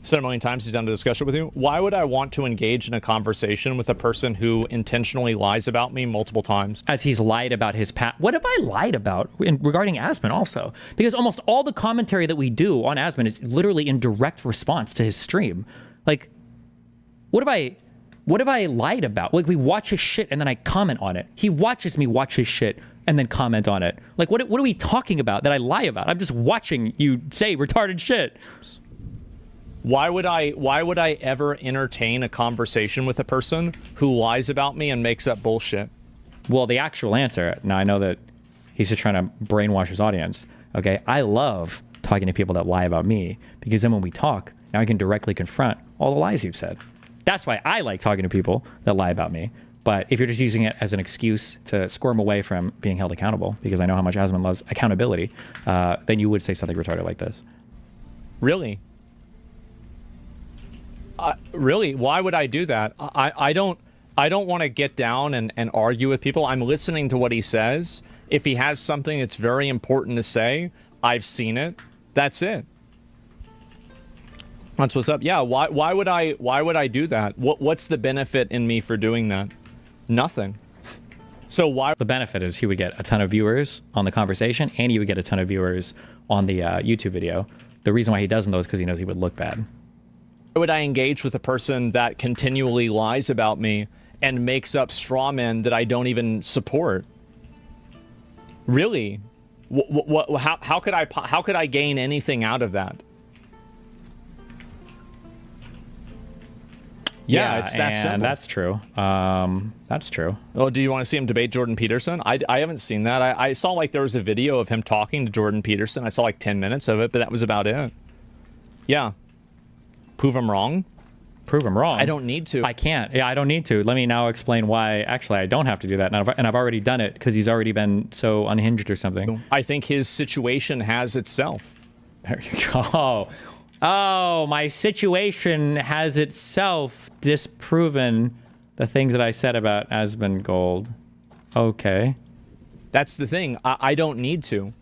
Said a million times he's done the discussion with you. Why would I want to engage in a conversation with a person who intentionally lies about me multiple times? As he's lied about his past. What have I lied about regarding Asmon also? Because almost all the commentary that we do on Asmon is literally in direct response to his stream. Like, what have I lied about? Like, we watch his shit and then I comment on it. He watches me watch his shit and then comment on it. Like, what are we talking about that I lie about? I'm just watching you say retarded shit. Why would I ever entertain a conversation with a person who lies about me and makes up bullshit? Well, the actual answer, now I know that he's just trying to brainwash his audience. Okay, I love talking to people that lie about me because then when we talk, now I can directly confront all the lies you've said. That's why I like talking to people that lie about me. But if you're just using it as an excuse to squirm away from being held accountable, because I know how much Asmon loves accountability, then you would say something retarded like this. Really? Really? Why would I do that? I don't want to get down and argue with people. I'm listening to what he says. If he has something that's very important to say, I've seen it. That's it. That's what's up. Yeah. Why would I do that? What's the benefit in me for doing that? Nothing. So why? The benefit is he would get a ton of viewers on the conversation, and he would get a ton of viewers on the YouTube video. The reason why he doesn't though is because he knows he would look bad. Why would I engage with a person that continually lies about me and makes up straw men that I don't even support? Really? How could I gain anything out of that? Yeah, it's that simple. That's true. That's true. Oh, do you want to see him debate Jordan Peterson? I haven't seen that. I saw like there was a video of him talking to Jordan Peterson. I saw like 10 minutes of it, but that was about it. Yeah. Prove him wrong? Prove him wrong? I don't need to. I can't. Yeah, I don't need to. Let me now explain why actually I don't have to do that. And I've already done it because he's already been so unhinged or something. I think his situation has itself. There you go. Oh, my situation has itself disproven the things that I said about AsmonGold. Okay. That's the thing. I don't need to.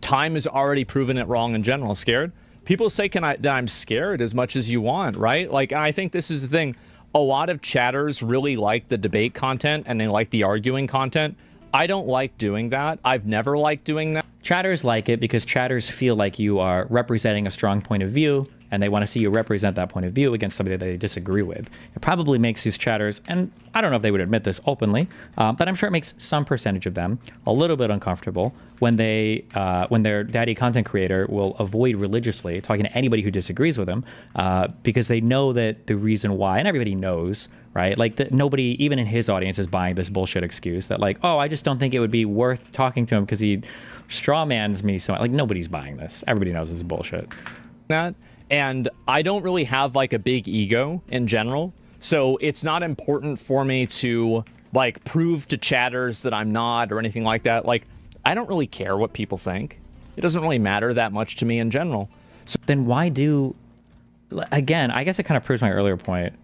Time has already proven it wrong in general. Scared? People say that I'm scared as much as you want, right? Like, I think this is the thing. A lot of chatters really like the debate content and they like the arguing content. I don't like doing that. I've never liked doing that. Chatters like it because chatters feel like you are representing a strong point of view and they want to see you represent that point of view against somebody that they disagree with. It probably makes these chatters, and I don't know if they would admit this openly, but I'm sure it makes some percentage of them a little bit uncomfortable when their daddy content creator will avoid religiously talking to anybody who disagrees with them because they know that the reason why, and everybody knows, right? Like nobody, even in his audience, is buying this bullshit excuse that like, oh, I just don't think it would be worth talking to him because he strawmans me. So like nobody's buying this. Everybody knows this is bullshit. And I don't really have like a big ego in general. So it's not important for me to like prove to chatters that I'm not or anything like that. Like, I don't really care what people think. It doesn't really matter that much to me in general. So then why do, again, I guess it kind of proves my earlier point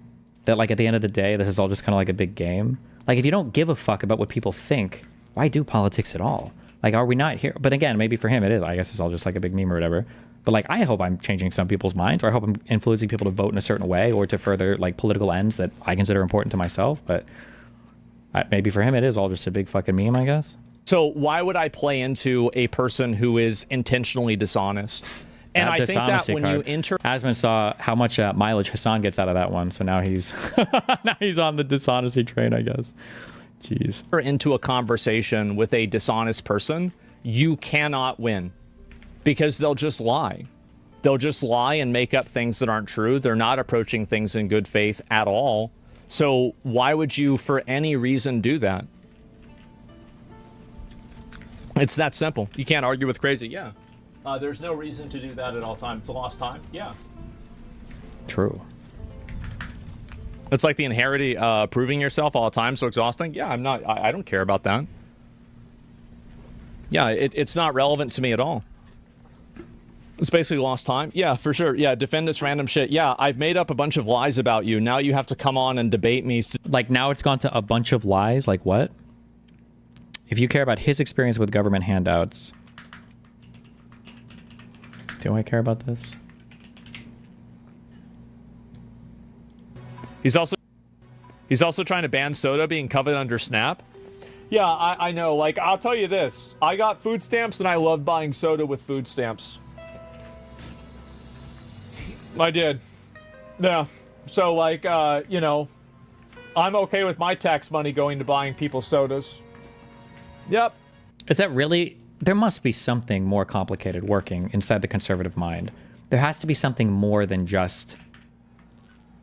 that like at the end of the day, this is all just kind of like a big game. Like if you don't give a fuck about what people think, why do politics at all? Like, are we not here? But again, maybe for him it is. I guess it's all just like a big meme or whatever. But like, I hope I'm changing some people's minds, or I hope I'm influencing people to vote in a certain way or to further like political ends that I consider important to myself. But maybe for him it is all just a big fucking meme, I guess. So why would I play into a person who is intentionally dishonest? And I think that when you enter, Asmon saw how much mileage Hassan gets out of that one, so now he's now he's on the dishonesty train, I guess. Jeez. Into a conversation with a dishonest person, you cannot win because they'll just lie. They'll just lie and make up things that aren't true. They're not approaching things in good faith at all. So why would you, for any reason, do that? It's that simple. You can't argue with crazy. Yeah. There's no reason to do that at all time. It's a lost time. Yeah. True. It's like the inherited proving yourself all the time, so exhausting. Yeah, I don't care about that. Yeah, it's not relevant to me at all. It's basically lost time. Yeah, for sure. Yeah, defend this random shit. Yeah, I've made up a bunch of lies about you. Now you have to come on and debate me. Like now it's gone to a bunch of lies? Like what? If you care about his experience with government handouts, do I care about this? He's also trying to ban soda being covered under SNAP. Yeah, I know. Like, I'll tell you this. I got food stamps and I love buying soda with food stamps. I did. Yeah. So, like, you know, I'm okay with my tax money going to buying people sodas. Yep. Is that really... There must be something more complicated working inside the conservative mind. There has to be something more than just...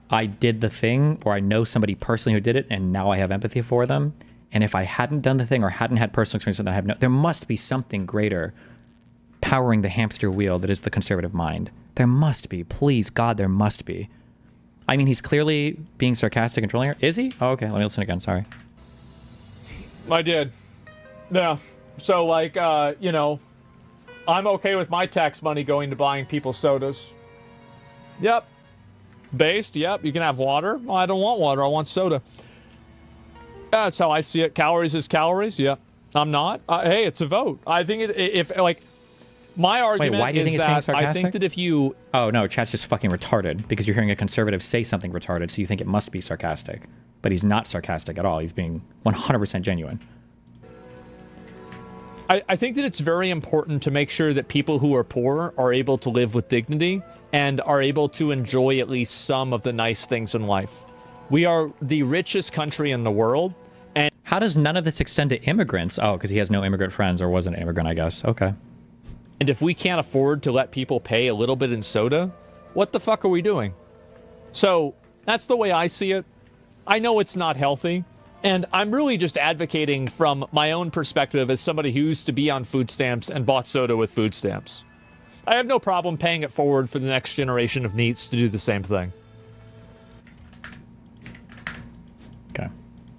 I did the thing, or I know somebody personally who did it, and now I have empathy for them. And if I hadn't done the thing or hadn't had personal experience with it, I have no... There must be something greater powering the hamster wheel that is the conservative mind. There must be. Please, God, there must be. I mean, he's clearly being sarcastic and trolling her. Is he? Oh, okay. Let me listen again. Sorry. I did. Yeah. So, like, you know, I'm okay with my tax money going to buying people sodas. Yep. Based, yep. You can have water. Well, I don't want water. I want soda. That's how I see it. Calories is calories. Yep. I'm not. Hey, it's a vote. I think if like, my argument why do you is think it's being that sarcastic? I think that if you... Oh, no, chat's just fucking retarded because you're hearing a conservative say something retarded, so you think it must be sarcastic. But he's not sarcastic at all. He's being 100% genuine. I think that it's very important to make sure that people who are poor are able to live with dignity and are able to enjoy at least some of the nice things in life. We are the richest country in the world. And how does none of this extend to immigrants? Oh, because he has no immigrant friends or was an immigrant, I guess. Okay. And if we can't afford to let people pay a little bit in soda, what the fuck are we doing? So that's the way I see it. I know it's not healthy. And I'm really just advocating from my own perspective as somebody who used to be on food stamps and bought soda with food stamps. I have no problem paying it forward for the next generation of NEETs to do the same thing. Okay.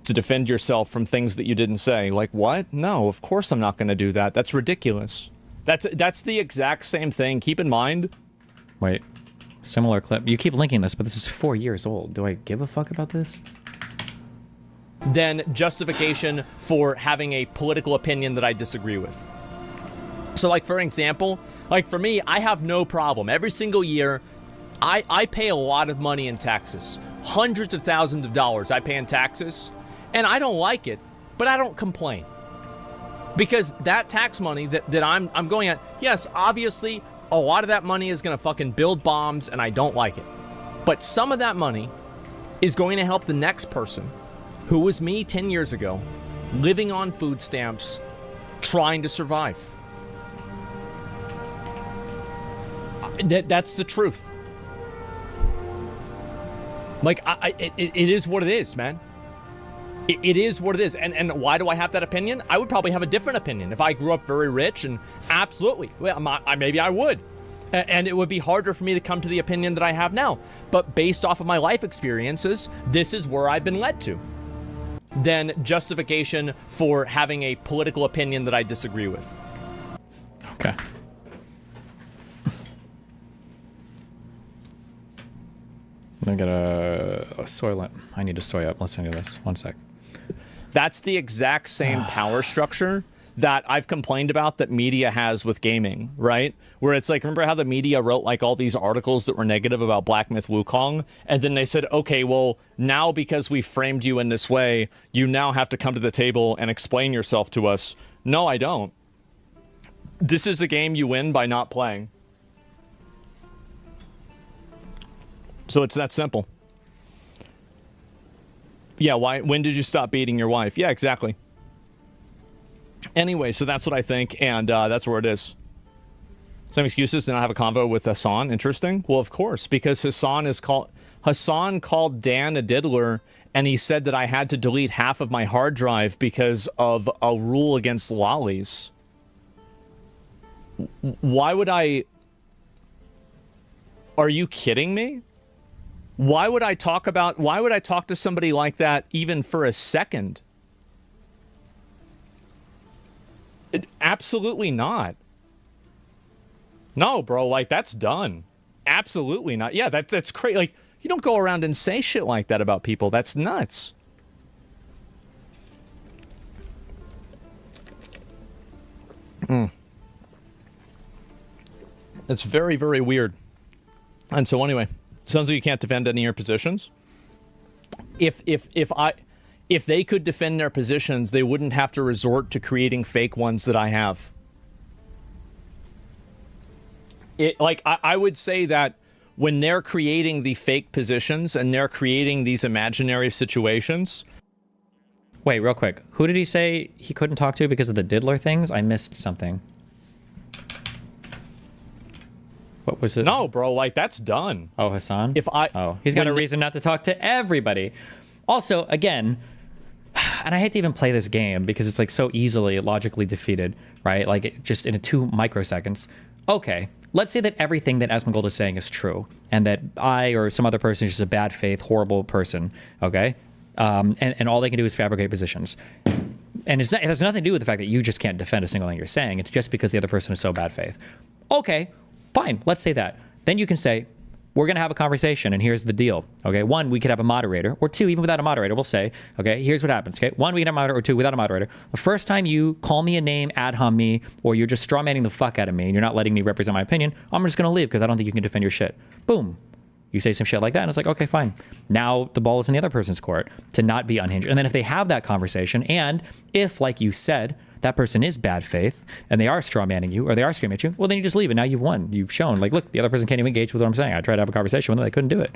To defend yourself from things that you didn't say. Like, what? No, of course I'm not going to do that. That's ridiculous. That's the exact same thing. Keep in mind. Wait. Similar clip. You keep linking this, but this is 4 years old. Do I give a fuck about this? Then justification for having a political opinion that I disagree with. So, like, for example, like, for me, I have no problem. Every single year, I pay a lot of money in taxes. Hundreds of thousands of dollars I pay in taxes. And I don't like it, but I don't complain. Because that tax money that I'm going at, yes, obviously, a lot of that money is going to fucking build bombs, and I don't like it. But some of that money is going to help the next person, who was me 10 years ago, living on food stamps, trying to survive. That's the truth. Like, it is what it is, man. It is what it is. And why do I have that opinion? I would probably have a different opinion if I grew up very rich, and absolutely. Well, maybe I would. And it would be harder for me to come to the opinion that I have now. But based off of my life experiences, this is where I've been led to. Then justification for having a political opinion that I disagree with. Okay. I'm gonna get a soy lamp. I need to soy up. Listen to this. One sec. That's the exact same power structure that I've complained about that media has with gaming, right? Where it's like, remember how the media wrote like all these articles that were negative about Black Myth Wukong? And then they said, okay, well, now because we framed you in this way, you now have to come to the table and explain yourself to us. No, I don't. This is a game you win by not playing. So it's that simple. Yeah, why? When did you stop beating your wife? Yeah, exactly. Anyway, so that's what I think, and that's where it is. Some excuses to not have a convo with Hassan. Interesting. Well, of course, because Hassan called Dan a diddler, and he said that I had to delete half of my hard drive because of a rule against lollies. Why would I... Are you kidding me? Why would I talk to somebody like that even for a second? Absolutely not. No, bro, like, that's done. Absolutely not. Yeah, that's crazy. Like, you don't go around and say shit like that about people. That's nuts. It's very, very weird. And so anyway, sounds like you can't defend any of your positions. If they could defend their positions, they wouldn't have to resort to creating fake ones that I have. I would say that when they're creating the fake positions and they're creating these imaginary situations. Wait, real quick. Who did he say he couldn't talk to because of the diddler things? I missed something. What was it? No, bro, like, that's done. Oh, Hassan? He's got a reason not to talk to everybody. Also, again, and I hate to even play this game because it's like so easily logically defeated, right? Like, just in 2 microseconds. Okay, let's say that everything that AsmonGold is saying is true, and that I or some other person is just a bad faith, horrible person, okay? And all they can do is fabricate positions. And it has nothing to do with the fact that you just can't defend a single thing you're saying. It's just because the other person is so bad faith. Okay, fine, let's say that. Then you can say, we're going to have a conversation, and here's the deal. Okay, 1, we could have a moderator, or 2, even without a moderator, we'll say, okay, here's what happens. Okay, 1, we can have a moderator, or 2, without a moderator. The first time you call me a name, ad hom me, or you're just strawmanning the fuck out of me, and you're not letting me represent my opinion, I'm just going to leave because I don't think you can defend your shit. Boom. You say some shit like that, and it's like, okay, fine. Now the ball is in the other person's court to not be unhinged. And then if they have that conversation, and if, like you said, that person is bad faith, and they are strawmanning you, or they are screaming at you, well, then you just leave, and now you've won. You've shown, like, look, the other person can't even engage with what I'm saying. I tried to have a conversation with them, they couldn't do it.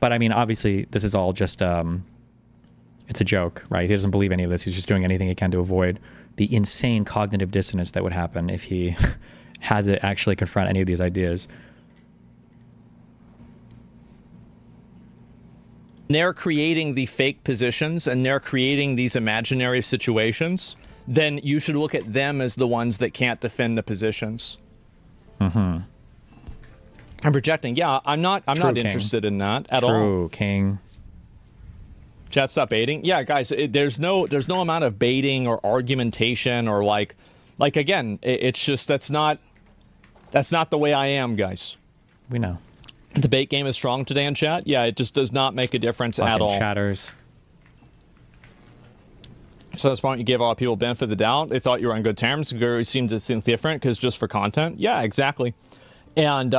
But, I mean, obviously, this is all just, it's a joke, right? He doesn't believe any of this. He's just doing anything he can to avoid the insane cognitive dissonance that would happen if he had to actually confront any of these ideas. They're creating the fake positions, and they're creating these imaginary situations, then you should look at them as the ones that can't defend the positions. Mm-hmm. I'm projecting. Yeah, I'm not interested in that at all. True, King. Chat, stop baiting. Yeah, guys, there's no amount of baiting or argumentation or like again, it's just that's not the way I am, guys. We know. The bait game is strong today in chat. Yeah, it just does not make a difference at all. Chatters. So that's why you gave a lot of people benefit of the doubt. They thought you were on good terms. You seemed to think different because just for content. Yeah, exactly. And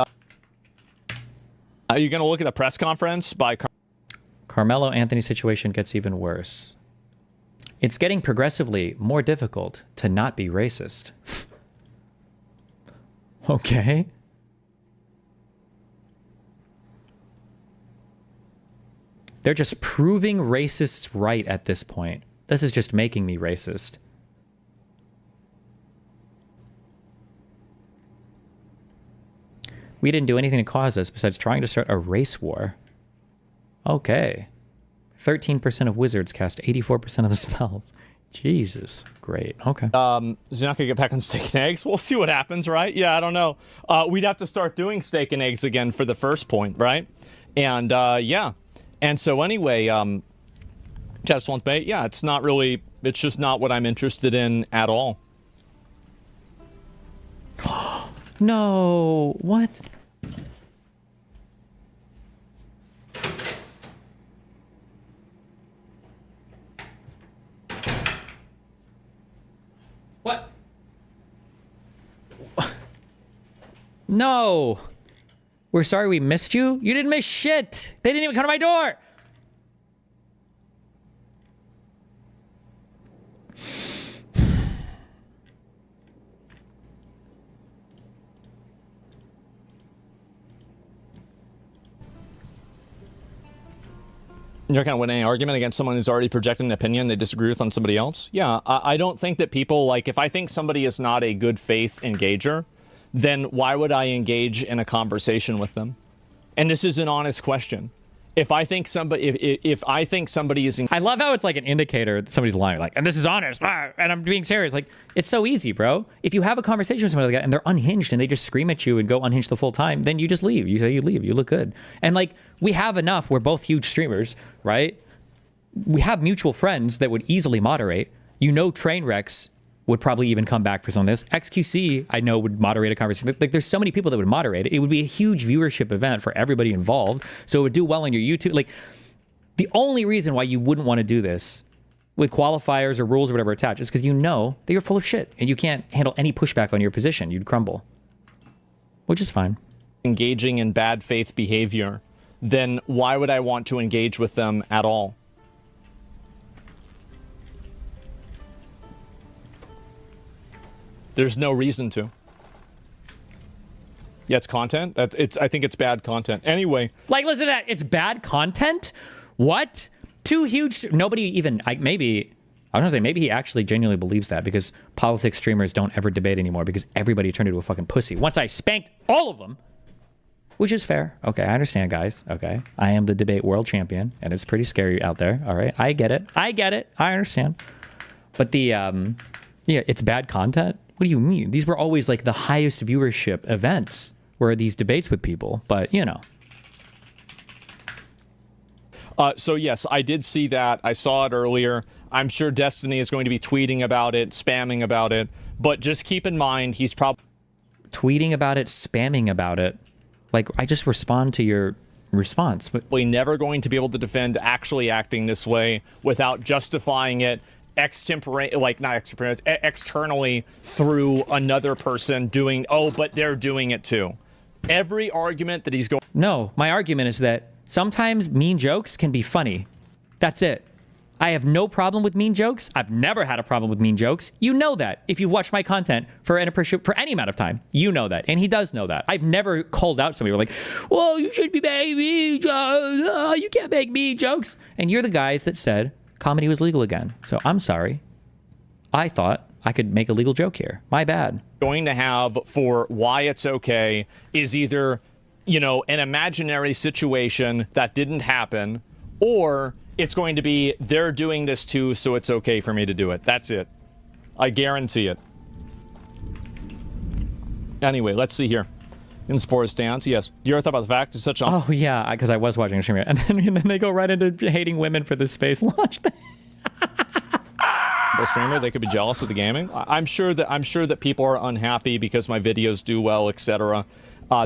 are you going to look at the press conference by Carmelo Anthony's situation gets even worse. It's getting progressively more difficult to not be racist. Okay. They're just proving racists right at this point. This is just making me racist. We didn't do anything to cause this besides trying to start a race war. Okay. 13% of wizards cast 84% of the spells. Jesus. Great. Okay. Is he not gonna get back on steak and eggs? We'll see what happens, right? Yeah, I don't know. We'd have to start doing steak and eggs again for the first point, right? And yeah. And so anyway, just want to yeah, it's not really, it's just not what I'm interested in at all. No. What? What? No. We're sorry we missed you. You didn't miss shit. They didn't even come to my door. You're not going to win any argument against someone who's already projected an opinion they disagree with on somebody else? Yeah, I don't think that people, like, if I think somebody is not a good faith engager, then why would I engage in a conversation with them? And this is an honest question. If I think somebody, if I think somebody is, I love how it's like an indicator that somebody's lying, like, and this is honest, and I'm being serious. Like, it's so easy, bro. If you have a conversation with somebody like that and they're unhinged and they just scream at you and go unhinged the full time, then you just leave. You say you leave. You look good. And like, we have enough. We're both huge streamers, right? We have mutual friends that would easily moderate. You know, train wrecks would probably even come back for some of this. XQC, I know, would moderate a conversation. Like, there's so many people that would moderate it. It would be a huge viewership event for everybody involved. So it would do well on your YouTube. Like, the only reason why you wouldn't want to do this with qualifiers or rules or whatever attached is because you know that you're full of shit and you can't handle any pushback on your position. You'd crumble, which is fine. Engaging in bad faith behavior, then why would I want to engage with them at all? There's no reason to. Yeah, it's content. I think it's bad content. Anyway. Like, listen to that. It's bad content? What? Two huge... Nobody even... maybe... I was going to say, maybe he actually genuinely believes that because politics streamers don't ever debate anymore because everybody turned into a fucking pussy. Once I spanked all of them, which is fair. Okay, I understand, guys. Okay. I am the debate world champion, and it's pretty scary out there. All right. I get it. I get it. I understand. But the... yeah, it's bad content? What do you mean? These were always like the highest viewership events were these debates with people, but you know. So yes, I did see that. I saw it earlier. I'm sure Destiny is going to be tweeting about it, spamming about it, but just keep in mind he's probably tweeting about it, spamming about it. Like, I just respond to your response. But we're never going to be able to defend actually acting this way without justifying it externally through another person doing, oh, but they're doing it too. Every argument that he's going... No, my argument is that sometimes mean jokes can be funny. That's it. I have no problem with mean jokes. I've never had a problem with mean jokes. You know that. If you've watched my content for any amount of time, you know that. And he does know that. I've never called out somebody like, well, you should be making mean jokes. Oh, you can't make mean jokes. And you're the guys that said comedy was legal again. So I'm sorry. I thought I could make a legal joke here. My bad. Going to have for why it's okay is either, you know, an imaginary situation that didn't happen, or it's going to be they're doing this too, so it's okay for me to do it. That's it. I guarantee it. Anyway, let's see here. In support stance, yes. You ever thought about the fact it's such a... Oh, yeah, because I was watching a stream, and then they go right into hating women for the space launch thing. Streamer, they could be jealous of the gaming. I'm sure that people are unhappy because my videos do well, etc.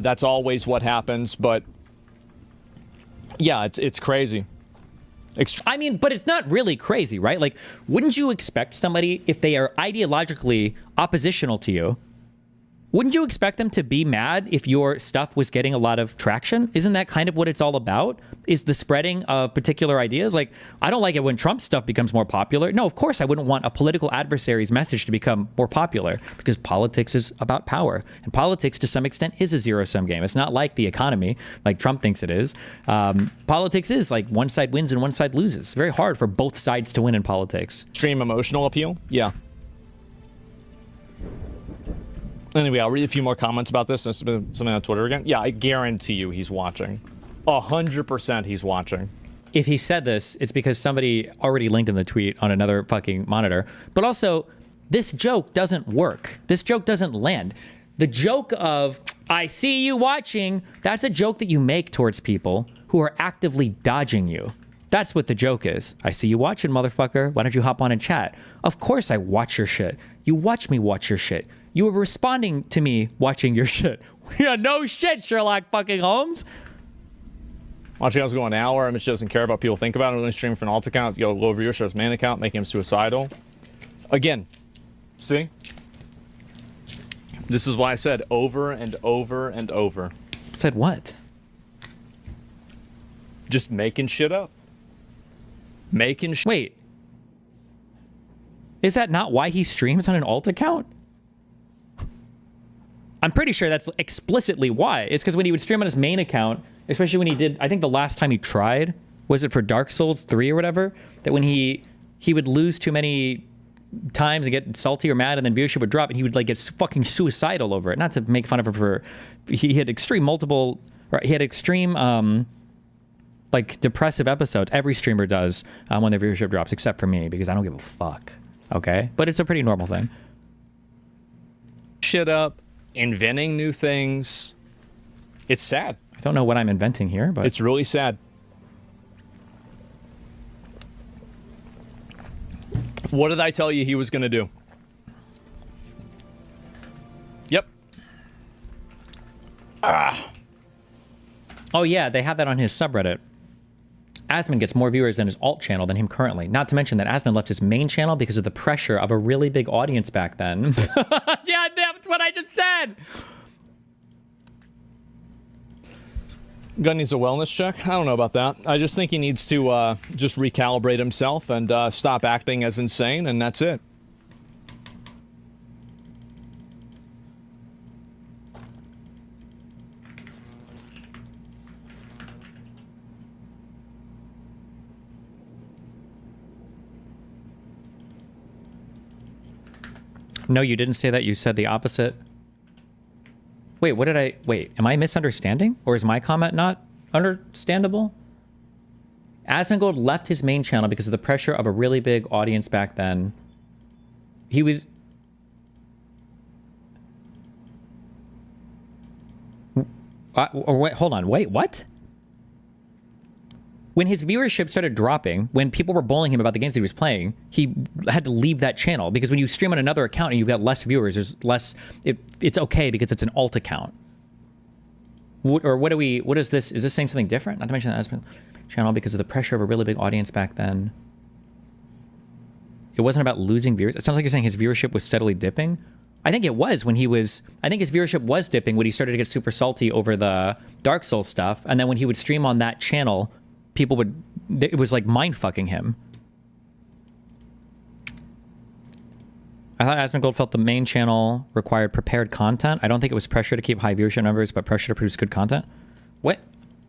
That's always what happens, but yeah, it's crazy. I mean, but it's not really crazy, right? Like, wouldn't you expect somebody, if they are ideologically oppositional to you, wouldn't you expect them to be mad if your stuff was getting a lot of traction? Isn't that kind of what it's all about? Is the spreading of particular ideas? Like, I don't like it when Trump stuff becomes more popular. No, of course I wouldn't want a political adversary's message to become more popular because politics is about power. And politics, to some extent, is a zero-sum game. It's not like the economy, like Trump thinks it is. Politics is like one side wins and one side loses. It's very hard for both sides to win in politics. Extreme emotional appeal? Yeah. Anyway, I'll read a few more comments about this. This has been something on Twitter again. Yeah, I guarantee you he's watching. 100% he's watching. if he said this, it's because somebody already linked him the tweet on another fucking monitor. But also, this joke doesn't work. This joke doesn't land. The joke of, I see you watching, that's a joke that you make towards people who are actively dodging you. That's what the joke is. I see you watching, motherfucker. Why don't you hop on and chat? Of course I watch your shit. You watch me watch your shit. You were responding to me watching your shit. Yeah, no shit, Sherlock fucking Holmes. Watching us go an hour, and Mitch doesn't care about people think about it. Only streaming for an alt account, go low viewership, main account, making him suicidal. Again, see? This is why I said over and over and over. Said what? Just making shit up. Wait. Is that not why he streams on an alt account? I'm pretty sure that's explicitly why. It's because when he would stream on his main account, especially when he did, I think the last time he tried, was it for Dark Souls 3 or whatever? That when he would lose too many times and get salty or mad, and then viewership would drop, and he would like get fucking suicidal over it. Not to make fun of him for, he had extreme like depressive episodes. Every streamer does when their viewership drops, except for me, because I don't give a fuck. Okay, but it's a pretty normal thing. Shit up, inventing new things. It's sad. I don't know what I'm inventing here, but it's really sad. What did I tell you he was going to do? Yep. Oh yeah, they have that on his subreddit. Asmon gets more viewers in his alt channel than him currently. Not to mention that Asmon left his main channel because of the pressure of a really big audience back then. Yeah, that's what I just said. Gun needs a wellness check? I don't know about that. I just think he needs to just recalibrate himself and stop acting as insane, and that's it. No, you didn't say that. You said the opposite. Wait, what did I... Wait, am I misunderstanding? Or is my comment not understandable? AsmonGold left his main channel because of the pressure of a really big audience back then. He was... wait, hold on. Wait, what? When his viewership started dropping, when people were bullying him about the games that he was playing, he had to leave that channel, because when you stream on another account and you've got less viewers, there's less, it's okay because it's an alt account. What is this? Is this saying something different? Not to mention that channel because of the pressure of a really big audience back then. It wasn't about losing viewers. It sounds like you're saying his viewership was steadily dipping. I think it was when he was, I think his viewership was dipping when he started to get super salty over the Dark Souls stuff. And then when he would stream on that channel, people would, it was like mind fucking him. I thought AsmonGold felt the main channel required prepared content. I don't think it was pressure to keep high viewership numbers, but pressure to produce good content. What?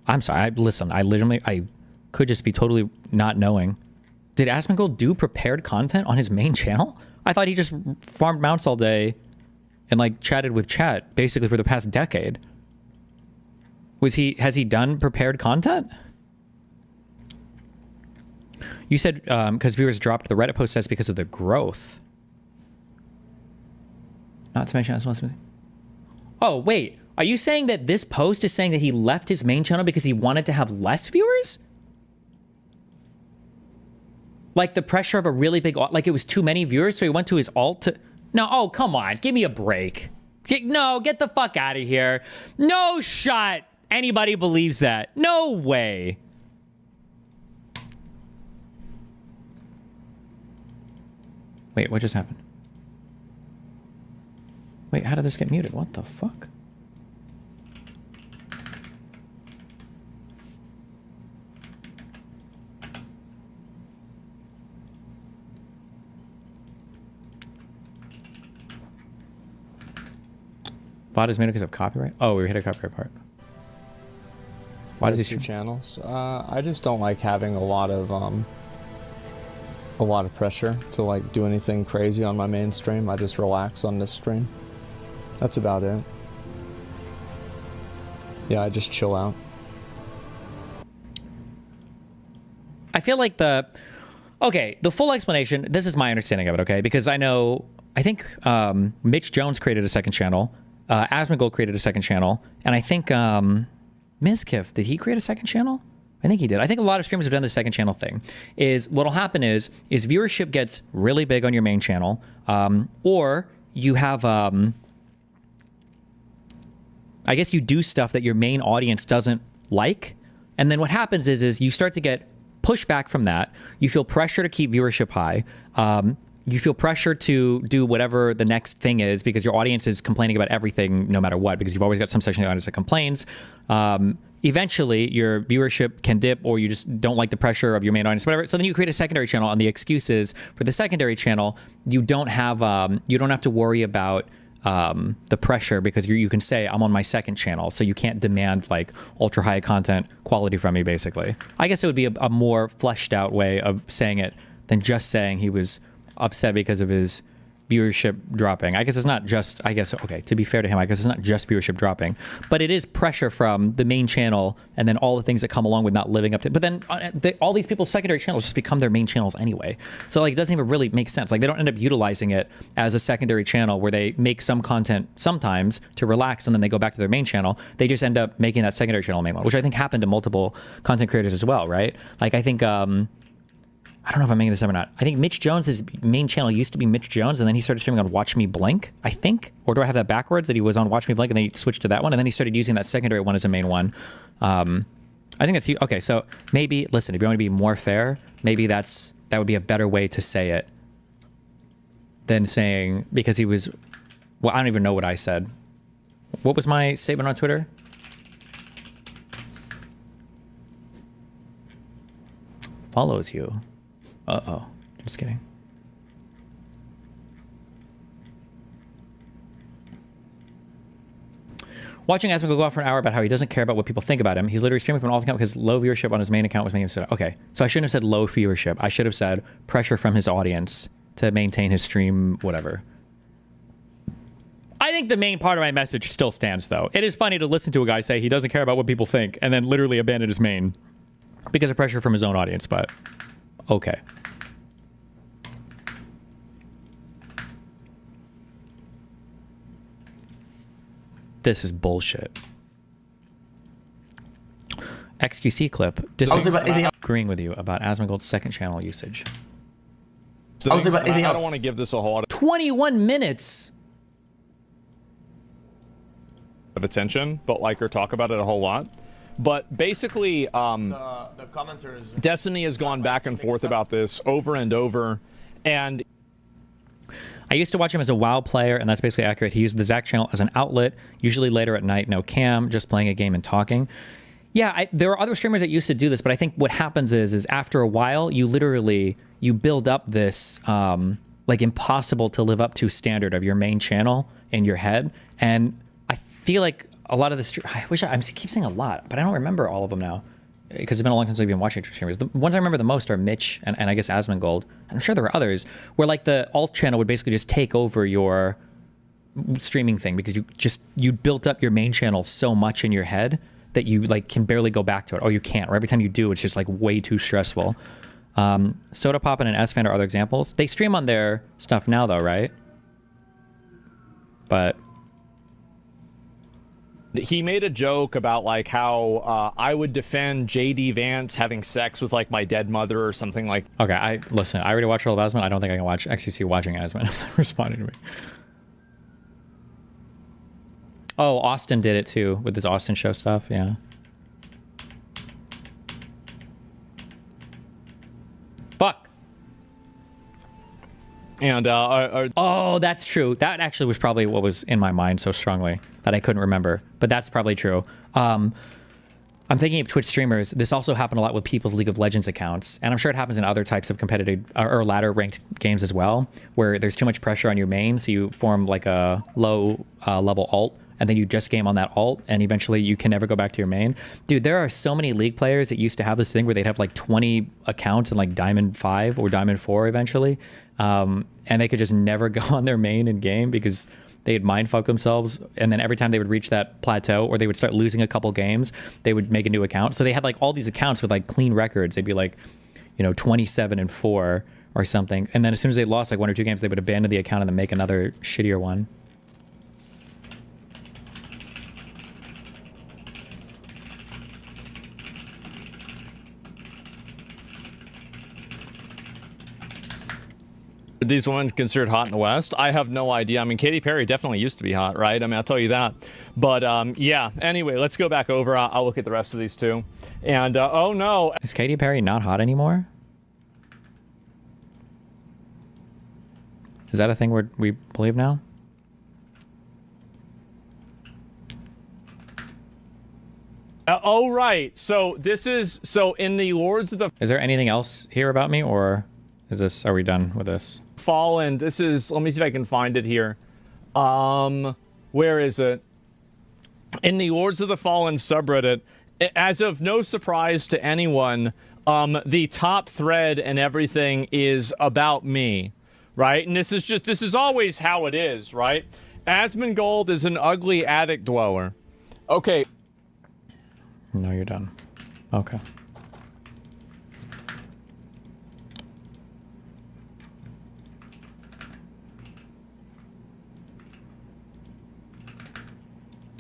I'm sorry. Listen, I could just be totally not knowing. Did AsmonGold do prepared content on his main channel? I thought he just farmed mounts all day and like chatted with chat basically for the past decade. Has he done prepared content? You said because viewers dropped. The Reddit post says because of the growth. Not to mention, oh wait, are you saying that this post is saying that he left his main channel because he wanted to have less viewers? Like the pressure of a really big, like it was too many viewers, so he went to his alt to... No, oh, come on, give me a break. No, get the fuck out of here. No shot anybody believes that. No way. Wait, what just happened? Wait, how did this get muted? What the fuck? VOD is muted because of copyright? Oh, we hit a copyright part. Why does he stream channels? I just don't like having a lot of pressure to like do anything crazy on my main stream. I just relax on this stream. That's about it. Yeah, I just chill out. I feel like the full explanation, this is my understanding of it, okay? Because I think Mitch Jones created a second channel, AsmonGold created a second channel, and I think Mizkif, did he create a second channel? I think he did. I think a lot of streamers have done the second channel thing. Is what'll happen is viewership gets really big on your main channel, or you have, I guess you do stuff that your main audience doesn't like, and then what happens is you start to get pushback from that. You feel pressure to keep viewership high. You feel pressure to do whatever the next thing is because your audience is complaining about everything no matter what, because you've always got some section of the audience that complains. Eventually, your viewership can dip, or you just don't like the pressure of your main audience, whatever. So then you create a secondary channel, and the excuse is for the secondary channel, you don't have to worry about the pressure because you can say I'm on my second channel, so you can't demand like ultra high content quality from me. Basically, I guess it would be a more fleshed out way of saying it than just saying he was upset because of his viewership dropping. I guess it's not just, to be fair to him, I guess it's not just viewership dropping, but it is pressure from the main channel and then all the things that come along with not living up to it. But then all these people's secondary channels just become their main channels anyway. So like, it doesn't even really make sense. Like, they don't end up utilizing it as a secondary channel where they make some content sometimes to relax and then they go back to their main channel. They just end up making that secondary channel main one, which I think happened to multiple content creators as well, right? Like, I think, I don't know if I'm making this up or not. I think Mitch Jones' main channel used to be Mitch Jones, and then he started streaming on Watch Me Blink, I think. Or do I have that backwards, that he was on Watch Me Blink and then he switched to that one, and then he started using that secondary one as a main one. I think that's... Okay, so maybe, listen, if you want to be more fair, maybe that would be a better way to say it than saying, because he was... Well, I don't even know what I said. What was my statement on Twitter? Follows you. Uh-oh. Just kidding. Watching AsmonGold go off for an hour about how he doesn't care about what people think about him. He's literally streaming from an alt account because low viewership on his main account was making him sad. Okay, so I shouldn't have said low viewership. I should have said pressure from his audience to maintain his stream, whatever. I think the main part of my message still stands, though. It is funny to listen to a guy say he doesn't care about what people think and then literally abandon his main because of pressure from his own audience, but okay. This is bullshit. XQC clip. Agreeing with you about AsmonGold's second channel usage. I don't want to give this a whole lot 21 minutes of attention, but like, or talk about it a whole lot. But basically, the commenters, Destiny has gone back and forth about this over and over, and I used to watch him as a WoW player, and that's basically accurate. He used the Zach channel as an outlet, usually later at night, no cam, just playing a game and talking. Yeah, there are other streamers that used to do this, but I think what happens is after a while, you build up this like impossible to live up to standard of your main channel in your head, and I feel like a lot of the I keep saying a lot, but I don't remember all of them now because it's been a long time since I've been watching streamers. The ones I remember the most are Mitch and I guess AsmonGold. I'm sure there were others where like the alt channel would basically just take over your streaming thing because you built up your main channel so much in your head that you like can barely go back to it, or you can't, or every time you do, it's just like way too stressful. Soda Poppin' and S-Fan are other examples. They stream on their stuff now though, right? But he made a joke about like how I would defend JD Vance having sex with like my dead mother or something like. Okay, listen. I already watched all of Asmon. I don't think I can watch XCC watching Asmon. Responding to me. Oh, Austin did it too with his Austin show stuff. Yeah. Fuck. And oh, that's true. That actually was probably what was in my mind so strongly that I couldn't remember. But that's probably true. I'm thinking of Twitch streamers. This also happened a lot with people's League of Legends accounts, and I'm sure it happens in other types of competitive or ladder ranked games as well, where there's too much pressure on your main, so you form like a low level ult, and then you just game on that ult, and eventually you can never go back to your main. Dude, there are so many League players that used to have this thing where they'd have like 20 accounts in like Diamond 5 or Diamond 4 eventually, and they could just never go on their main in game because they'd mindfuck themselves, and then every time they would reach that plateau or they would start losing a couple games, they would make a new account. So they had like all these accounts with like clean records. They'd be like, you know, 27-4 or something. And then as soon as they lost like 1 or 2 games, they would abandon the account and then make another shittier one. Are these women considered hot in the West? I have no idea. I mean, Katy Perry definitely used to be hot, right? I mean, I'll tell you that. But yeah, anyway, let's go back over. I'll look at the rest of these two. And oh no. Is Katy Perry not hot anymore? Is that a thing we believe now? Oh, right. So this is, so in the Lords of the... Is there anything else here about me, or is this, are we done with this? Fallen, this is, let me see if I can find it here. Where is it? In the Lords of the Fallen subreddit, as of no surprise to anyone, the top thread and everything is about me, right? And this is always how it is, right? AsmonGold is an ugly attic dweller. Okay. No, you're done. Okay.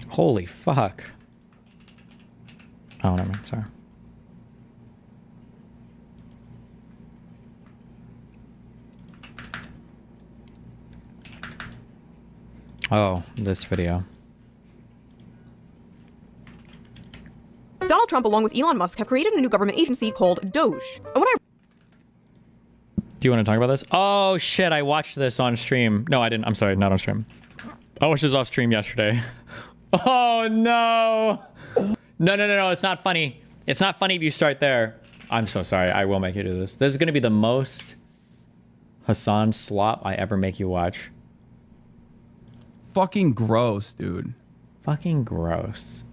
Holy fuck. Oh, never mind. Sorry. Oh, this video. Donald Trump, along with Elon Musk, have created a new government agency called Doge. And when I Do you want to talk about this? Oh, shit. I watched this on stream. No, I didn't. I'm sorry. Not on stream. I watched this off stream yesterday. Oh, no. No. It's not funny. It's not funny if you start there. I'm so sorry. I will make you do this. This is going to be the most Hassan slop I ever make you watch. Fucking gross, dude. Fucking gross.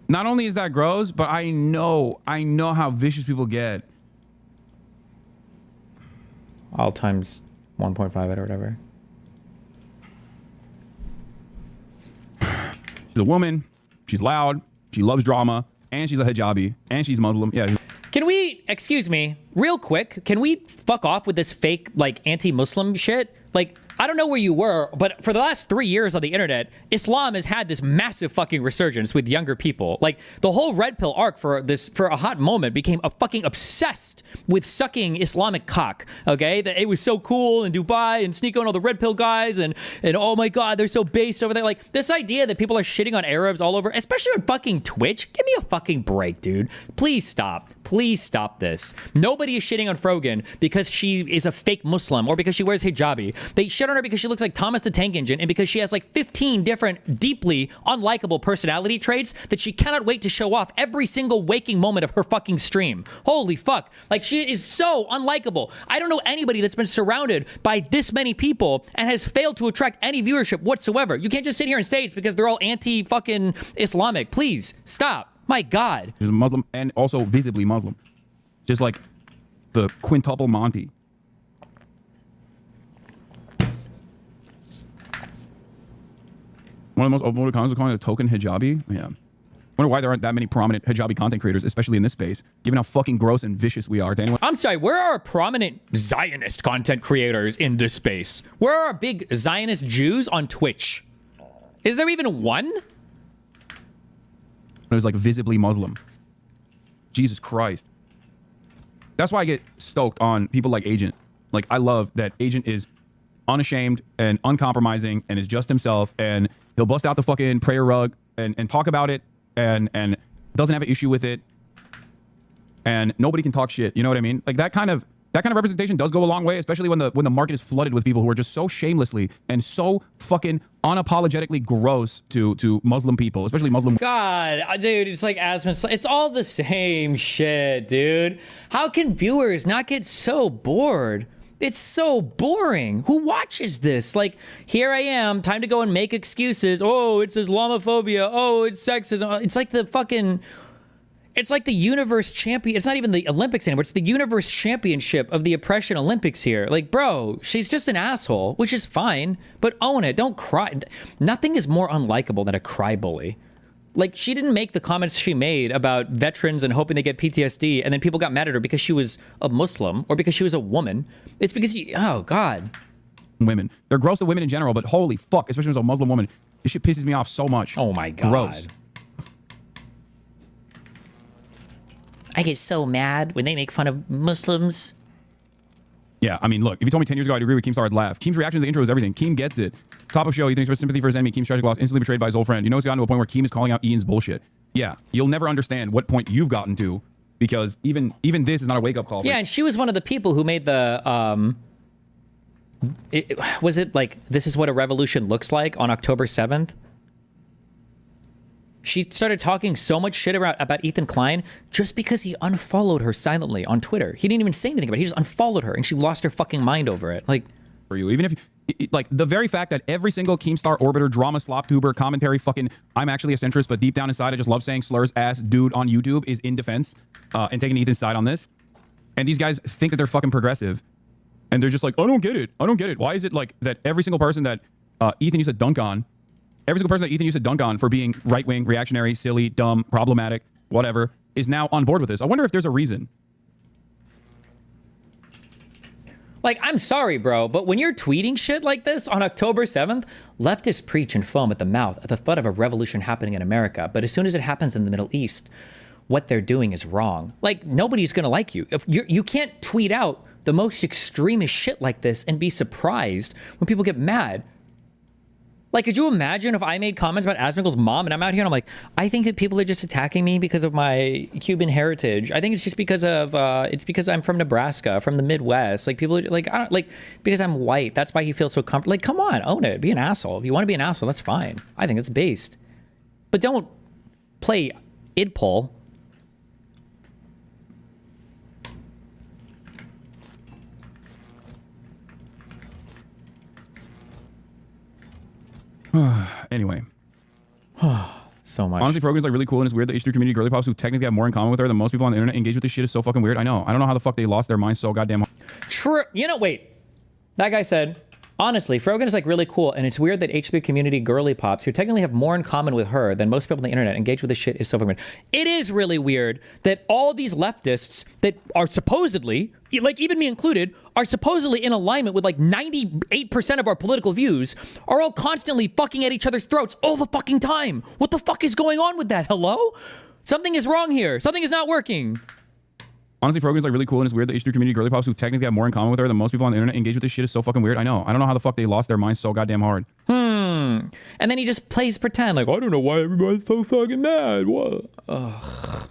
Not only is that gross, but I know how vicious people get. All times 1.5 it or whatever. She's a woman. She's loud. She loves drama. And she's a hijabi. And she's Muslim. Yeah. Can we, excuse me, real quick, can we fuck off with this fake, like, anti-Muslim shit? Like, I don't know where you were, but for the last 3 years on the internet, Islam has had this massive fucking resurgence with younger people. Like, the whole red pill arc for a hot moment became a fucking obsessed with sucking Islamic cock, okay? That it was so cool in Dubai and sneak on all the red pill guys and oh my God, they're so based over there. Like, this idea that people are shitting on Arabs all over, especially on fucking Twitch, give me a fucking break, dude. Please stop. Please stop this. Nobody is shitting on Frogan because she is a fake Muslim or because she wears hijabi. They shit on her because she looks like Thomas the Tank Engine and because she has like 15 different deeply unlikable personality traits that she cannot wait to show off every single waking moment of her fucking stream. Holy fuck. Like, she is so unlikable. I don't know anybody that's been surrounded by this many people and has failed to attract any viewership whatsoever. You can't just sit here and say it's because they're all anti-fucking Islamic. Please, stop. My God. She's a Muslim and also visibly Muslim. Just like the quintuple Monty. One of the most upvoted comments are calling it a token hijabi. Yeah. Wonder why there aren't that many prominent hijabi content creators, especially in this space, given how fucking gross and vicious we are to anyone. I'm sorry, where are our prominent Zionist content creators in this space? Where are our big Zionist Jews on Twitch? Is there even one? It was like visibly Muslim. Jesus Christ. That's why I get stoked on people like Agent. Like, I love that Agent is unashamed and uncompromising and is just himself, and he'll bust out the fucking prayer rug and talk about it and doesn't have an issue with it, and nobody can talk shit. You know what I mean? Like, that kind of representation does go a long way, especially when the market is flooded with people who are just so shamelessly and so fucking unapologetically gross to Muslim people, especially Muslim. God, dude, it's like Asmon. It's all the same shit, dude. How can viewers not get so bored? It's so boring. Who watches this? Like, here I am, time to go and make excuses. Oh, it's Islamophobia. Oh, it's sexism. It's like the fucking... It's like the universe champion. It's not even the Olympics anymore. It's the universe championship of the oppression Olympics here. Like, bro, she's just an asshole, which is fine, but own it. Don't cry. Nothing is more unlikable than a cry bully. Like, she didn't make the comments she made about veterans and hoping they get PTSD, and then people got mad at her because she was a Muslim or because she was a woman. It's because oh, God. Women. They're gross to women in general, but holy fuck, especially as a Muslim woman. This shit pisses me off so much. Oh, my God. Gross. I get so mad when they make fun of Muslims. Yeah, I mean, look, if you told me 10 years ago I'd agree with Keemstar, I'd laugh. Keem's reaction to the intro is everything. Keem gets it. Top of show, he thinks about sympathy for his enemy. Keem's tragic loss, instantly betrayed by his old friend. You know, it's gotten to a point where Keem is calling out Ian's bullshit. Yeah, you'll never understand what point you've gotten to, because even this is not a wake-up call. Yeah, and she was one of the people who made the, was it like, this is what a revolution looks like on October 7th? She started talking so much shit about Ethan Klein just because he unfollowed her silently on Twitter. He didn't even say anything about it. He just unfollowed her, and she lost her fucking mind over it. Like, for you, even if like the very fact that every single Keemstar orbiter, drama, slop tuber, commentary, fucking, I'm actually a centrist, but deep down inside I just love saying slurs ass dude on YouTube is in defense and taking Ethan's side on this. And these guys think that they're fucking progressive, and they're just like, I don't get it. I don't get it. Why is it like that every single person that Ethan used to dunk on, every single person that Ethan used to dunk on for being right-wing, reactionary, silly, dumb, problematic, whatever, is now on board with this? I wonder if there's a reason. Like, I'm sorry, bro, but when you're tweeting shit like this on October 7th, leftists preach and foam at the mouth at the thought of a revolution happening in America. But as soon as it happens in the Middle East, what they're doing is wrong. Like, nobody's going to like you. If you can't tweet out the most extremist shit like this and be surprised when people get mad. Like, could you imagine if I made comments about AsmonGold's mom and I'm out here and I'm like, I think that people are just attacking me because of my Cuban heritage. I think it's just because of, it's because I'm from Nebraska, from the Midwest. Like, people are like, I don't, like, because I'm white. That's why he feels so comfortable. Like, come on, own it. Be an asshole. If you want to be an asshole, that's fine. I think it's based. But don't play idpol. Anyway. So much. Honestly, Frogan's like really cool, and it's weird that H3 community girly pops who technically have more in common with her than most people on the internet engage with this shit is so fucking weird. I know. I don't know how the fuck they lost their minds so goddamn hard. True. You know, wait. That guy said, honestly, Frogan is like really cool, and it's weird that H3 community girly pops who technically have more in common with her than most people on the internet engage with this shit is so fucking weird. It is really weird that all these leftists that are supposedly, like even me included, are supposedly in alignment with like 98% of our political views are all constantly fucking at each other's throats all the fucking time. What the fuck is going on with that? Hello? Something is wrong here. Something is not working. Honestly, Frogan's like really cool, and it's weird that H3 community girly pops who technically have more in common with her than most people on the internet engage with this shit is so fucking weird. I know. I don't know how the fuck they lost their minds so goddamn hard. And then he just plays pretend like, I don't know why everybody's so fucking mad. What? Ugh.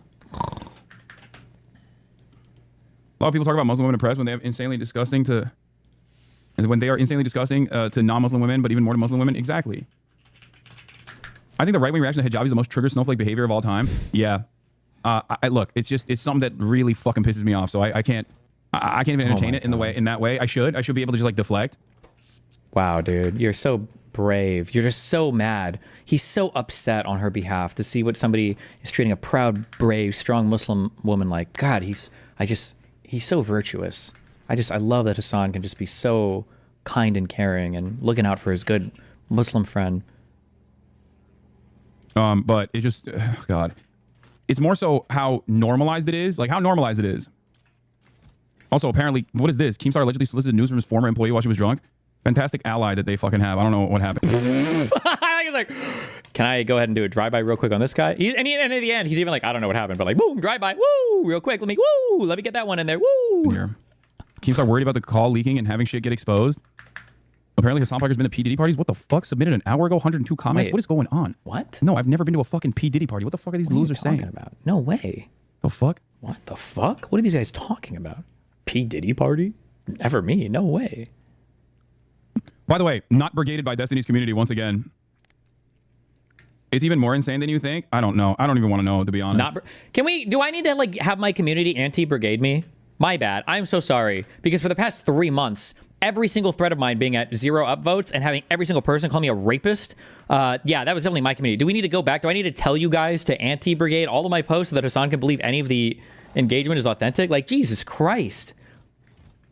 A lot of people talk about Muslim women in press when they have insanely disgusting to, and when they are insanely disgusting to non-Muslim women, but even more to Muslim women. Exactly. I think the right-wing reaction to hijab is the most trigger snowflake behavior of all time. Yeah. Look, it's something that really fucking pisses me off. So I can't even entertain it in that way. I should be able to just like deflect. Wow, dude, you're so brave. You're just so mad. He's so upset on her behalf to see what somebody is treating a proud, brave, strong Muslim woman like. God, he's so virtuous. I love that Hassan can just be so kind and caring and looking out for his good Muslim friend. But it just, God, it's more so how normalized it is. Like how normalized it is. Also, apparently, what is this? Keemstar allegedly solicited news from his former employee while she was drunk. Fantastic ally that they fucking have. I don't know what happened. He's like, can I go ahead and do a drive-by real quick on this guy? And at the end, he's even like, I don't know what happened, but like, boom, drive-by, woo, real quick. Let me get that one in there, woo. Here. Keemstar worried about the call leaking and having shit get exposed. Apparently, Hassan Parker's been to P. Diddy parties. What the fuck? Submitted an hour ago, 102 comments. Wait, what is going on? What? No, I've never been to a fucking P. Diddy party. What the fuck are these losers saying? About? No way. The fuck? What the fuck? What are these guys talking about? P. Diddy party? Never me. No way. By the way, not brigaded by Destiny's community once again. It's even more insane than you think. I don't know. I don't even want to know, to be honest. Do I need to like have my community anti-brigade me? My bad. I'm so sorry. Because for the past 3 months, every single thread of mine being at 0 upvotes and having every single person call me a rapist. Yeah, that was definitely my community. Do we need to go back? Do I need to tell you guys to anti-brigade all of my posts so that Hassan can believe any of the engagement is authentic? Like, Jesus Christ.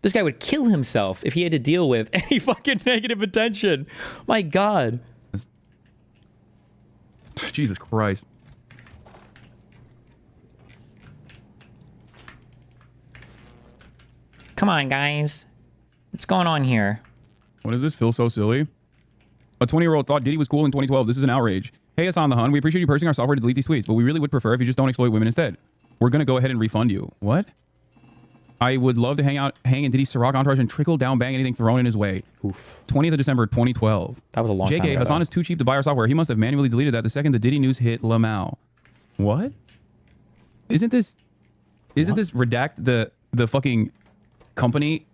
This guy would kill himself if he had to deal with any fucking negative attention. My God. Jesus Christ. Come on, guys. What's going on here? What is this? Feel so silly. A 20-year-old thought Diddy was cool in 2012. This is an outrage. Hey, Hassan the Hun. We appreciate you purchasing our software to delete these tweets, but we really would prefer if you just don't exploit women instead. We're going to go ahead and refund you. What? I would love to hang in Diddy's Ciroc entourage and trickle down bang anything thrown in his way. Oof. 20th of December, 2012. That was a long time JK, ago. Hassan is too cheap to buy our software. He must have manually deleted that the second the Diddy news hit Lamau. What? Isn't this Redact the fucking company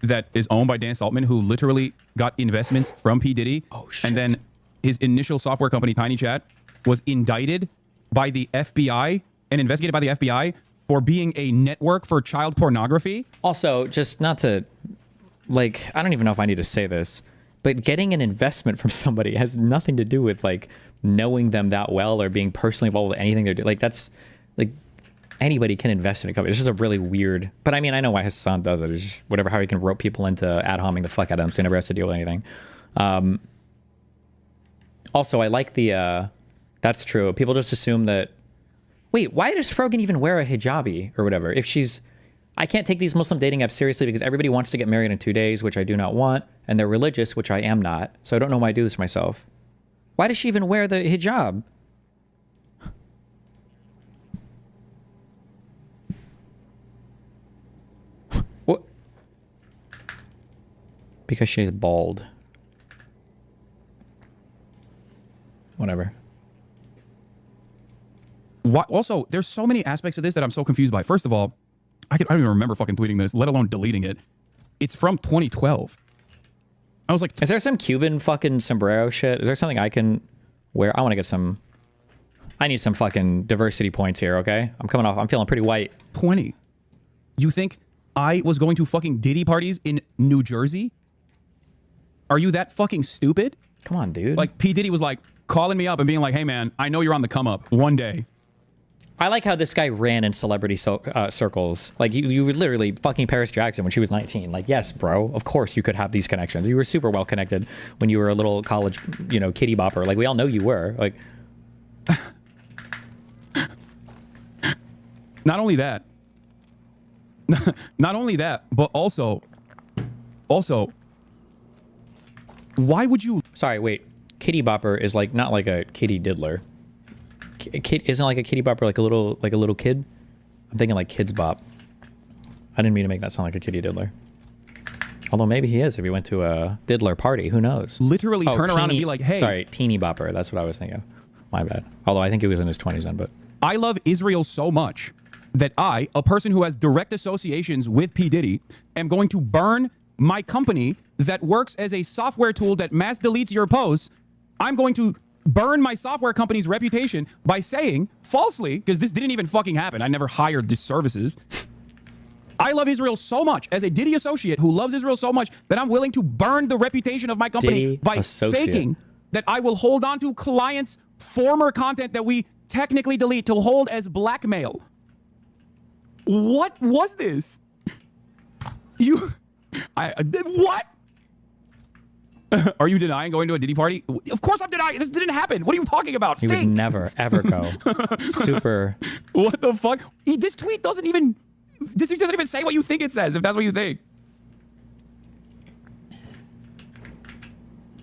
that is owned by Dan Saltman, who literally got investments from P. Diddy? Oh, shit. And then his initial software company, Tiny Chat, was indicted by the FBI and investigated by the FBI for being a network for child pornography. Also, just not to, like, I don't even know if I need to say this, but getting an investment from somebody has nothing to do with, like, knowing them that well or being personally involved with anything they're doing. Like, that's, like, anybody can invest in a company. It's just a really weird, but I mean, I know why Hassan does it. It's just whatever, how he can rope people into ad-homing the fuck out of them so he never has to deal with anything. Also, I like the, that's true. People just assume that, wait, why does Frogan even wear a hijabi or whatever? If she's, I can't take these Muslim dating apps seriously because everybody wants to get married in 2 days, which I do not want, and they're religious, which I am not. So I don't know why I do this to myself. Why does she even wear the hijab? What? Because she's bald. Whatever. What, also, there's so many aspects of this that I'm so confused by. First of all, I don't even remember fucking tweeting this, let alone deleting it. It's from 2012. I was like, is there some Cuban fucking sombrero shit? Is there something I can wear? I want to get some. I need some fucking diversity points here, okay? I'm coming off. I'm feeling pretty white. 20. You think I was going to fucking Diddy parties in New Jersey? Are you that fucking stupid? Come on, dude. Like, P. Diddy was like calling me up and being like, hey, man, I know you're on the come up one day. I like how this guy ran in celebrity circles. Like, you were literally fucking Paris Jackson when she was 19. Like, yes, bro, of course you could have these connections. You were super well connected when you were a little college, you know, kitty bopper. Like, we all know you were. Like, not only that, but also, why would you? Sorry, wait. Kitty bopper is like not like a kitty diddler. Kid isn't like a kitty bopper like a little kid. I'm thinking like Kids Bop. I didn't mean to make that sound like a kitty diddler. Although maybe he is if he went to a diddler party. Who knows? Literally turn around and be like, hey. Sorry, teeny bopper. That's what I was thinking of. My bad. Although I think he was in his 20s then, but. I love Israel so much that I, a person who has direct associations with P. Diddy, am going to burn my company that works as a software tool that mass deletes your posts. I'm going to burn my software company's reputation by saying falsely, because this didn't even fucking happen. I never hired these services. I love Israel so much as a Diddy associate who loves Israel so much that I'm willing to burn the reputation of my company Diddy by associate. faking that I will hold on to clients' former content that we technically delete to hold as blackmail. What was this? What? Are you denying going to a Diddy party? Of course I'm denying. This didn't happen. What are you talking about? He would never, ever go. Super. What the fuck? This tweet doesn't even say what you think it says, if that's what you think.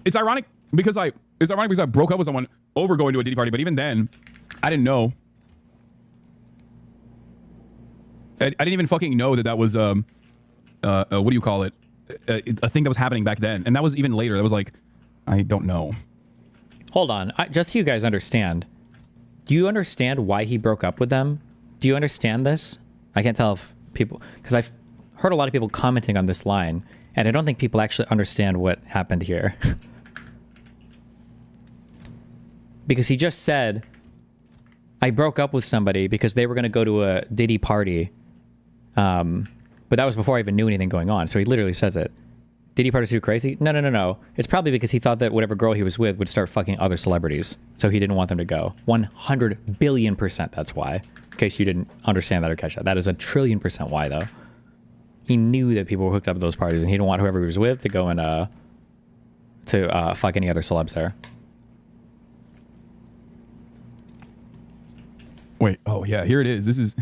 It's ironic because I broke up with someone over going to a Diddy party, but even then, I didn't know. I didn't even fucking know that was what do you call it? A thing that was happening back then, and that was even later. That was like, I don't know. Hold on, just so you guys understand. Do you understand why he broke up with them? Do you understand this? I can't tell if people, because I've heard a lot of people commenting on this line, and I don't think people actually understand what happened here. Because he just said, I broke up with somebody because they were going to go to a Diddy party. But that was before I even knew anything going on. So he literally says it. Diddy party too crazy? No. It's probably because he thought that whatever girl he was with would start fucking other celebrities. So he didn't want them to go. 100 billion% that's why. In case you didn't understand that or catch that. That is a trillion% why, though. He knew that people were hooked up at those parties, and he didn't want whoever he was with to go and to fuck any other celebs there. Wait, oh yeah, here it is. This is...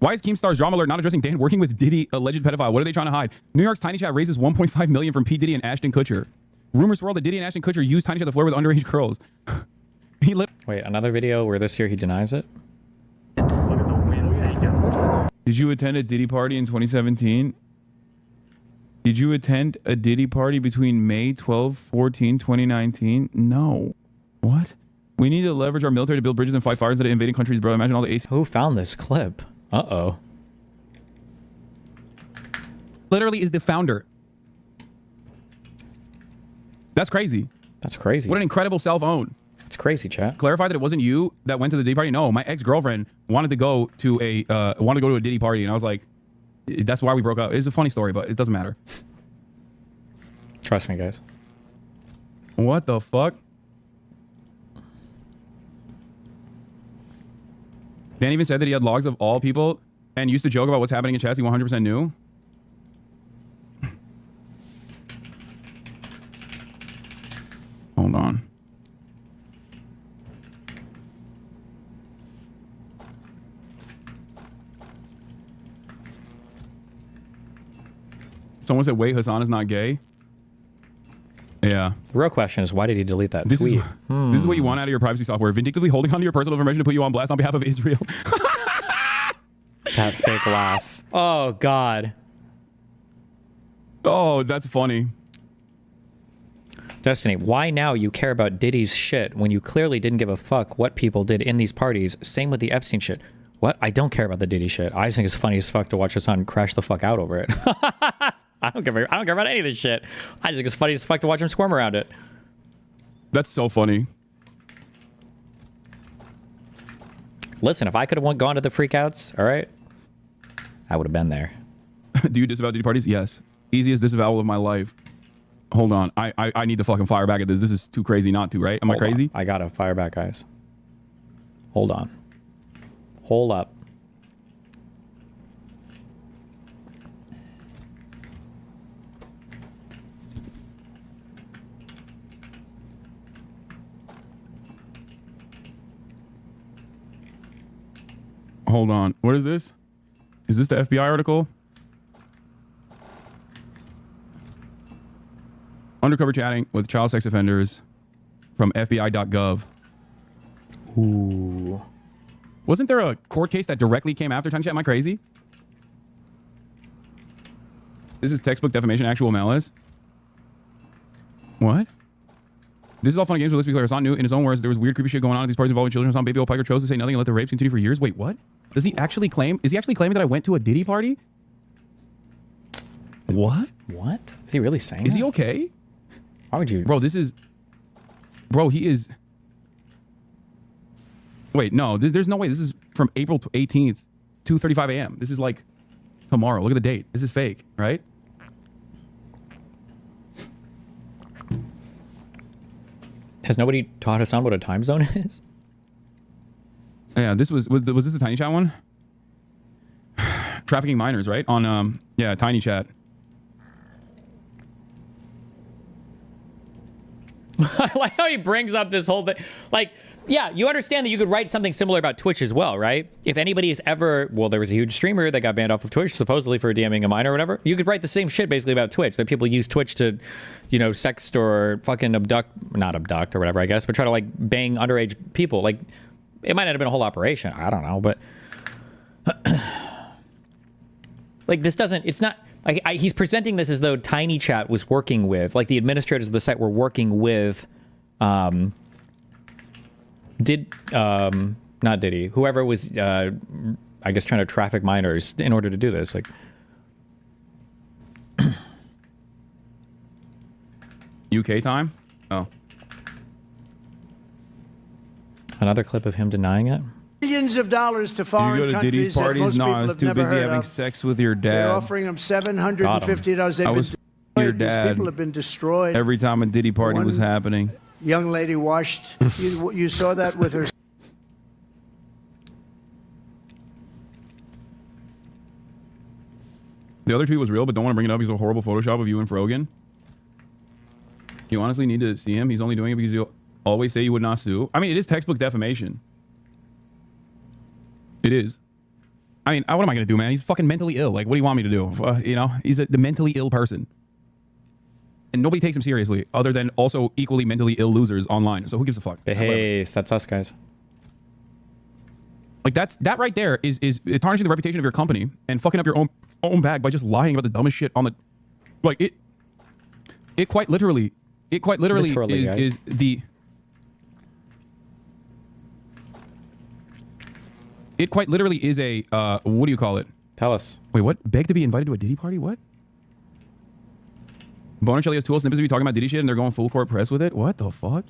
Why is Keemstar's drama alert not addressing Dan working with Diddy, alleged pedophile? What are they trying to hide? New York's Tiny Chat raises 1.5 million from P. Diddy and Ashton Kutcher. Rumors swirl that Diddy and Ashton Kutcher used Tiny Chat to flirt with underage girls. Wait, another video where this year he denies it? Did you attend a Diddy party in 2017? Did you attend a Diddy party between May 12, 14, 2019? No. What? We need to leverage our military to build bridges and fight fires that are invading countries, bro. Imagine all the AC. Who found this clip? Uh-oh. Literally is the founder. That's crazy. That's crazy. What an incredible self-own. It's crazy, chat. Clarify that it wasn't you that went to the Diddy party. No, my ex-girlfriend wanted to go to a Diddy party, and I was like, that's why we broke up. It's a funny story, but it doesn't matter. Trust me, guys. What the fuck? Dan even said that he had logs of all people and used to joke about what's happening in chats. He 100% knew. Hold on. Someone said, wait, Hassan is not gay. Yeah. The real question is, why did he delete that This tweet? This is what you want out of your privacy software. Vindictively holding onto your personal information to put you on blast on behalf of Israel. That fake laugh. Oh, God. Oh, that's funny. Destiny, why now you care about Diddy's shit when you clearly didn't give a fuck what people did in these parties? Same with the Epstein shit. What? I don't care about the Diddy shit. I just think it's funny as fuck to watch his son crash the fuck out over it. I don't care about any of this shit. I just think it's funny as fuck to watch him squirm around it. That's so funny. Listen, if I could have gone to the freakouts, all right, I would have been there. Do you disavow Diddy parties? Yes. Easiest disavowal of my life. Hold on. I need to fucking fire back at this. This is too crazy not to, right? Am I crazy? I gotta fire back, guys. Hold on. Hold up. Hold on. What is this? Is this the FBI article? Undercover chatting with child sex offenders from FBI.gov. Ooh. Wasn't there a court case that directly came after Tiny Chat? Am I crazy? This is textbook defamation, actual malice. What? This is all fun and games, but let's be clear. Hassan knew in his own words there was weird, creepy shit going on at these parties involving children. Hassan Baby Old Piker chose to say nothing and let the rapes continue for years. Wait, what? Does he actually claim? Is he actually claiming that I went to a Diddy party? What? What? Is he really saying Is that? he okay? Why would you? Bro, this is... Bro, he is... Wait, no. There's no way. This is from April 18th, 2:35 a.m. This is like tomorrow. Look at the date. This is fake, right? Has nobody taught Hassan what a time zone is? Yeah, this was this the Tiny Chat one? Trafficking minors, right? On yeah, Tiny Chat. I like how he brings up this whole thing. Like, yeah, you understand that you could write something similar about Twitch as well, right? If anybody has ever, well, there was a huge streamer that got banned off of Twitch, supposedly for DMing a minor or whatever. You could write the same shit basically about Twitch, that people use Twitch to, you know, sext or fucking not abduct or whatever, I guess, but try to like bang underage people. Like, it might not have been a whole operation. I don't know, but like this doesn't, it's not, like he's presenting this as though Tiny Chat was working with, like the administrators of the site were working with, not Diddy, whoever was, I guess, trying to traffic minors in order to do this. Like, UK time? Oh. Another clip of him denying it? Millions of dollars to Did foreign you go to countries Diddy's that parties? most No, people I was have too never busy heard having of. sex with your They're dad. offering them $750. They've I been was destroyed. your These dad. people have been destroyed. Every time a Diddy party was One- happening. Young lady washed. You saw that with her. The other tweet was real, but don't want to bring it up because of a horrible Photoshop of you and Frogan. You honestly need to see him. He's only doing it because you always say you would not sue. I mean, it is textbook defamation. It is. I mean, what am I gonna do, man? He's fucking mentally ill. Like, what do you want me to do? You know, he's the mentally ill person, and nobody takes him seriously, other than also equally mentally ill losers online. So who gives a fuck? Hey, that's us, guys. Like that right there is tarnishing the reputation of your company and fucking up your own bag by just lying about the dumbest shit on the, like it quite literally is the. It quite literally is a, what do you call it? Tell us. Wait, what? Beg to be invited to a Diddy party? What? Bonercelli has 2 snippets of you talking about Diddy shit and they're going full court press with it? What the fuck?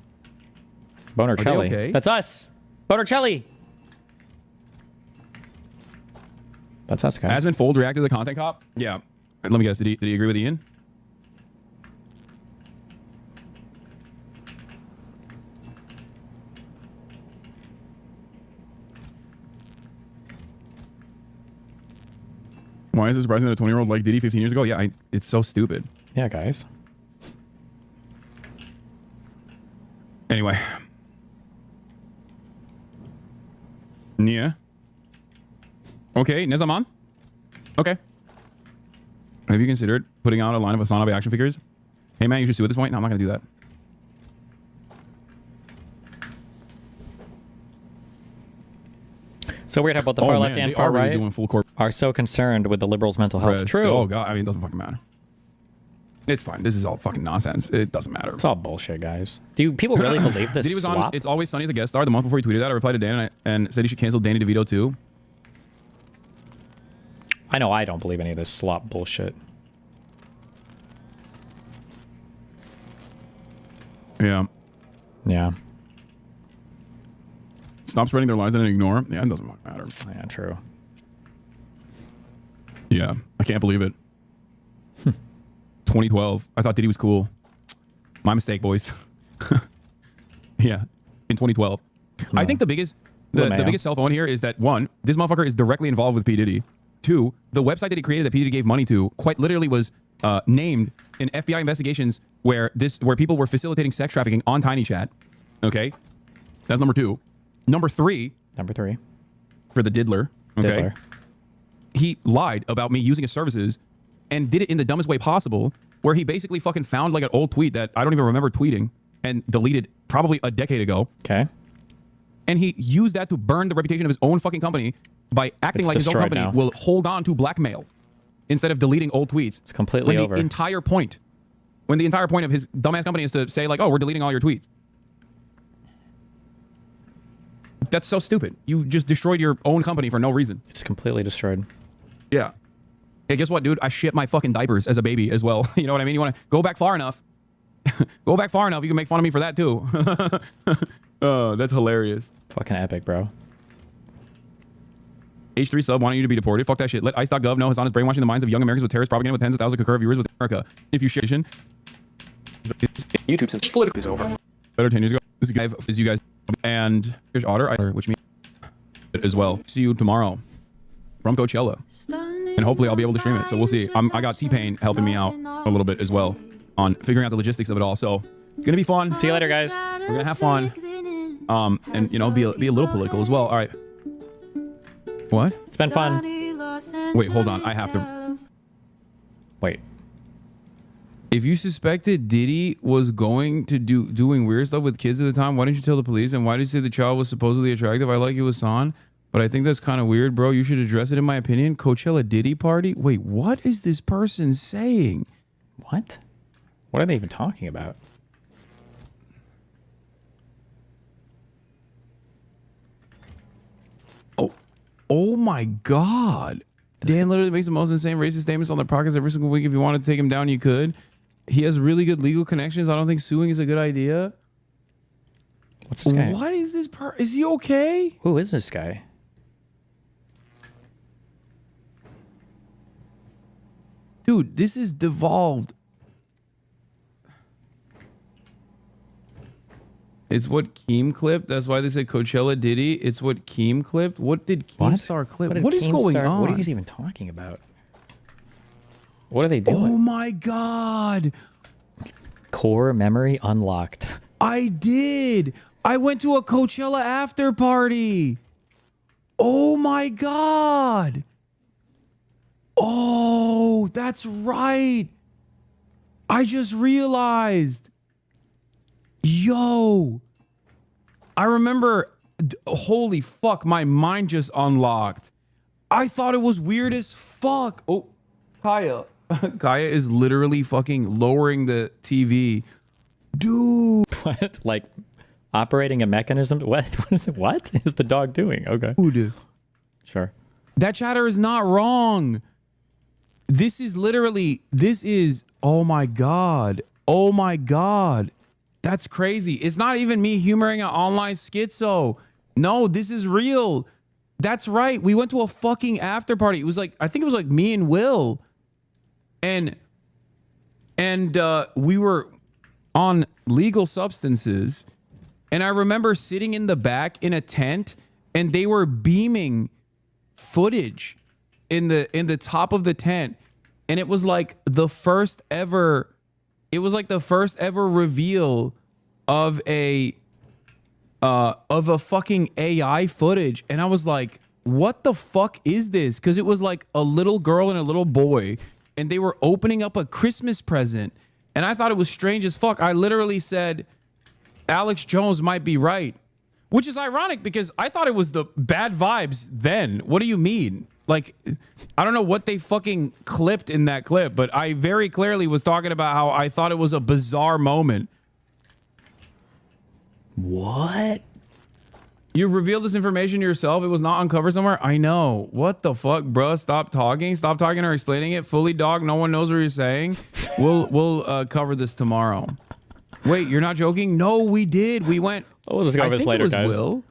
Bonercelli. Okay? That's us. Bonercelli. That's us, guys. AsmonGold reacted to the content cop? Yeah. Let me guess. Did he agree with Ian? Why is it surprising that a 20-year-old like Diddy 15 years ago? Yeah, it's so stupid. Yeah, guys. Anyway. Nia. Okay, Nezaman. Okay. Have you considered putting out a line of Hasanabi action figures? Hey man, you should sue at this point. No, I'm not going to do that. So weird how both the far left and far right doing full court are so concerned with the liberals' mental health. press. True. Oh god, I mean, it doesn't fucking matter. It's fine. This is all fucking nonsense. It doesn't matter. It's all bullshit, guys. Do people really believe this? Diddy was slop? on It's Always Sunny as a guest star. The month before he tweeted that, I replied to Dan and said he should cancel Danny DeVito too. I know I don't believe any of this slop bullshit. Yeah. Yeah. Stop spreading their lies and ignore. Yeah, it doesn't fucking matter. Yeah, true. Yeah, I can't believe it. 2012. I thought Diddy was cool. My mistake, boys. Yeah, in 2012. No. I think the biggest self own here is that 1, this motherfucker is directly involved with P. Diddy. 2, the website that he created that P. Diddy gave money to quite literally was named in FBI investigations where people were facilitating sex trafficking on TinyChat. Okay, that's number 2. Number 3 for the diddler. Okay, Diddler. He lied about me using his services and did it in the dumbest way possible, where he basically fucking found like an old tweet that I don't even remember tweeting and deleted probably a decade ago. Okay. And he used that to burn the reputation of his own fucking company by acting like his own company will hold on to blackmail instead of deleting old tweets. It's completely over. When the entire point of his dumbass company is to say like, oh, we're deleting all your tweets. That's so stupid. You just destroyed your own company for no reason. It's completely destroyed. Yeah. Hey, guess what, dude? I shit my fucking diapers as a baby as well. You know what I mean? You want to go back far enough. Go back far enough. You can make fun of me for that too. Oh, that's hilarious. Fucking epic, bro. H3 sub wanting you to be deported. Fuck that shit. Let ICE.gov know Hassan is brainwashing the minds of young Americans with terrorist propaganda with tens of thousands of concurrent viewers with America. If you share YouTube since political is over. Better 10 years ago. This guy is you guys and here's Otter, which means as well. See you tomorrow from Coachella. And hopefully I'll be able to stream it. So we'll see. I got T-Pain helping me out a little bit as well on figuring out the logistics of it all. So it's gonna be fun. See you later, guys. We're gonna have fun. And you know, be a little political as well. All right. What? It's been fun. Wait, hold on. I have to. Wait. If you suspected Diddy was going to doing weird stuff with kids at the time, why didn't you tell the police? And why did you say the child was supposedly attractive? I like you, Hassan, but I think that's kind of weird, bro. You should address it, in my opinion. Coachella Diddy party? Wait, what is this person saying? What? What are they even talking about? Oh my God. Dan literally makes the most insane racist statements on their podcast every single week. If you wanted to take him down, you could. He has really good legal connections. I don't think suing is a good idea. What's this guy? What is this is he okay? Who is this guy? Dude, this is devolved. It's what Keem clipped. That's why they said Coachella Diddy. It's what Keem clipped. What did Keemstar clip? What is going on? What are you guys even talking about? What are they doing? Oh my God. Core memory unlocked. I did. I went to a Coachella after party. Oh my God. Oh, that's right. I just realized. Yo. I remember. Holy fuck, my mind just unlocked. I thought it was weird as fuck. Oh, Kaya. Kaya is literally fucking lowering the TV. Dude. What? Like operating a mechanism? What? What is it? What is the dog doing? Okay. Dude. Sure. That chatter is not wrong. This is, oh my God. Oh my God. That's crazy. It's not even me humoring an online schizo. No, this is real. That's right. We went to a fucking after party. It was like, I think it was like me and Will. And we were on legal substances. And I remember sitting in the back in a tent and they were beaming footage in the top of the tent. And it was like the first ever reveal of a fucking AI footage. And I was like, what the fuck is this? Because it was like a little girl and a little boy, and they were opening up a Christmas present. And I thought it was strange as fuck. I literally said, Alex Jones might be right, which is ironic because I thought it was the bad vibes then. What do you mean? Like, I don't know what they fucking clipped in that clip, but I very clearly was talking about how I thought it was a bizarre moment. What? You revealed this information yourself. It was not uncovered somewhere. I know. What the fuck, bruh? Stop talking. Stop talking or explaining it. Fully, dog. No one knows what you're saying. We'll cover this tomorrow. Wait, you're not joking? No, we did. We went. Oh, we'll just cover this later, guys. Will.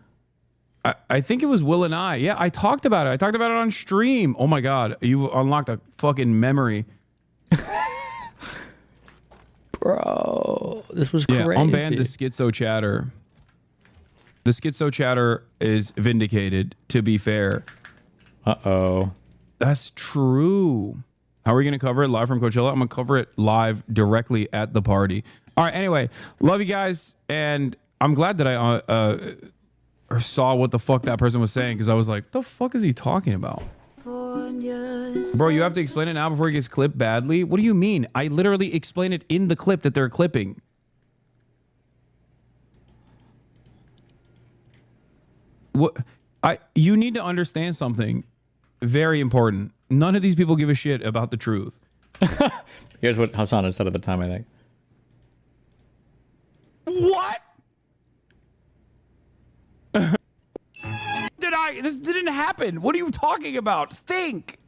I think it was Will and I. Yeah, I talked about it. I talked about it on stream. Oh my God, you unlocked a fucking memory. Bro, this was crazy. Yeah, unban the schizo chatter. The schizo chatter is vindicated, to be fair. Uh-oh. That's true. How are we going to cover it live from Coachella? I'm going to cover it live directly at the party. All right, anyway, love you guys. And I'm glad that I saw what the fuck that person was saying, because I was like, the fuck is he talking about? Bro, you have to explain it now before it gets clipped badly? What do you mean? I literally explain it in the clip that they're clipping. What? You need to understand something very important. None of these people give a shit about the truth. Here's what Hassan had said at the time, I think. What? This didn't happen. What are you talking about? Think.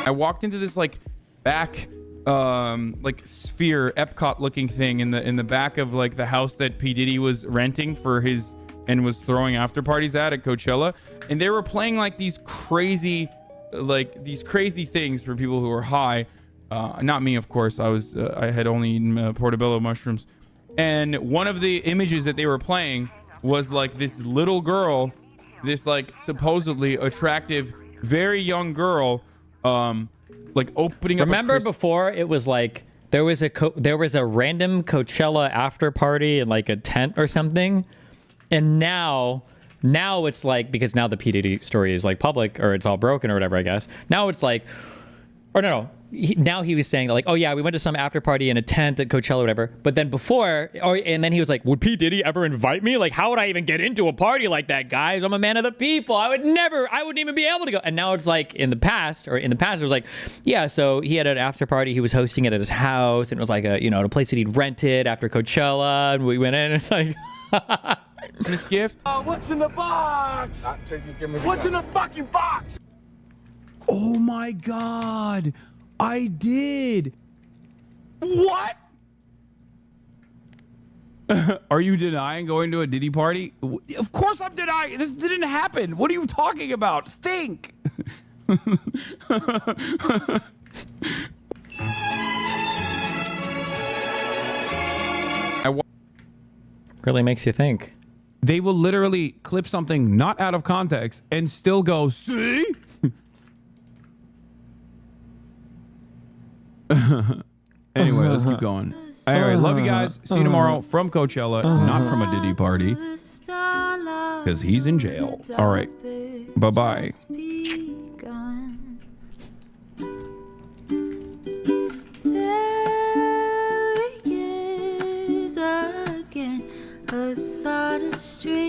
I walked into this like back like sphere Epcot looking thing in the back of like the house that P. Diddy was renting for his and was throwing after parties at Coachella, and they were playing like these crazy things for people who are high. Not me, of course. I had only eaten portobello mushrooms, and one of the images that they were playing was like this little girl, this like supposedly attractive, very young girl, like opening up. Remember before it was like there was a random Coachella after party in like a tent or something, and now it's like, because now the P. Diddy story is like public, or it's all broken or whatever, I guess. Now it's like, or no. Now he was saying like, oh yeah, we went to some after party in a tent at Coachella or whatever. But then and then he was like, would P. Diddy ever invite me? Like, how would I even get into a party like that, guys? I'm a man of the people. I wouldn't even be able to go. And now it's like in the past it was like, yeah, so he had an after party. He was hosting it at his house, and it was like a place that he'd rented after Coachella, and we went in, and it's like this gift. What's in the box? What's in the fucking box? Oh my God. I did. What? Are you denying going to a Diddy party? Of course I'm denying. This didn't happen. What are you talking about? Think. Really makes you think. They will literally clip something not out of context and still go, see? Anyway, let's keep going. Anyway, love you guys. See you tomorrow from Coachella, not from a Diddy party, because he's in jail. All right. Bye-bye. A side street.